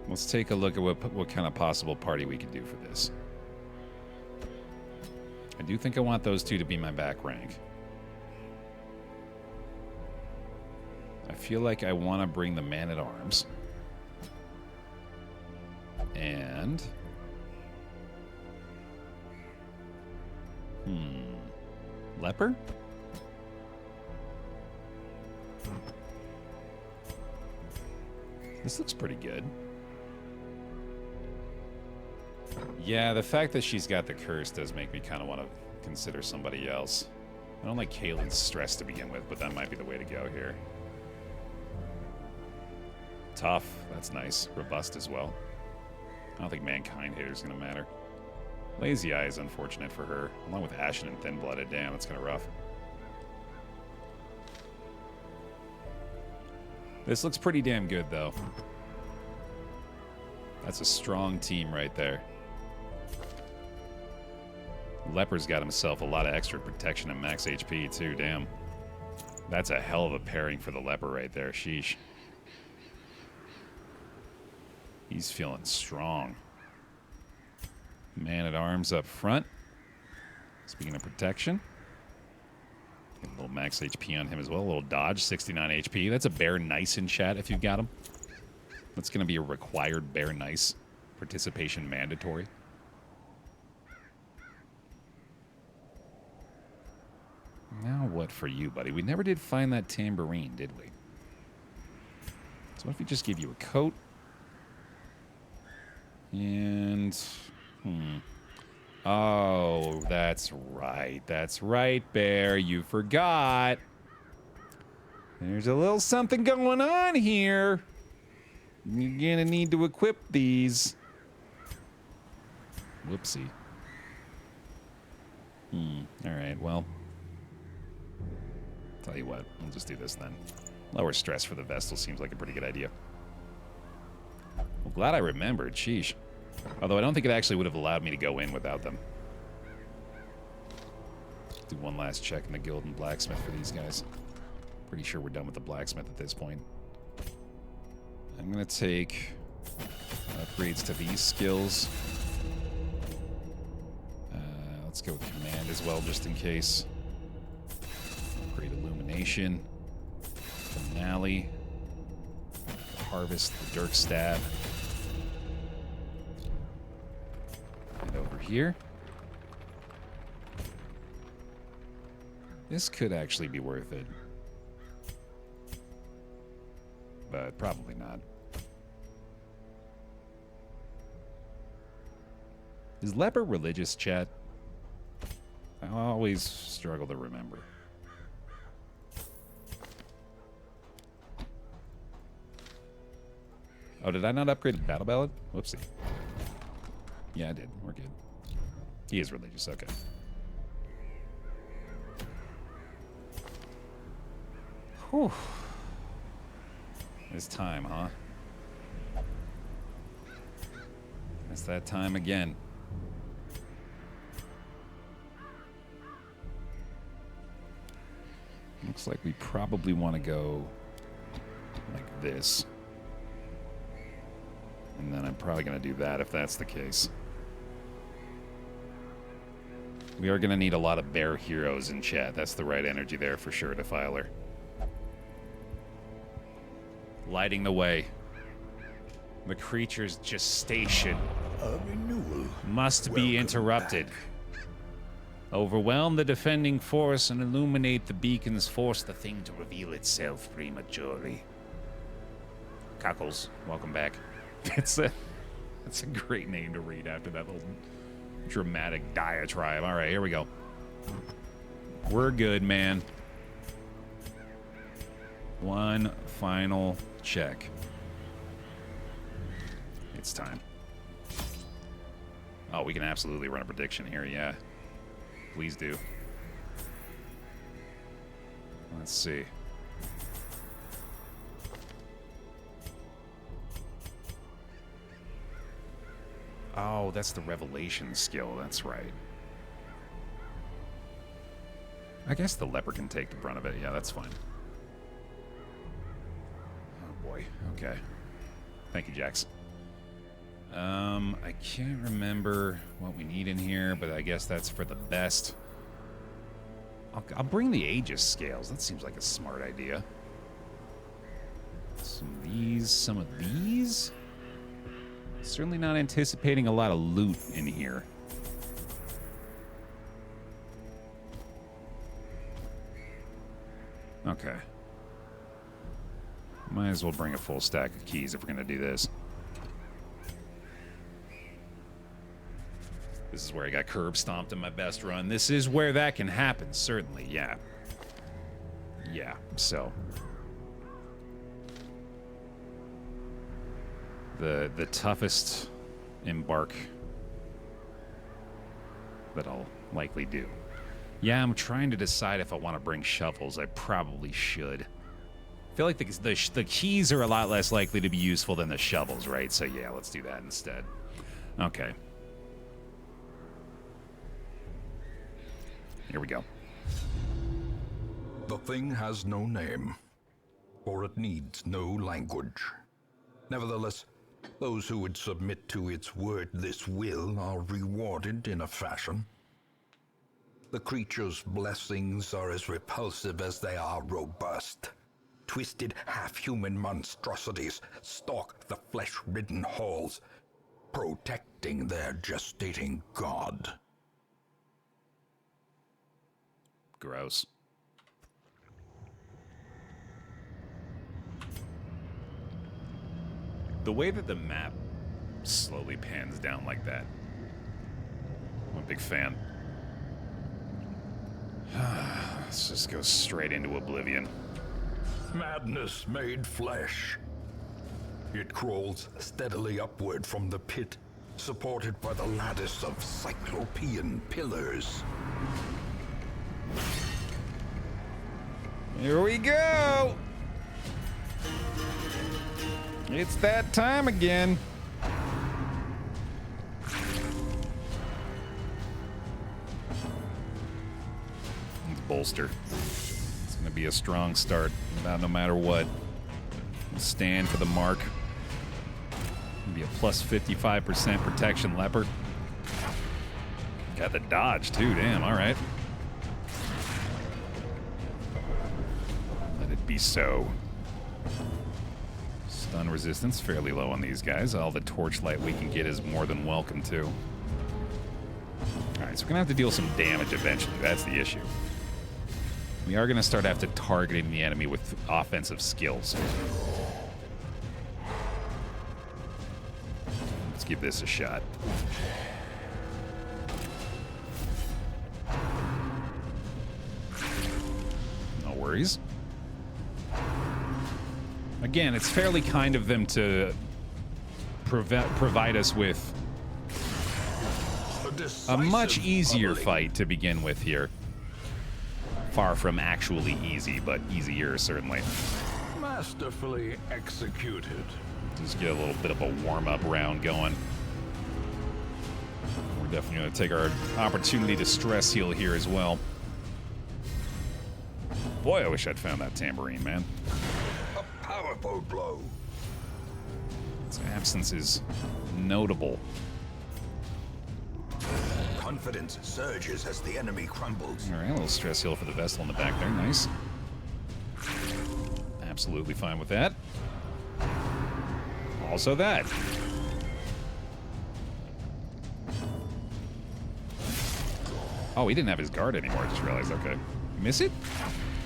Let's take a look at what kind of possible party we could do for this. I do think I want those two to be my back rank. I feel like I want to bring the man-at-arms. And... leper? This looks pretty good. Yeah, the fact that she's got the curse does make me kind of want to consider somebody else. I don't like Kaylin's stress to begin with, but that might be the way to go here. Tough. That's nice. Robust as well. I don't think Mankind Hater's going to matter. Lazy Eye is unfortunate for her, along with Ashen and Thin-Blooded. Damn, that's kind of rough. This looks pretty damn good, though. That's a strong team right there. Leper's got himself a lot of extra protection and max HP, too. Damn. That's a hell of a pairing for the Leper right there. Sheesh. He's feeling strong. Man-at-arms up front. Speaking of protection. Get a little max HP on him as well. A little dodge, 69 HP. That's a Baer Nice in chat if you've got him. That's going to be a required Baer Nice. Participation mandatory. Now what for you, buddy? We never did find that tambourine, did we? So what if we just give you a coat? And... Oh, that's right. That's right, Baer. You forgot. There's a little something going on here. You're gonna need to equip these. Whoopsie. Alright, well. Tell you what, we'll just do this then. Lower stress for the Vestal seems like a pretty good idea. Well, glad I remembered. Sheesh. Although I don't think it actually would have allowed me to go in without them. Do one last check in the guild and blacksmith for these guys. Pretty sure we're done with the blacksmith at this point. I'm going to take upgrades to these skills. Let's go with command as well, just in case. Upgrade illumination. Finale. Harvest the Dirk Stab. And over here. This could actually be worth it. But probably not. Is Leper religious, chat? I always struggle to remember. Oh, did I not upgrade the Battle Ballad? Whoopsie. Yeah, I did. We're good. He is religious, okay. Whew. It's time, huh? It's that time again. Looks like we probably want to go like this. And then I'm probably going to do that if that's the case. We are going to need a lot of bear heroes in chat. That's the right energy there for sure, Defiler. Lighting the way. The creature's gestation A renewal. must be Welcome interrupted. back. Overwhelm the defending force and illuminate the beacons. Force the thing to reveal itself prematurely. Cockles, welcome back. That's a great name to read after that little dramatic diatribe. All right, here we go. We're good, man. One final check. It's time. Oh, we can absolutely run a prediction here, yeah. Please do. Let's see. Oh, that's the revelation skill. That's right. I guess the leopard can take the brunt of it. Yeah, that's fine. Oh, boy. Okay. Thank you, Jax. I can't remember what we need in here, but I guess that's for the best. I'll bring the Aegis scales. That seems like a smart idea. Some of these. Certainly not anticipating a lot of loot in here. Okay. Might as well bring a full stack of keys if we're going to do this. This is where I got curb stomped in my best run. This is where that can happen, certainly, yeah. Yeah, so. The toughest embark that I'll likely do. Yeah, I'm trying to decide if I want to bring shovels. I probably should. I feel like the keys are a lot less likely to be useful than the shovels, right? So yeah, let's do that instead. Okay. Here we go. The thing has no name, for it needs no language. Nevertheless, those who would submit to its word this will are rewarded in a fashion. The creature's blessings are as repulsive as they are robust. Twisted, half-human monstrosities stalk the flesh-ridden halls, protecting their gestating god. Gross. The way that the map slowly pans down like that, I'm a big fan. Let's just go straight into oblivion. Madness made flesh. It crawls steadily upward from the pit, supported by the lattice of cyclopean pillars. Here we go! It's that time again. Let's bolster. It's gonna be a strong start, no matter what. We'll stand for the mark. It'll be a plus 55% protection leopard. Got the dodge too, damn, alright. Let it be so. Stun resistance fairly low on these guys. All the torchlight we can get is more than welcome too. Alright, so we're gonna have to deal some damage eventually. That's the issue. We are gonna start after targeting the enemy with offensive skills. Let's give this a shot. No worries. Again, it's fairly kind of them to provide us with a much easier fight to begin with here. Far from actually easy, but easier certainly. Masterfully executed. Just get a little bit of a warm-up round going. We're definitely going to take our opportunity to stress heal here as well. Boy, I wish I'd found that tambourine, man. A powerful blow. Its absence is notable. confidence surges as the enemy crumbles. All right, a little stress heal for the vessel in the back there. Nice. Absolutely fine with that. Also that. Oh, he didn't have his guard anymore. I just realized. Okay. Miss it?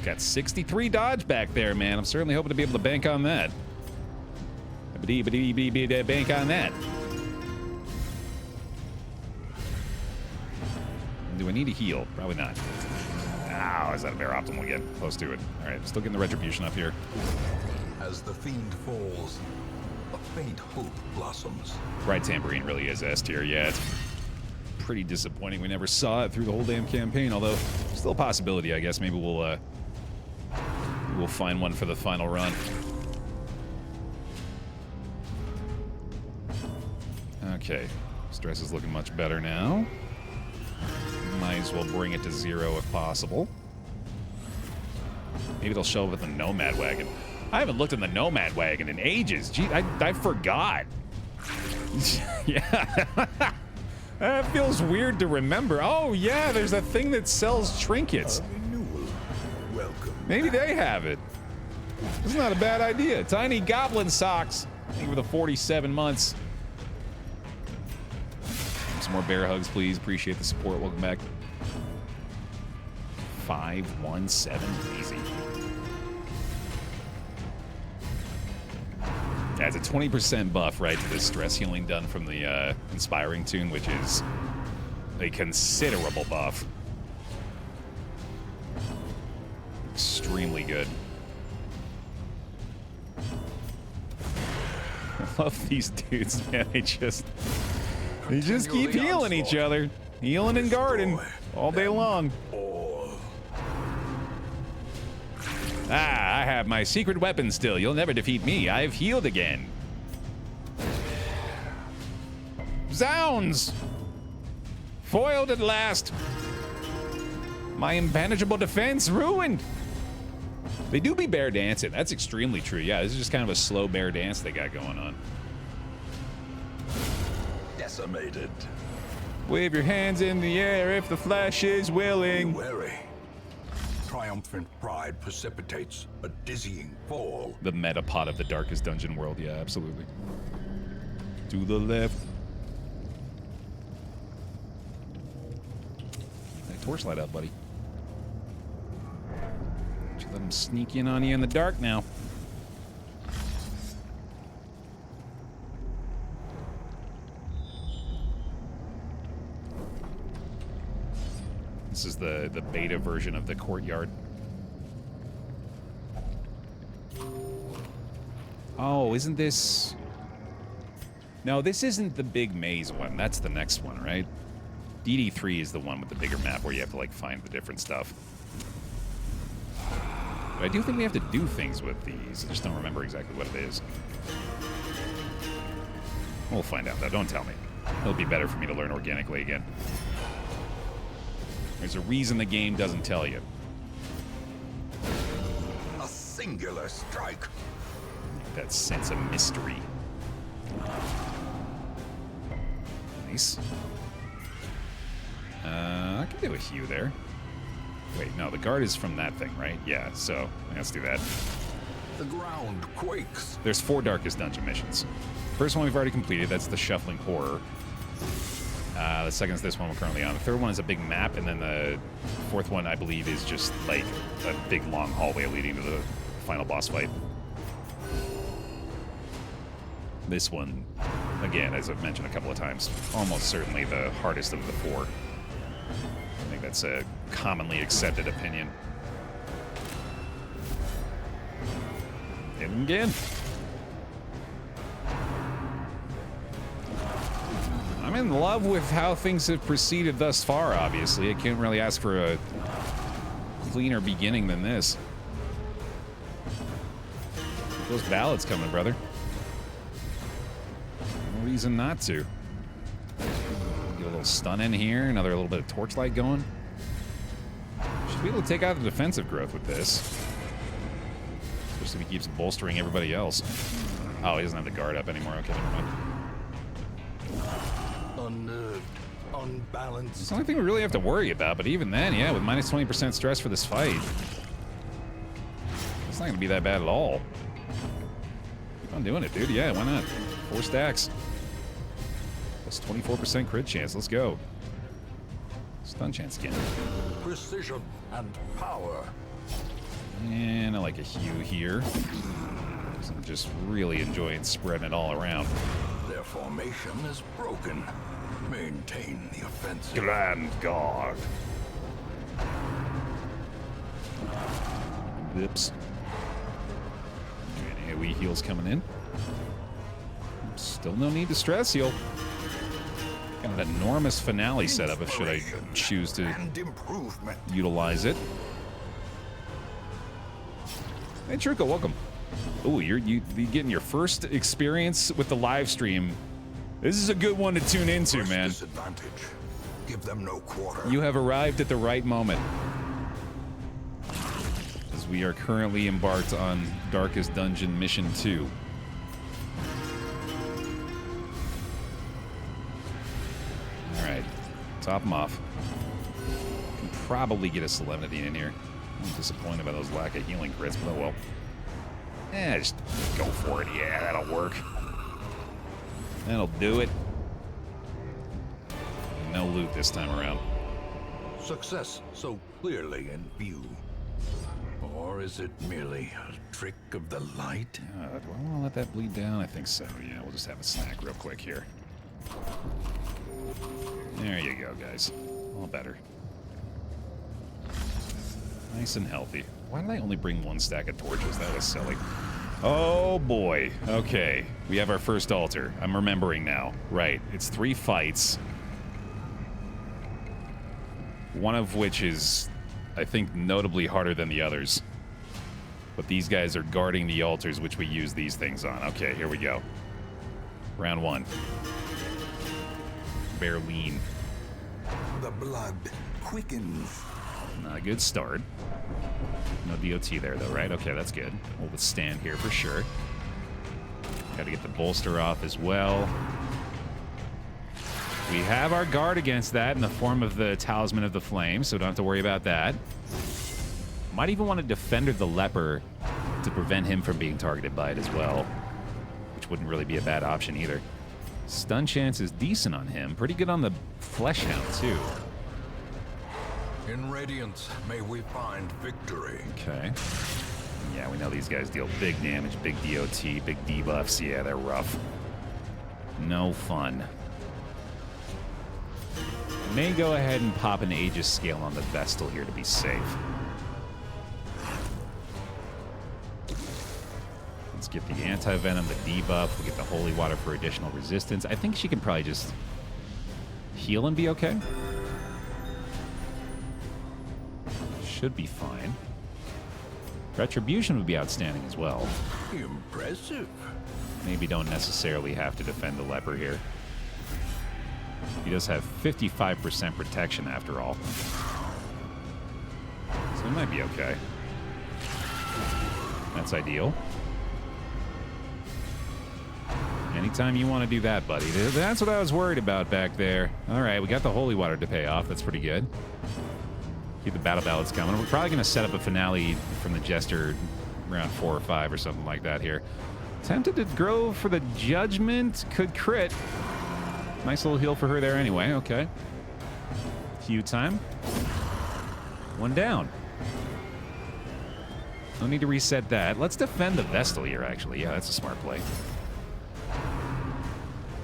Got 63 dodge back there, man. I'm certainly hoping to be able to bank on that. Bank on that. Do I need a heal? Probably not. Ow, is that a Baer optimal again? Close to it. All right, still getting the retribution up here. As the fiend falls, a faint hope blossoms. Right Tambourine really is S tier. Yeah, it's pretty disappointing we never saw it through the whole damn campaign, although still a possibility, I guess. Maybe we'll find one for the final run. Okay, stress is looking much better now. Might as well bring it to 0 if possible. Maybe they'll show up with the Nomad Wagon. I haven't looked in the Nomad Wagon in ages. Gee, I forgot. Yeah. That feels weird to remember. Oh, yeah, there's a thing that sells trinkets. Renewal. Welcome. Maybe they have it. It's not a bad idea. Tiny goblin socks. Thank you for the 47 months. Some more bear hugs, please. Appreciate the support. Welcome back. 517. Easy. Yeah, it's a 20% buff, right, to this stress healing done from the Inspiring Tune, which is a considerable buff. Extremely good. I love these dudes, man. They just keep healing each other. Healing and guarding all day long. Ah, I have my secret weapon still. You'll never defeat me. I've healed again. Zounds! Foiled at last. My impenetrable defense ruined. They do be bear dancing. That's extremely true. Yeah, this is just kind of a slow bear dance they got going on. Decimated. Wave your hands in the air if the flesh is willing. Be wary. Triumphant pride precipitates a dizzying fall. The metapod of the darkest dungeon world. Yeah, absolutely. To the left. Hey, torchlight out, buddy. Don't you let him sneak in on you in the dark now. This is the beta version of the courtyard. Oh, isn't this... No, this isn't the big maze one. That's the next one, right? DD3 is the one with the bigger map where you have to, like, find the different stuff. But I do think we have to do things with these. I just don't remember exactly what it is. We'll find out, though. Don't tell me. It'll be better for me to learn organically again. There's a reason the game doesn't tell you. A singular strike. That sense of mystery. Nice. I can do a Hue there. Wait, no, the guard is from that thing, right? Yeah, so let's do that. The ground quakes. There's 4 Darkest Dungeon missions. First one we've already completed. That's the Shuffling Horror. The second is this one we're currently on. The third one is a big map, and then the fourth one, I believe, is just like a big long hallway leading to the final boss fight. This one, again, as I've mentioned a couple of times, almost certainly the hardest of the 4. I think that's a commonly accepted opinion. Hit him again. I'm in love with how things have proceeded thus far, obviously. I can't really ask for a cleaner beginning than this. Those ballads coming, brother. No reason not to. Get a little stun in here, another little bit of torchlight going. Should be able to take out the defensive growth with this. Especially if he keeps bolstering everybody else. Oh, he doesn't have the guard up anymore. Okay, never mind. Unnerved, unbalanced. It's the only thing we really have to worry about, but even then, yeah, with minus 20% stress for this fight, it's not going to be that bad at all. Keep on doing it, dude. Yeah, why not? 4 stacks. Plus 24% crit chance. Let's go. Stun chance again. Precision and power. And I like a hue here. I'm just really enjoying spreading it all around. Their formation is broken. Maintain the offensive. Grand Guard. Oops. Any AoE heals coming in. Still no need to stress heal. Got an enormous finale setup if should I choose to utilize it. Hey Truco, welcome. Ooh, you're getting your first experience with the live stream. This is a good one to tune into, man. Give them no quarter. You have arrived at the right moment. As we are currently embarked on Darkest Dungeon Mission 2. Alright, top them off. Can probably get a Solemnity in here. I'm disappointed by those lack of healing crits, but oh well. Just go for it. Yeah, that'll work. That'll do it. No loot this time around. Success so clearly in view. Or is it merely a trick of the light? Do I want to let that bleed down? I think so. Yeah, we'll just have a snack real quick here. There you go, guys. All better. Nice and healthy. Why did I only bring 1 stack of torches? That was silly. Oh boy. Okay. We have our first altar. I'm remembering now. Right. It's 3 fights. One of which is, I think, notably harder than the others. But these guys are guarding the altars, which we use these things on. Okay, here we go. Round 1. Baer lean. The blood quickens. Not a good start. No DOT there, though, right? Okay, that's good. We'll withstand here for sure. Got to get the bolster off as well. We have our guard against that in the form of the Talisman of the Flame, so don't have to worry about that. Might even want to Defender the Leper to prevent him from being targeted by it as well, which wouldn't really be a bad option either. Stun chance is decent on him. Pretty good on the Fleshhound, too. In Radiance, may we find victory. Okay. Yeah, we know these guys deal big damage, big DOT, big debuffs. Yeah, they're rough. No fun. May go ahead and pop an Aegis Scale on the Vestal here to be safe. Let's get the Anti-Venom, the debuff. We'll get the Holy Water for additional resistance. I think she can probably just heal and be okay. Should be fine. Retribution would be outstanding as well. Impressive. Maybe don't necessarily have to defend the leper here. He does have 55% protection after all. So it might be okay. That's ideal. Anytime you want to do that, buddy. That's what I was worried about back there. All right, we got the Holy Water to pay off. That's pretty good. Keep the battle ballads coming. We're probably going to set up a finale from the Jester around 4 or 5 or something like that here. Tempted to grow for the Judgment. Could crit. Nice little heal for her there anyway. Okay. Hue time. 1 down. No need to reset that. Let's defend the Vestal here, actually. Yeah, that's a smart play.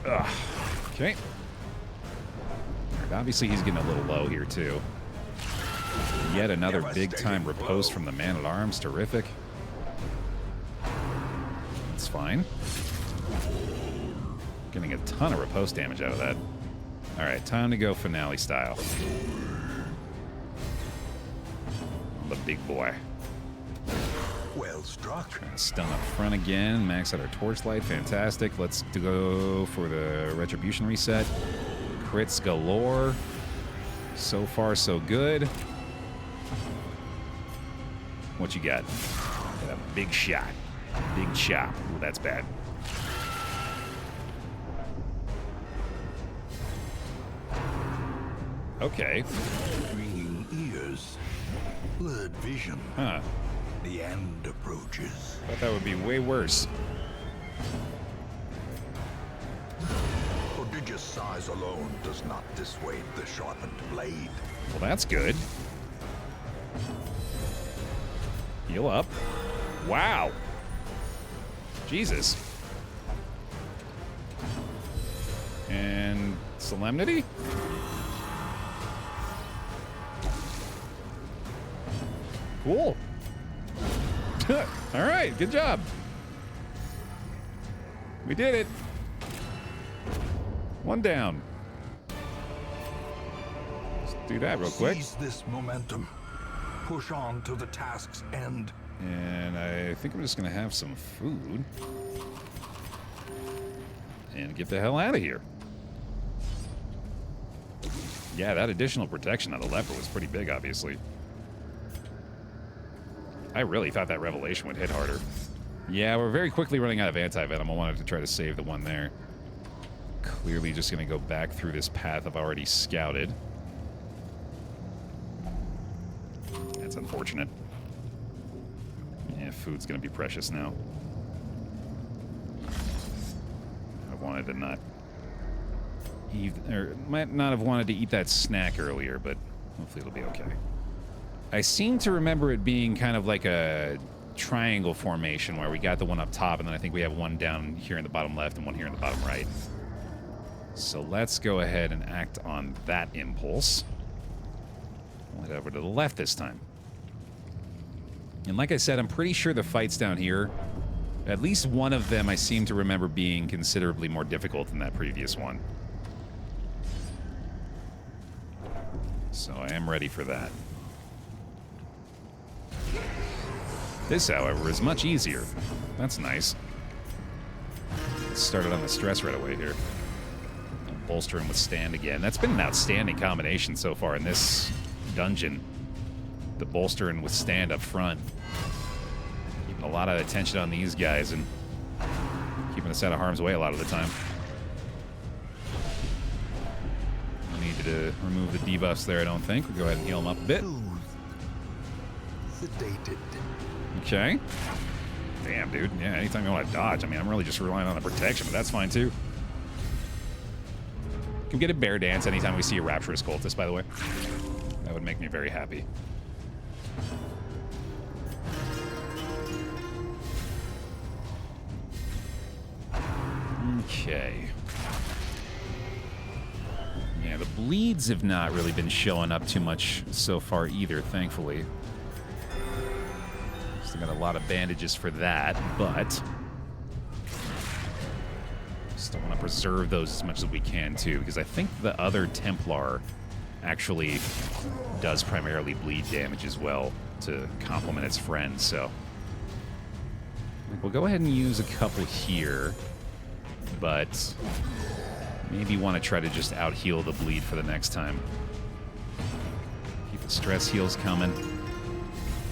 Ugh. Okay. Obviously, he's getting a little low here, too. Yet another big-time riposte from the Man-at-Arms. Terrific. That's fine. Getting a ton of riposte damage out of that. All right, time to go finale style. The big boy. Well struck. Trying to stun up front again. Max out our torchlight. Fantastic. Let's go for the retribution reset. Crits galore. So far, so good. What you got? Got a big shot. Big chop. Ooh, that's bad. Okay. Ringing ears. Blurred vision. Huh. The end approaches. Thought that would be way worse. Prodigious size alone does not dissuade the sharpened blade. Well, that's good. Heal up. Wow. Jesus. And Solemnity? Cool. All right, good job. We did it. One down. Let's do that real quick. Seize this momentum. Push on to the task's end. And I think I'm just going to have some food. And get the hell out of here. Yeah, that additional protection on the leper was pretty big, obviously. I really thought that revelation would hit harder. Yeah, we're very quickly running out of anti-venom. I wanted to try to save the one there. Clearly just going to go back through this path I've already scouted. That's unfortunate. Yeah, food's going to be precious now. I wanted to not eat, or might not have wanted to eat that snack earlier, but hopefully it'll be okay. I seem to remember it being kind of like a triangle formation where we got the one up top, and then I think we have one down here in the bottom left and one here in the bottom right. So let's go ahead and act on that impulse. We'll head over to the left this time. And like I said, I'm pretty sure the fights down here, at least one of them I seem to remember being considerably more difficult than that previous one. So I am ready for that. This, however, is much easier. That's nice. Let's start it on the stress right away here. Bolster and withstand again. That's been an outstanding combination so far in this dungeon. The bolster and withstand up front. Keeping a lot of attention on these guys and keeping us out of harm's way a lot of the time. We need to remove the debuffs there, I don't think. We'll go ahead and heal them up a bit. Sedated. Okay. Damn, dude. Yeah, anytime you want to dodge. I mean, I'm really just relying on the protection, but that's fine, too. Can we get a bear dance anytime we see a Rapturous Cultist, by the way? That would make me very happy. Okay. Yeah, the bleeds have not really been showing up too much so far either, thankfully. Still got a lot of bandages for that, but still want to preserve those as much as we can too, because I think the other Templar actually does primarily bleed damage as well to complement its friend, so we'll go ahead and use a couple here, but maybe want to try to just out-heal the bleed for the next time. Keep the stress heals coming.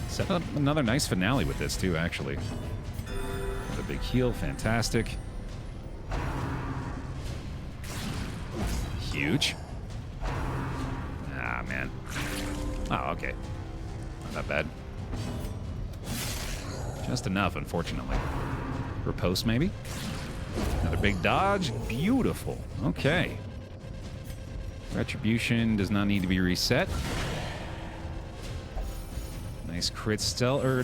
Set up another nice finale with this, too, actually. With a big heal, fantastic. Huge. Ah, man. Oh, okay. Not that bad. Just enough, unfortunately. Riposte, maybe? Another big dodge. Beautiful. Okay. Retribution does not need to be reset. Nice crit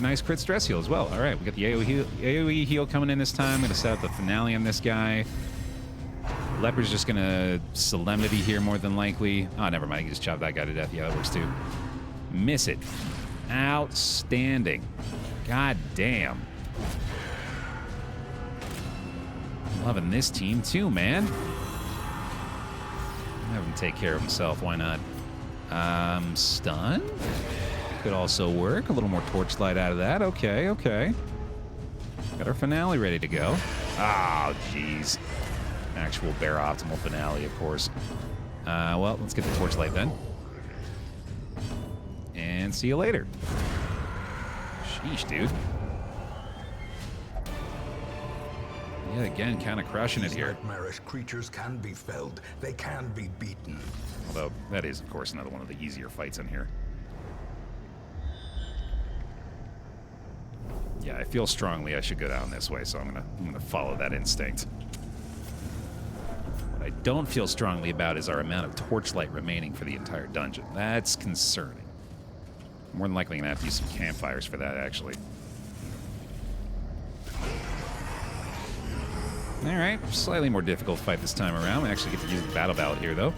nice crit stress heal as well. All right, we got the AoE heal coming in this time. I'm gonna set up the finale on this guy. Leper's just gonna Solemnity here more than likely. Oh, never mind. I can just chop that guy to death. Yeah, that works too. Miss it. Outstanding. God damn. I'm loving this team too, man. Have him take care of himself. Why not? Stun? Could also work. A little more torchlight out of that. Okay, okay. Got our finale ready to go. Oh, jeez. Actual Baer optimal finale, of course. Well, let's get the torchlight then. And see you later. Sheesh, dude. Yet again, kind of crushing it These here. nightmarish creatures can be felled. They can be beaten. Although, that is, of course, another one of the easier fights in here. Yeah, I feel strongly I should go down this way, so I'm gonna follow that instinct. What I don't feel strongly about is our amount of torchlight remaining for the entire dungeon. That's concerning. More than likely gonna have to use some campfires for that, actually. Alright, slightly more difficult fight this time around. We actually get to use the battle ballad here, though.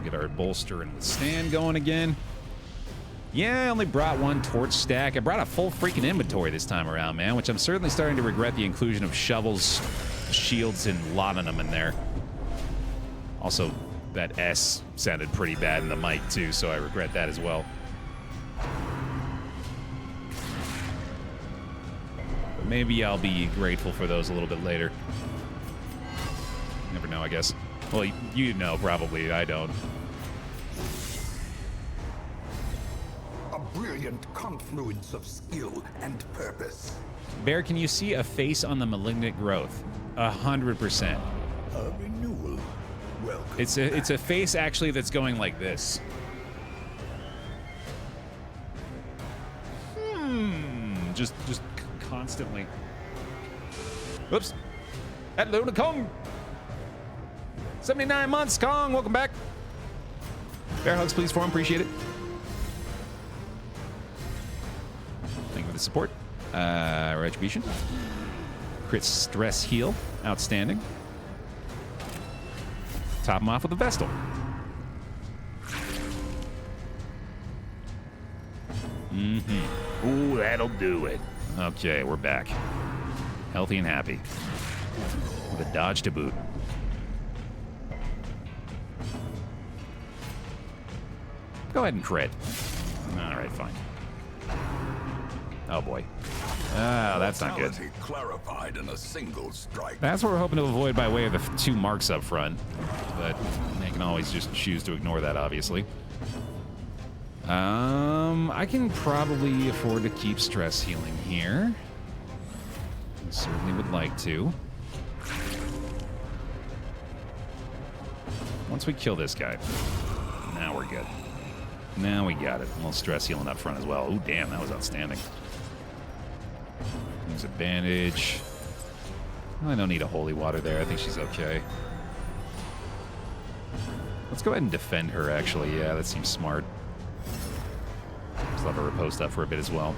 Get our bolster and withstand going again. Yeah, I only brought one torch stack. I brought a full freaking inventory this time around, man, which I'm certainly starting to regret the inclusion of shovels, shields, and laudanum in there. Also, that S sounded pretty bad in the mic, too, so I regret that as well. But maybe I'll be grateful for those a little bit later. Never know, I guess. Well, you know, probably. I don't. A brilliant confluence of skill and purpose. Baer, can you see a face on the malignant growth? 100%. A renewal. Welcome. It's a face actually that's going like this. Just constantly. Whoops. Hello to Kong. 79 months, Kong. Welcome back. Bear hugs, please, for him. Appreciate it. Thank you for the support. Retribution. Crit stress heal. Outstanding. Top him off with a Vestal. Ooh, that'll do it. Okay, we're back. Healthy and happy. With a dodge to boot. Go ahead and crit. Alright, fine. Oh boy. Ah, that's not good. Clarified in a single strike. That's what we're hoping to avoid by way of the 2 marks up front. But they can always just choose to ignore that, obviously. I can probably afford to keep stress healing here. I certainly would like to. Once we kill this guy, now we're good. Now we got it. A little stress healing up front as well. Ooh, damn, that was outstanding. There's a bandage. I don't need a holy water there. I think she's okay. Let's go ahead and defend her, actually. Yeah, that seems smart. Just let her riposte up for a bit as well.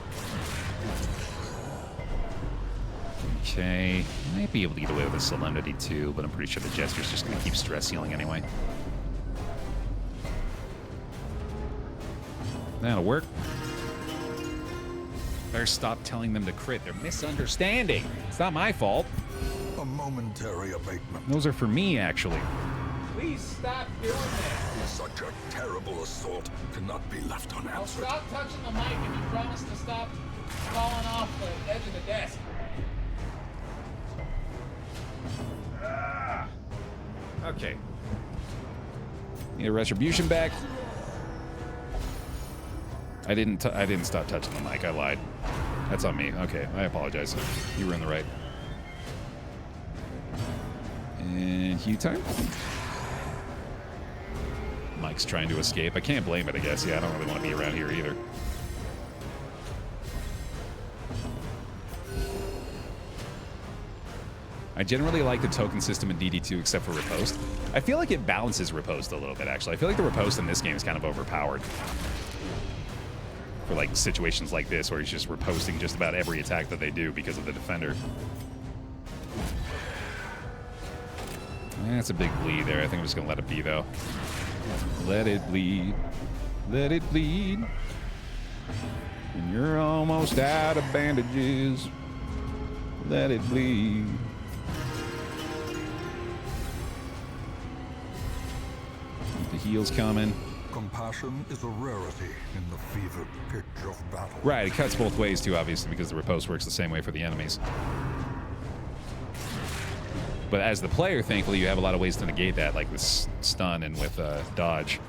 Okay. Might be able to get away with a Solemnity, too, but I'm pretty sure the Jester's just going to keep stress healing anyway. That'll work. Better stop telling them to crit. They're misunderstanding. It's not my fault. A momentary abatement. Those are for me, actually. Please stop doing that. Such a terrible assault cannot be left I'll unanswered. stop touching the mic if you promise to stop falling off the edge of the desk. Okay. Need a retribution back. I didn't stop touching the mic. I lied. That's on me. Okay, I apologize. You were in the right. And Hugh time. Mike's trying to escape. I can't blame it, I guess. Yeah, I don't really want to be around here either. I generally like the token system in DD2 except for riposte. I feel like it balances riposte a little bit, actually. I feel like the riposte in this game is kind of overpowered. For like situations like this where he's just riposting just about every attack that they do because of the defender. That's a big bleed there. I think I'm just gonna let it be though. Let it bleed. Let it bleed. And you're almost out of bandages. Let it bleed. Keep the heals coming. Compassion is a rarity in the fevered pitch of battle. Right, it cuts both ways too, obviously, because the riposte works the same way for the enemies. But as the player, thankfully, you have a lot of ways to negate that, like with stun and with dodge.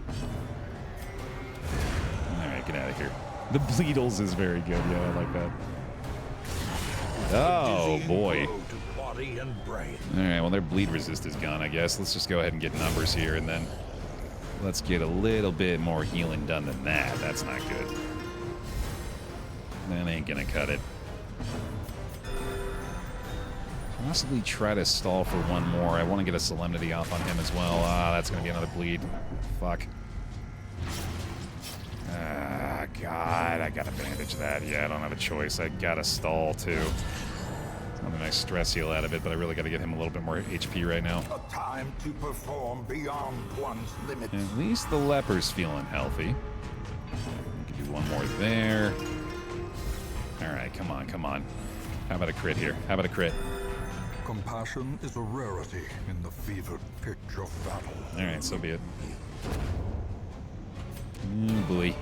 All right, get out of here. The Bleedles is very good. Yeah, I like that. Oh, boy. To body and brain. All right, well, their bleed resist is gone, I guess. Let's just go ahead and get numbers here, and then let's get a little bit more healing done than that. That's not good. That ain't gonna cut it. Possibly try to stall for one more. I want to get a Solemnity off on him as well. Ah, that's gonna be another bleed. Fuck. Ah, God, I gotta bandage that. Yeah, I don't have a choice. I gotta stall, too. Another nice stress heal out of it, but I really gotta get him a little bit more HP right now. A time to perform beyond one's limits. At least the leper's feeling healthy. We can do one more there. All right, come on, come on. How about a crit here? How about a crit? Compassion is a rarity in the fevered pitch of battle. All right, so be it. Oh, boy.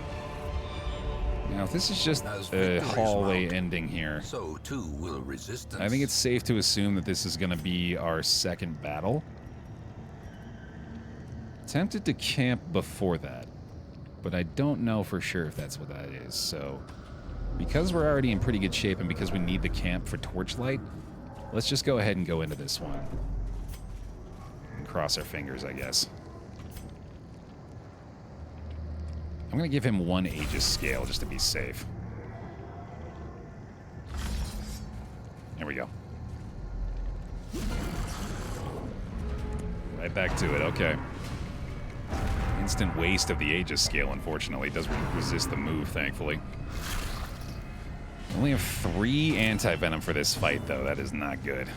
Now, if this is just a hallway ending here, so too will resistance. I think it's safe to assume that this is going to be our second battle. Tempted to camp before that, but I don't know for sure if that's what that is. So, because we're already in pretty good shape and because we need the camp for Torchlight, let's just go ahead and go into this one. And cross our fingers, I guess. I'm going to give him one Aegis scale just to be safe. There we go. Right back to it, okay. Instant waste of the Aegis scale, unfortunately. It does resist the move, thankfully. We only have 3 anti-venom for this fight, though. That is not good.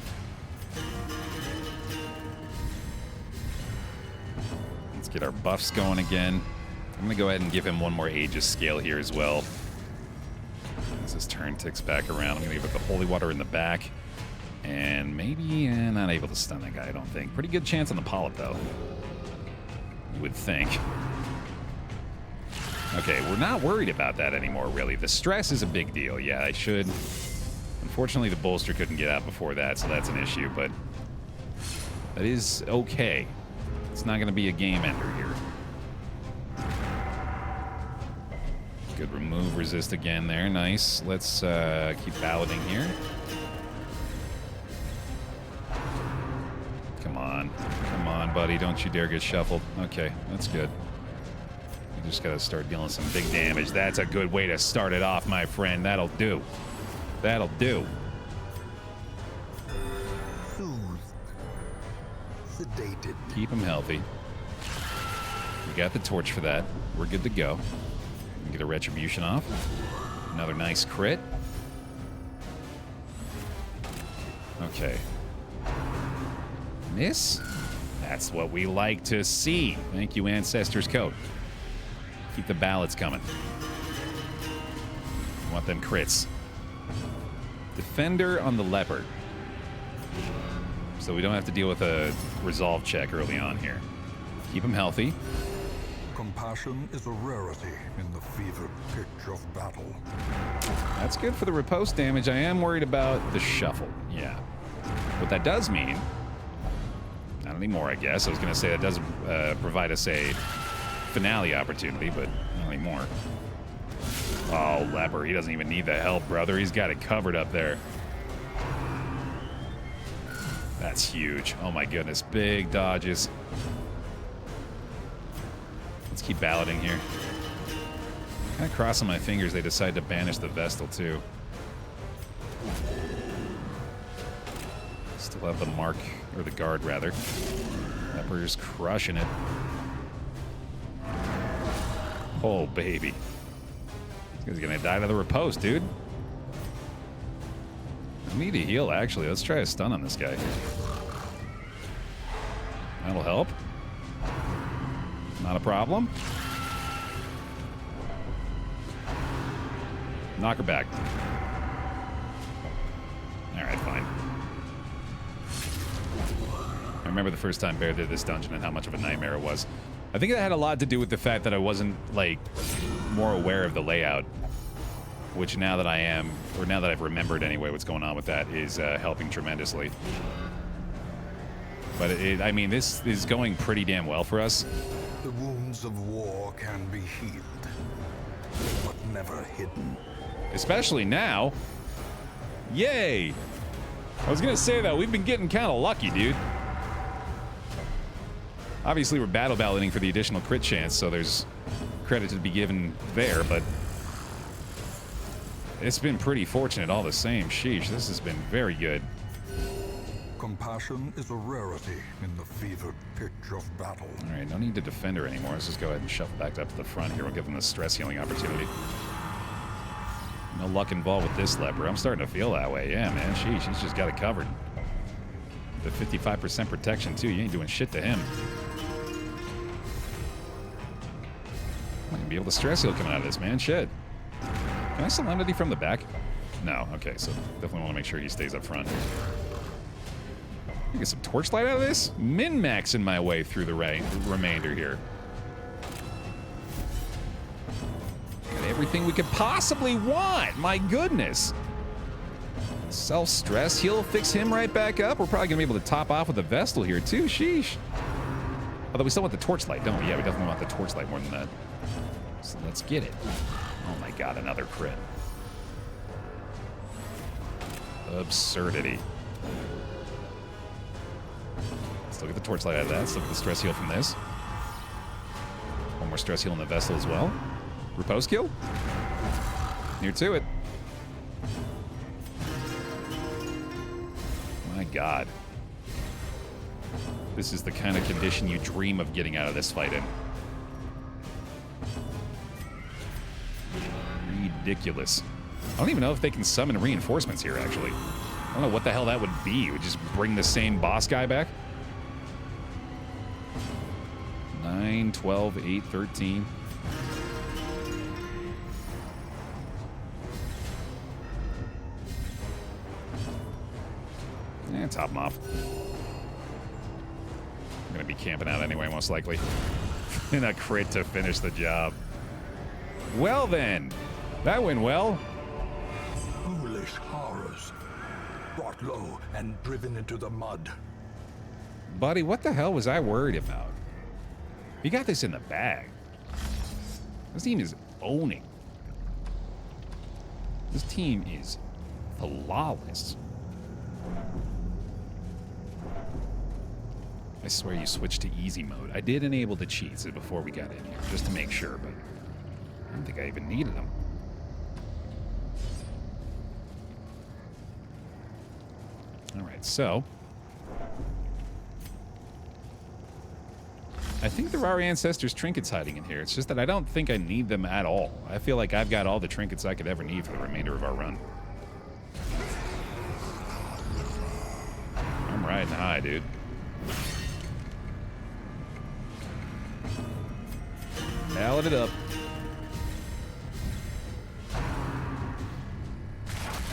Let's get our buffs going again. I'm going to go ahead and give him one more Aegis scale here as well. As this turn ticks back around, I'm going to give it the Holy Water in the back. And maybe not able to stun that guy, I don't think. Pretty good chance on the Polyp, though. You would think. Okay, we're not worried about that anymore, really. The stress is a big deal. Yeah, I should. Unfortunately, the bolster couldn't get out before that, so that's an issue, but that is okay. It's not going to be a game ender here. Good remove resist again there. Nice. Let's keep balloting here. Come on. Come on, buddy. Don't you dare get shuffled. Okay, that's good. You just got to start dealing some big damage. That's a good way to start it off, my friend. That'll do. That'll do. Soothed. Sedated. Keep him healthy. We got the torch for that. We're good to go. Get a retribution off. Another nice crit. Okay. Miss? That's what we like to see. Thank you, Ancestor's Coat. Keep the ballots coming. I want them crits. Defender on the leopard. So we don't have to deal with a resolve check early on here. Keep him healthy. Compassion is a rarity in the fevered pitch of battle. That's good for the riposte damage. I am worried about the shuffle. Yeah. What that does mean... Not anymore, I guess. I was going to say that does provide us a finale opportunity, but not anymore. Oh, Leper. He doesn't even need the help, brother. He's got it covered up there. That's huge. Oh, my goodness. Big dodges. Let's keep balloting here. Kind of crossing my fingers they decide to banish the Vestal, too. Still have the mark, or the guard, rather. Leper's crushing it. Oh, baby. This guy's gonna die to the riposte, dude. I need to heal, actually. Let's try a stun on this guy. That'll help. Not a problem. Knock her back. All right, fine. I remember the first time Baer did this dungeon and how much of a nightmare it was. I think that had a lot to do with the fact that I wasn't, like, more aware of the layout, which now that I am, or now that I've remembered anyway what's going on with that, is helping tremendously. But, I mean, this is going pretty damn well for us. The wounds of war can be healed, but never hidden. Especially now. Yay! I was gonna say, though, we've been getting kind of lucky, dude. Obviously, we're battle balloting for the additional crit chance, so there's credit to be given there, but it's been pretty fortunate all the same. Sheesh, this has been very good. Compassion is a rarity in the fevered pitch of battle. All right, no need to defend her anymore. Let's just go ahead and shuffle back up to the front here. We'll give them the stress healing opportunity. No luck involved with this leper. I'm starting to feel that way. Yeah, man. Sheesh, he's just got it covered. The 55% protection, too. You ain't doing shit to him. Might be able to stress heal coming out of this, man. Shit. Can I Solemnity from the back? No. Okay, so definitely want to make sure he stays up front. Get some torchlight out of this? Min-maxing my way through the remainder here. Got everything we could possibly want. My goodness. Self-stress heal, fix him right back up. We're probably going to be able to top off with a Vestal here, too. Sheesh. Although we still want the torchlight, don't we? Yeah, we definitely want the torchlight more than that. So let's get it. Oh my god, another crit. Absurdity. Let's look at the torchlight out of that. Let's look at the stress heal from this. One more stress heal in the Vestal as well. Repose kill? Near to it. My god. This is the kind of condition you dream of getting out of this fight in. Ridiculous. I don't even know if they can summon reinforcements here, actually. I don't know what the hell that would be. It would just bring the same boss guy back? 9, 12, 8, 13. Eh, top him off. I'm gonna be camping out anyway, most likely. And a crit to finish the job. Well then, that went well. Foolish horrors, brought low and driven into the mud. Buddy, what the hell was I worried about? You got this in the bag. This team is owning. This team is flawless. I swear you switched to easy mode. I did enable the cheats before we got in here, just to make sure, but I don't think I even needed them. All right, so I think there are Ancestors trinkets hiding in here. It's just that I don't think I need them at all. I feel like I've got all the trinkets I could ever need for the remainder of our run. I'm riding high, dude. Ballad it up.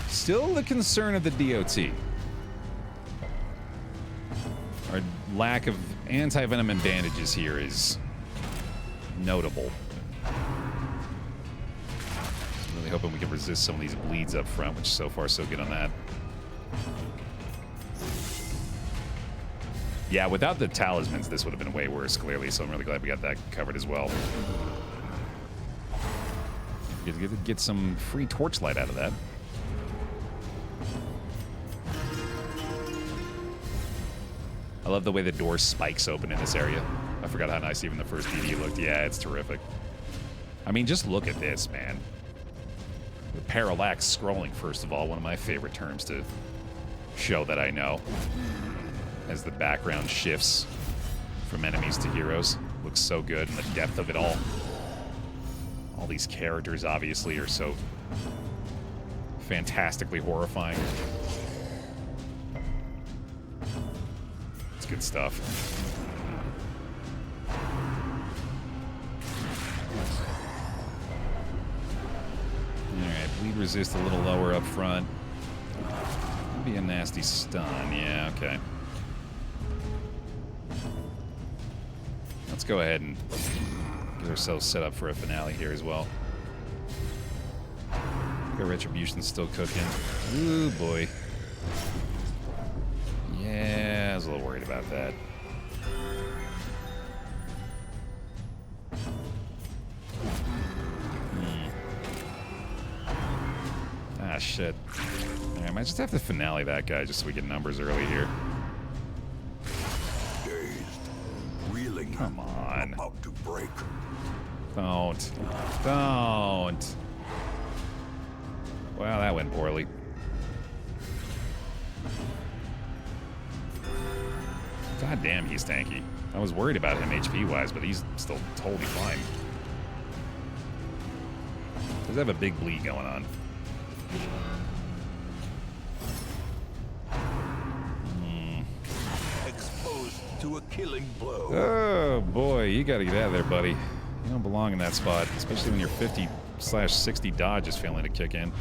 Still the concern of the DOT. Our lack of anti-venom and bandages here is notable. Really hoping we can resist some of these bleeds up front, which so far so good on that. Yeah, without the talismans, this would have been way worse, clearly, so I'm really glad we got that covered as well. Get some free torchlight out of that. I love the way the door spikes open in this area. I forgot how nice even the first DD looked. Yeah, it's terrific. I mean, just look at this, man. The parallax scrolling, first of all, one of my favorite terms to show that I know. As the background shifts from enemies to heroes. Looks so good, and the depth of it all. All these characters, obviously, are so fantastically horrifying. It's good stuff. Alright, bleed resist a little lower up front. That'd be a nasty stun, yeah, okay. Let's go ahead and get ourselves set up for a finale here as well. Our Retribution's still cooking. Ooh, boy. Yeah, I was a little worried about that. Ah, shit. Alright, I might just have to finale that guy just so we get numbers early here. Dazed, reeling. Come on. About to break. Don't. Don't. Well, that went poorly. God damn, he's tanky. I was worried about him HP-wise, but he's still totally fine. Does have a big bleed going on. Exposed to a killing blow. Oh, boy, you gotta get out of there, buddy. You don't belong in that spot, especially when your 50/60 dodge is failing to kick in.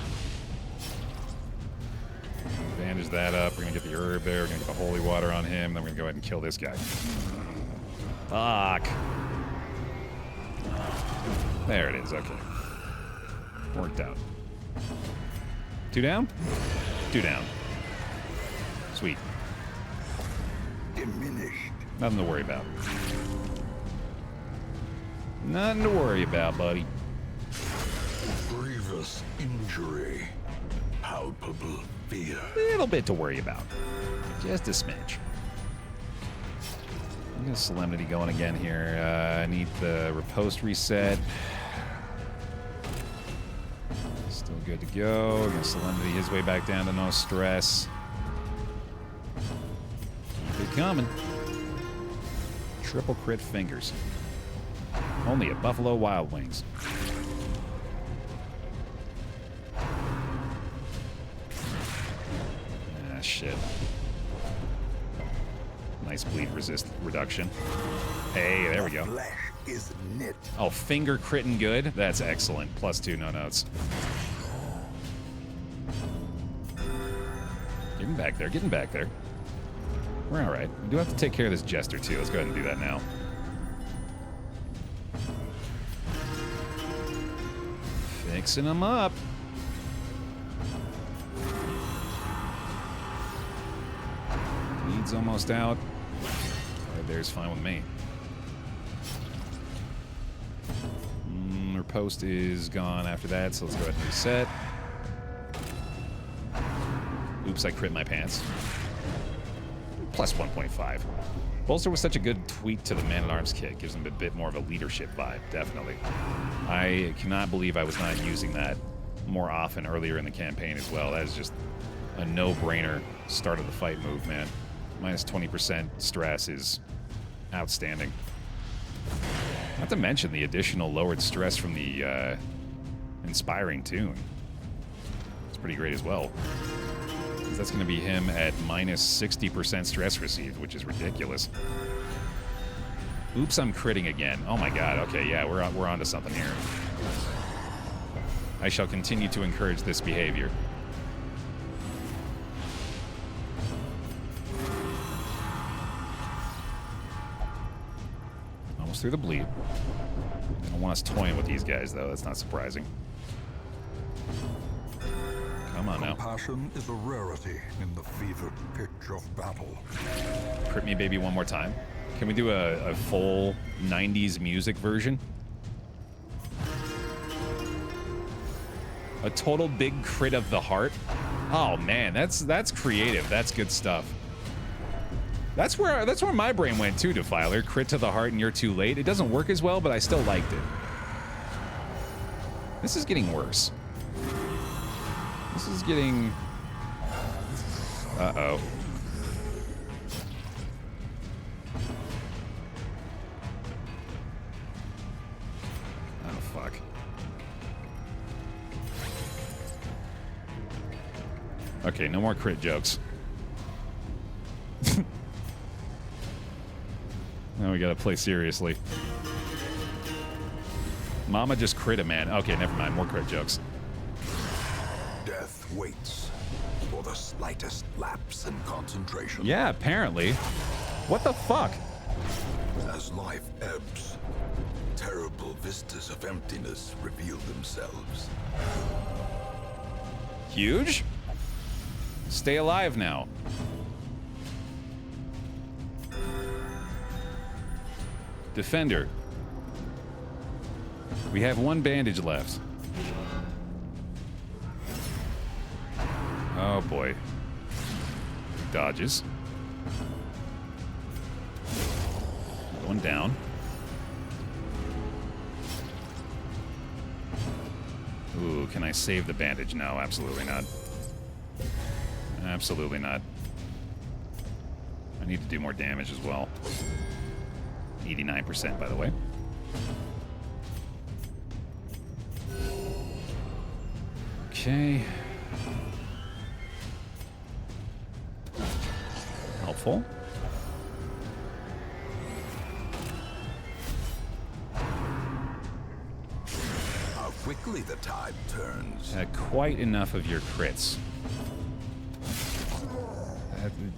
Bandage that up. We're gonna get the herb there. We're gonna get the holy water on him. Then we're gonna go ahead and kill this guy. Fuck. There it is. Okay. Worked out. 2 down? 2 down. Sweet. Diminished. Nothing to worry about. Nothing to worry about, buddy. Grievous injury. Palpable fear. Little bit to worry about. Just a smidge. I'm gonna Solemnity going again here. I need the riposte reset. Still good to go. Gonna Solemnity his way back down to no stress. Keep it coming. Triple crit fingers. Only at Buffalo Wild Wings. Ah, shit. Nice bleed resist reduction. Hey, there we go. Flesh is knit. Oh, finger critting good? That's excellent. +2, no notes. Getting back there, getting back there. We're alright. We do have to take care of this Jester, too. Let's go ahead and do that now. Fixing him up. Bleed's almost out. Right there's fine with me. Our post is gone after that, so let's go ahead and reset. Oops, I crit my pants. +1.5. Bolster was such a good tweak to the Man-at-Arms kit. Gives him a bit more of a leadership vibe, definitely. I cannot believe I was not using that more often earlier in the campaign as well. That is just a no-brainer start of the fight move, man. Minus 20% stress is outstanding. Not to mention the additional lowered stress from the Inspiring Tune. It's pretty great as well. That's going to be him at minus 60% stress received, which is ridiculous. Oops, I'm critting again. Oh my god. Okay, yeah, we're on to something here. I shall continue to encourage this behavior. Almost through the bleed. They don't want us toying with these guys, though. That's not surprising. Come on now. Compassion is a rarity in the fevered pitch of battle. Crit me, baby, one more time. Can we do a full 90s music version? A total big crit of the heart? Oh man, that's creative. That's good stuff. That's where my brain went too, Defiler. Crit to the heart and you're too late. It doesn't work as well, but I still liked it. This is getting worse. This is getting... Uh-oh. Oh, fuck. Okay, no more crit jokes. Now we gotta play seriously. Mama just crit a man. Okay, never mind. More crit jokes. Death waits for the slightest lapse in concentration. Yeah, apparently. What the fuck? As life ebbs, terrible vistas of emptiness reveal themselves. Huge? Stay alive now. Defender. We have one bandage left. Oh boy. Dodges. Going down. Ooh, can I save the bandage? No, absolutely not. Absolutely not. I need to do more damage as well. 89%, by the way. Okay. Helpful. How quickly the tide turns. Quite enough of your crits.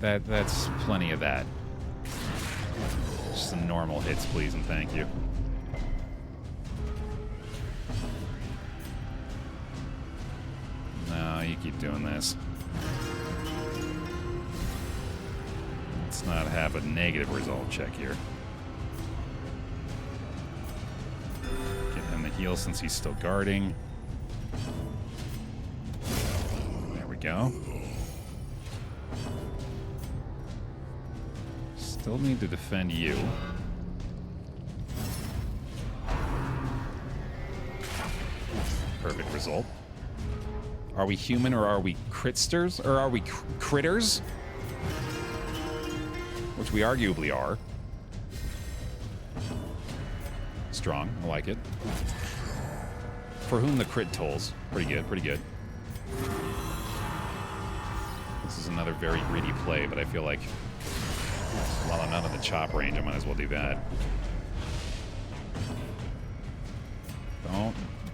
That's plenty of that. Just some normal hits, please, and thank you. No, you keep doing this. Let's not have a negative result check here. Get him the heal since he's still guarding. There we go. Still need to defend you. Perfect result. Are we human or are we critsters? Or are we critters? Which we arguably are. Strong. I like it. For whom the crit tolls. Pretty good, pretty good. This is another very greedy play, but I feel like while I'm not in the chop range, I might as well do that.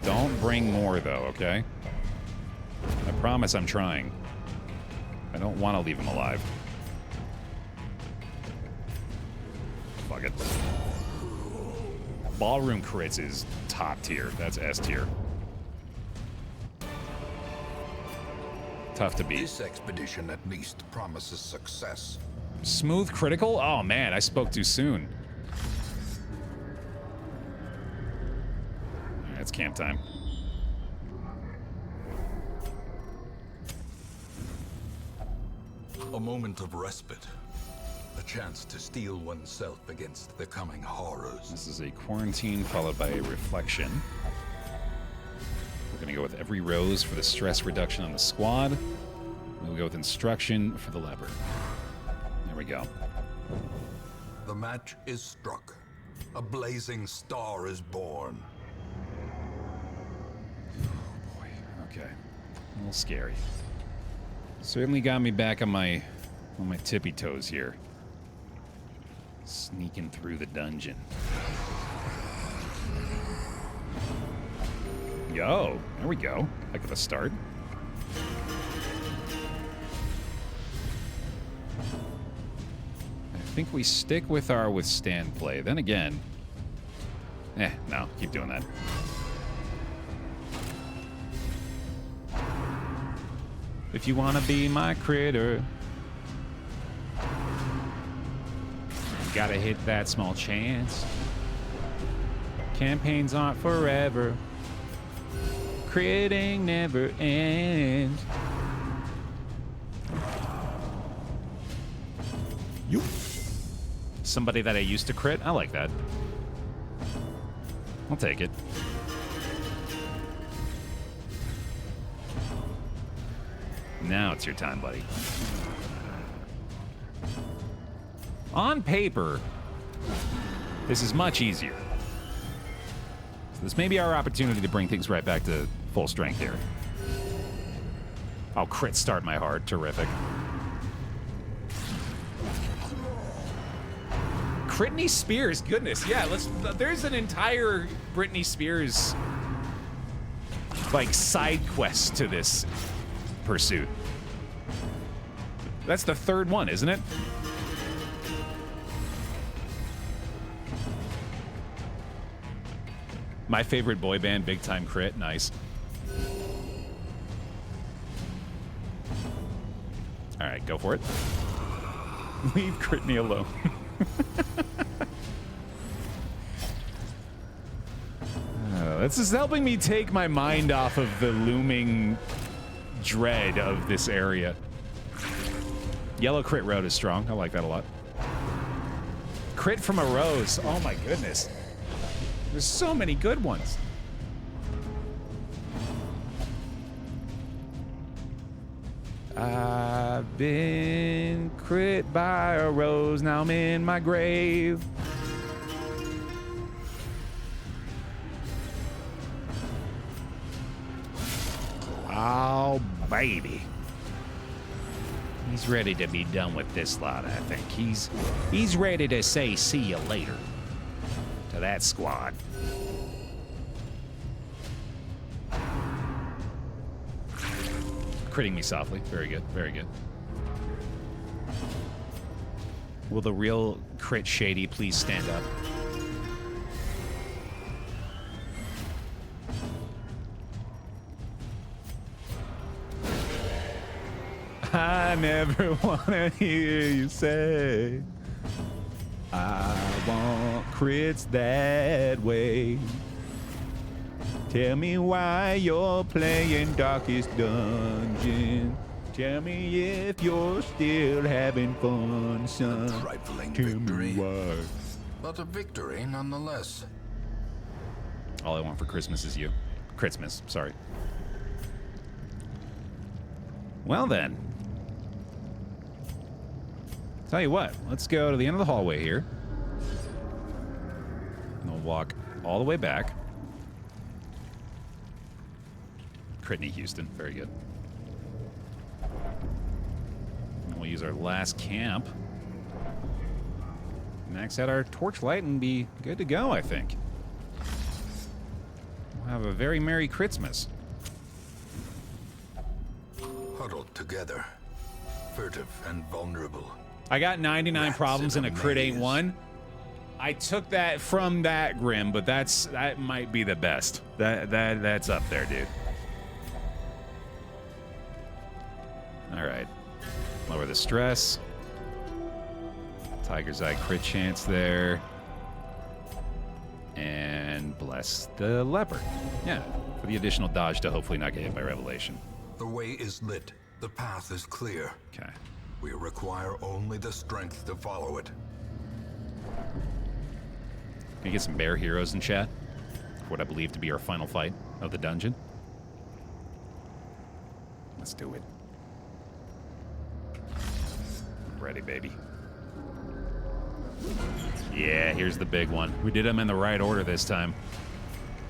Don't bring more, though, okay? I promise I'm trying. I don't want to leave him alive. Fuck it. Ballroom crits is top tier. That's S tier. Tough to beat. This expedition at least promises success. Smooth critical? Oh man, I spoke too soon. Alright, it's camp time. A moment of respite. A chance to steel oneself against the coming horrors. This is a quarantine followed by a reflection. We're gonna go with every rose for the stress reduction on the squad. We'll go with instruction for the leopard. There we go. The match is struck. A blazing star is born. Oh boy, okay. A little scary. Certainly got me back on my tippy toes here. Sneaking through the dungeon. Yo, there we go. Heck of a start. I think we stick with our withstand play. Then again, no, keep doing that. If you want to be my critter, you gotta hit that small chance. Campaigns aren't forever. Critting never ends. You. Somebody that I used to crit? I like that. I'll take it. Now it's your time, buddy. On paper, this is much easier. So this may be our opportunity to bring things right back to full strength here. I'll crit start my heart. Terrific. Britney Spears, goodness, yeah. There's an entire Britney Spears like side quest to this pursuit. That's the third one, isn't it? My favorite boy band, Big Time Crit, nice. All right, go for it. Leave Britney alone. This is helping me take my mind off of the looming dread of this area. Yellow crit road is strong. I like that a lot. Crit from a rose. Oh my goodness. There's so many good ones. I've been crit by a rose, now I'm in my grave. Oh, baby. He's ready to be done with this lot, I think. He's ready to say see you later to that squad. Critting me softly. Very good. Very good. Will the real crit shady please stand up? I never want to hear you say I want crits that way. Tell me why you're playing Darkest Dungeon. Tell me if you're still having fun, son. A trifling Tell victory, me why. but a victory nonetheless. All I want for Christmas is you. Christmas, sorry. Well then. Tell you what, let's go to the end of the hallway here. And we'll walk all the way back. Critney Houston, very good. And we'll use our last camp. Max out our torchlight and be good to go, I think. We'll have a very Merry Christmas. Huddled together, furtive and vulnerable. I got 99 Rats problems in and a a crit ain't maze. one. I took that from that Grim, but that might be the best. That's up there, dude. All right. Lower the stress. Tiger's Eye crit chance there. And bless the leopard. Yeah, for the additional dodge to hopefully not get hit by Revelation. The way is lit. The path is clear. Okay. We require only the strength to follow it. Can you get some bear heroes in chat? For what I believe to be our final fight of the dungeon. Let's do it. I'm ready, baby. Yeah, here's the big one. We did them in the right order this time.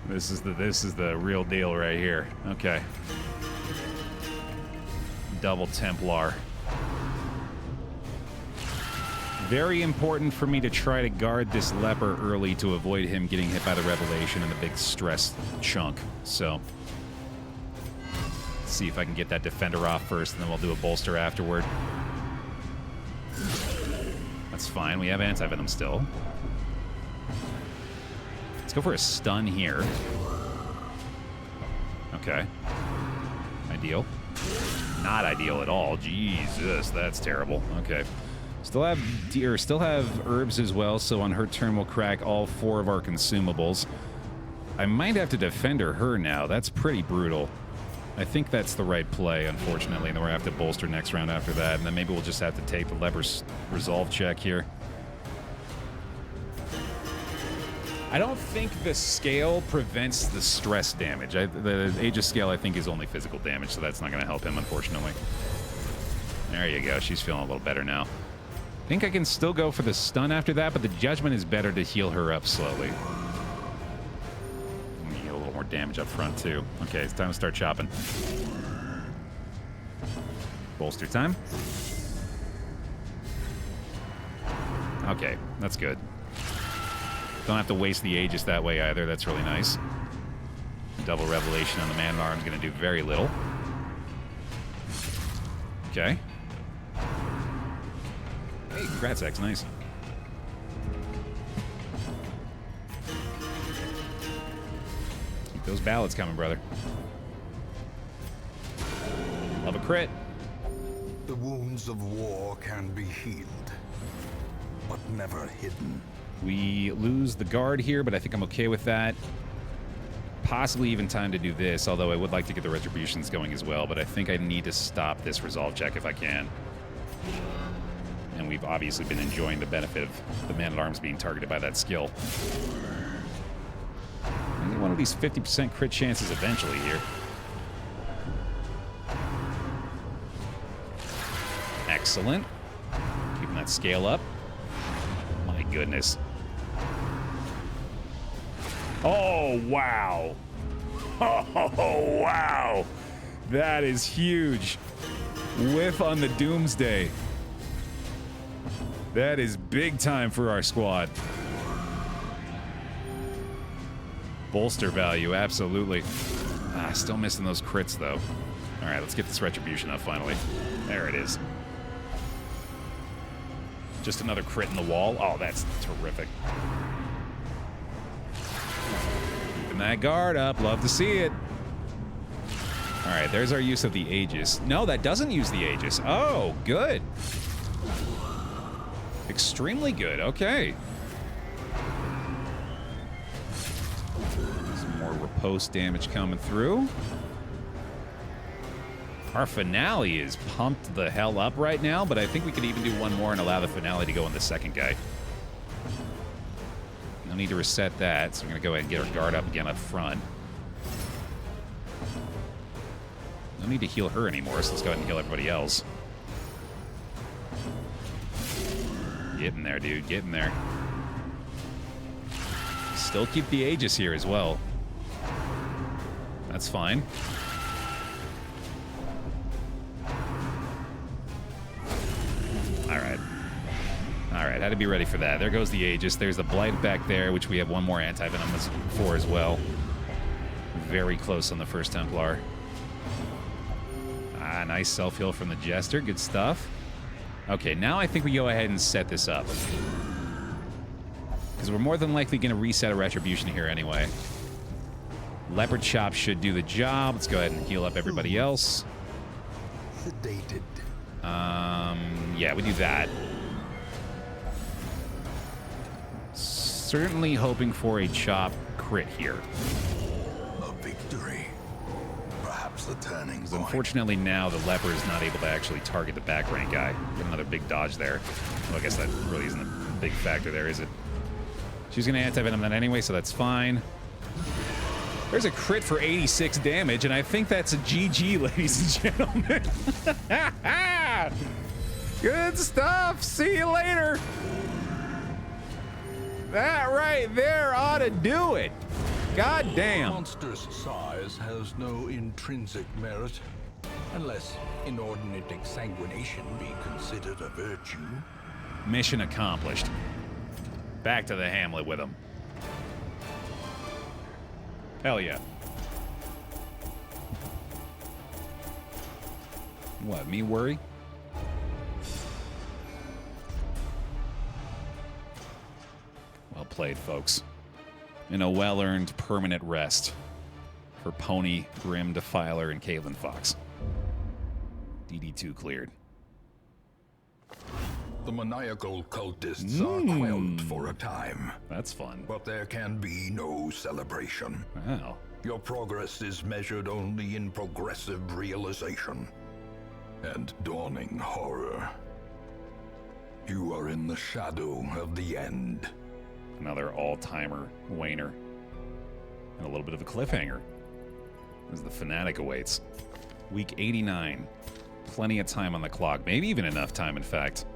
This is the real deal right here. Okay. Double Templar. Very important for me to try to guard this leper early to avoid him getting hit by the Revelation and the big stress chunk. So, let's see if I can get that defender off first, and then we'll do a bolster afterward. That's fine. We have anti-venom still. Let's go for a stun here. Okay. Ideal. Not ideal at all. Jesus, that's terrible. Okay. Still have herbs as well, so on her turn we'll crack all 4 of our consumables. I might have to defender her now. That's pretty brutal. I think that's the right play, unfortunately, and then we're going to have to bolster next round after that, and then maybe we'll just have to take the leper's resolve check here. I don't think the scale prevents the stress damage. The Aegis scale, I think, is only physical damage, so that's not going to help him, unfortunately. There you go. She's feeling a little better now. I think I can still go for the stun after that, but the judgment is better to heal her up slowly. Let me get a little more damage up front, too. Okay, it's time to start chopping. Bolster time. Okay, that's good. Don't have to waste the Aegis that way either. That's really nice. Double Revelation on the Man-at-Arms going to do very little. Okay. Hey, congrats, X. Nice. Keep those ballots coming, brother. Love a crit. The wounds of war can be healed, but never hidden. We lose the guard here, but I think I'm okay with that. possibly even time to do this, although I would like to get the retributions going as well, but I think I need to stop this resolve check if I can. And we've obviously been enjoying the benefit of the man-at-arms being targeted by that skill. Maybe one of these 50% crit chances eventually here. Excellent. Keeping that scale up. My goodness. Oh, wow. Oh, wow. That is huge. Whiff on the Doomsday. That is big time for our squad. Bolster value, absolutely. Still missing those crits, though. All right, let's get this retribution up finally. There it is. Just another crit in the wall. Oh, that's terrific. Keeping that guard up. Love to see it. All right, there's our use of the Aegis. No, that doesn't use the Aegis. Oh, good. Extremely good. Okay. Some more riposte damage coming through. Our finale is pumped the hell up right now, but I think we could even do one more and allow the finale to go on the second guy. No need to reset that, so we're going to go ahead and get our guard up again up front. No need to heal her anymore, so let's go ahead and heal everybody else. Get in there, dude. Get in there. Still keep the Aegis here as well. That's fine. Alright. Alright, had to be ready for that. There goes the Aegis. There's the Blight back there, which we have one more anti-venom for as well. Very close on the first Templar. Nice self-heal from the Jester. Good stuff. Okay, now I think we go ahead and set this up. Because we're more than likely going to reset a retribution here anyway. Leopard Chop should do the job. Let's go ahead and heal up everybody else. Sedated. Yeah, we do that. Certainly hoping for a chop crit here. A victory. Perhaps the turning point. Unfortunately now the leper is not able to actually target the back rank guy. Get another big dodge there. Well, I guess that really isn't a big factor there, is it? She's going to anti-venom that anyway, so that's fine. There's a crit for 86 damage, and I think that's a GG, ladies and gentlemen. Good stuff. See you later. That right there ought to do it. God damn. Monstrous size has no intrinsic merit, unless inordinate exsanguination be considered a virtue. Mission accomplished. Back to the Hamlet with him. Hell yeah. What, me worry? Well played, folks. In a well-earned permanent rest for Pony, Grim, Defiler, and Caitlin Fox. DD2 cleared. The maniacal cultists are quelled for a time. That's fun. But there can be no celebration. Wow. Your progress is measured only in progressive realization and dawning horror. You are in the shadow of the end. Another all-timer waner. And a little bit of a cliffhanger as the Fanatic awaits. Week 89. Plenty of time on the clock. Maybe even enough time, in fact,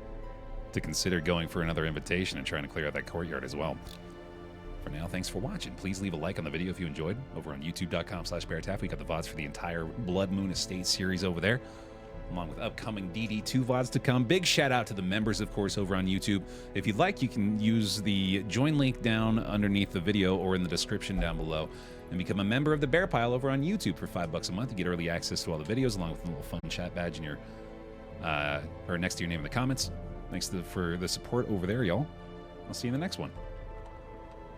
to consider going for another invitation and trying to clear out that courtyard as well. For now, thanks for watching. Please leave a like on the video if you enjoyed. Over on youtube.com/BaerTaffy, we got the VODs for the entire Bloodmoon Estate series over there, along with upcoming DD2 VODs to come. Big shout out to the members, of course, over on YouTube. If you'd like, you can use the join link down underneath the video or in the description down below and become a member of the Baer Pile over on YouTube for $5 a month. You get early access to all the videos along with a little fun chat badge in your, or next to your name in the comments. Thanks for the support over there, y'all. I'll see you in the next one.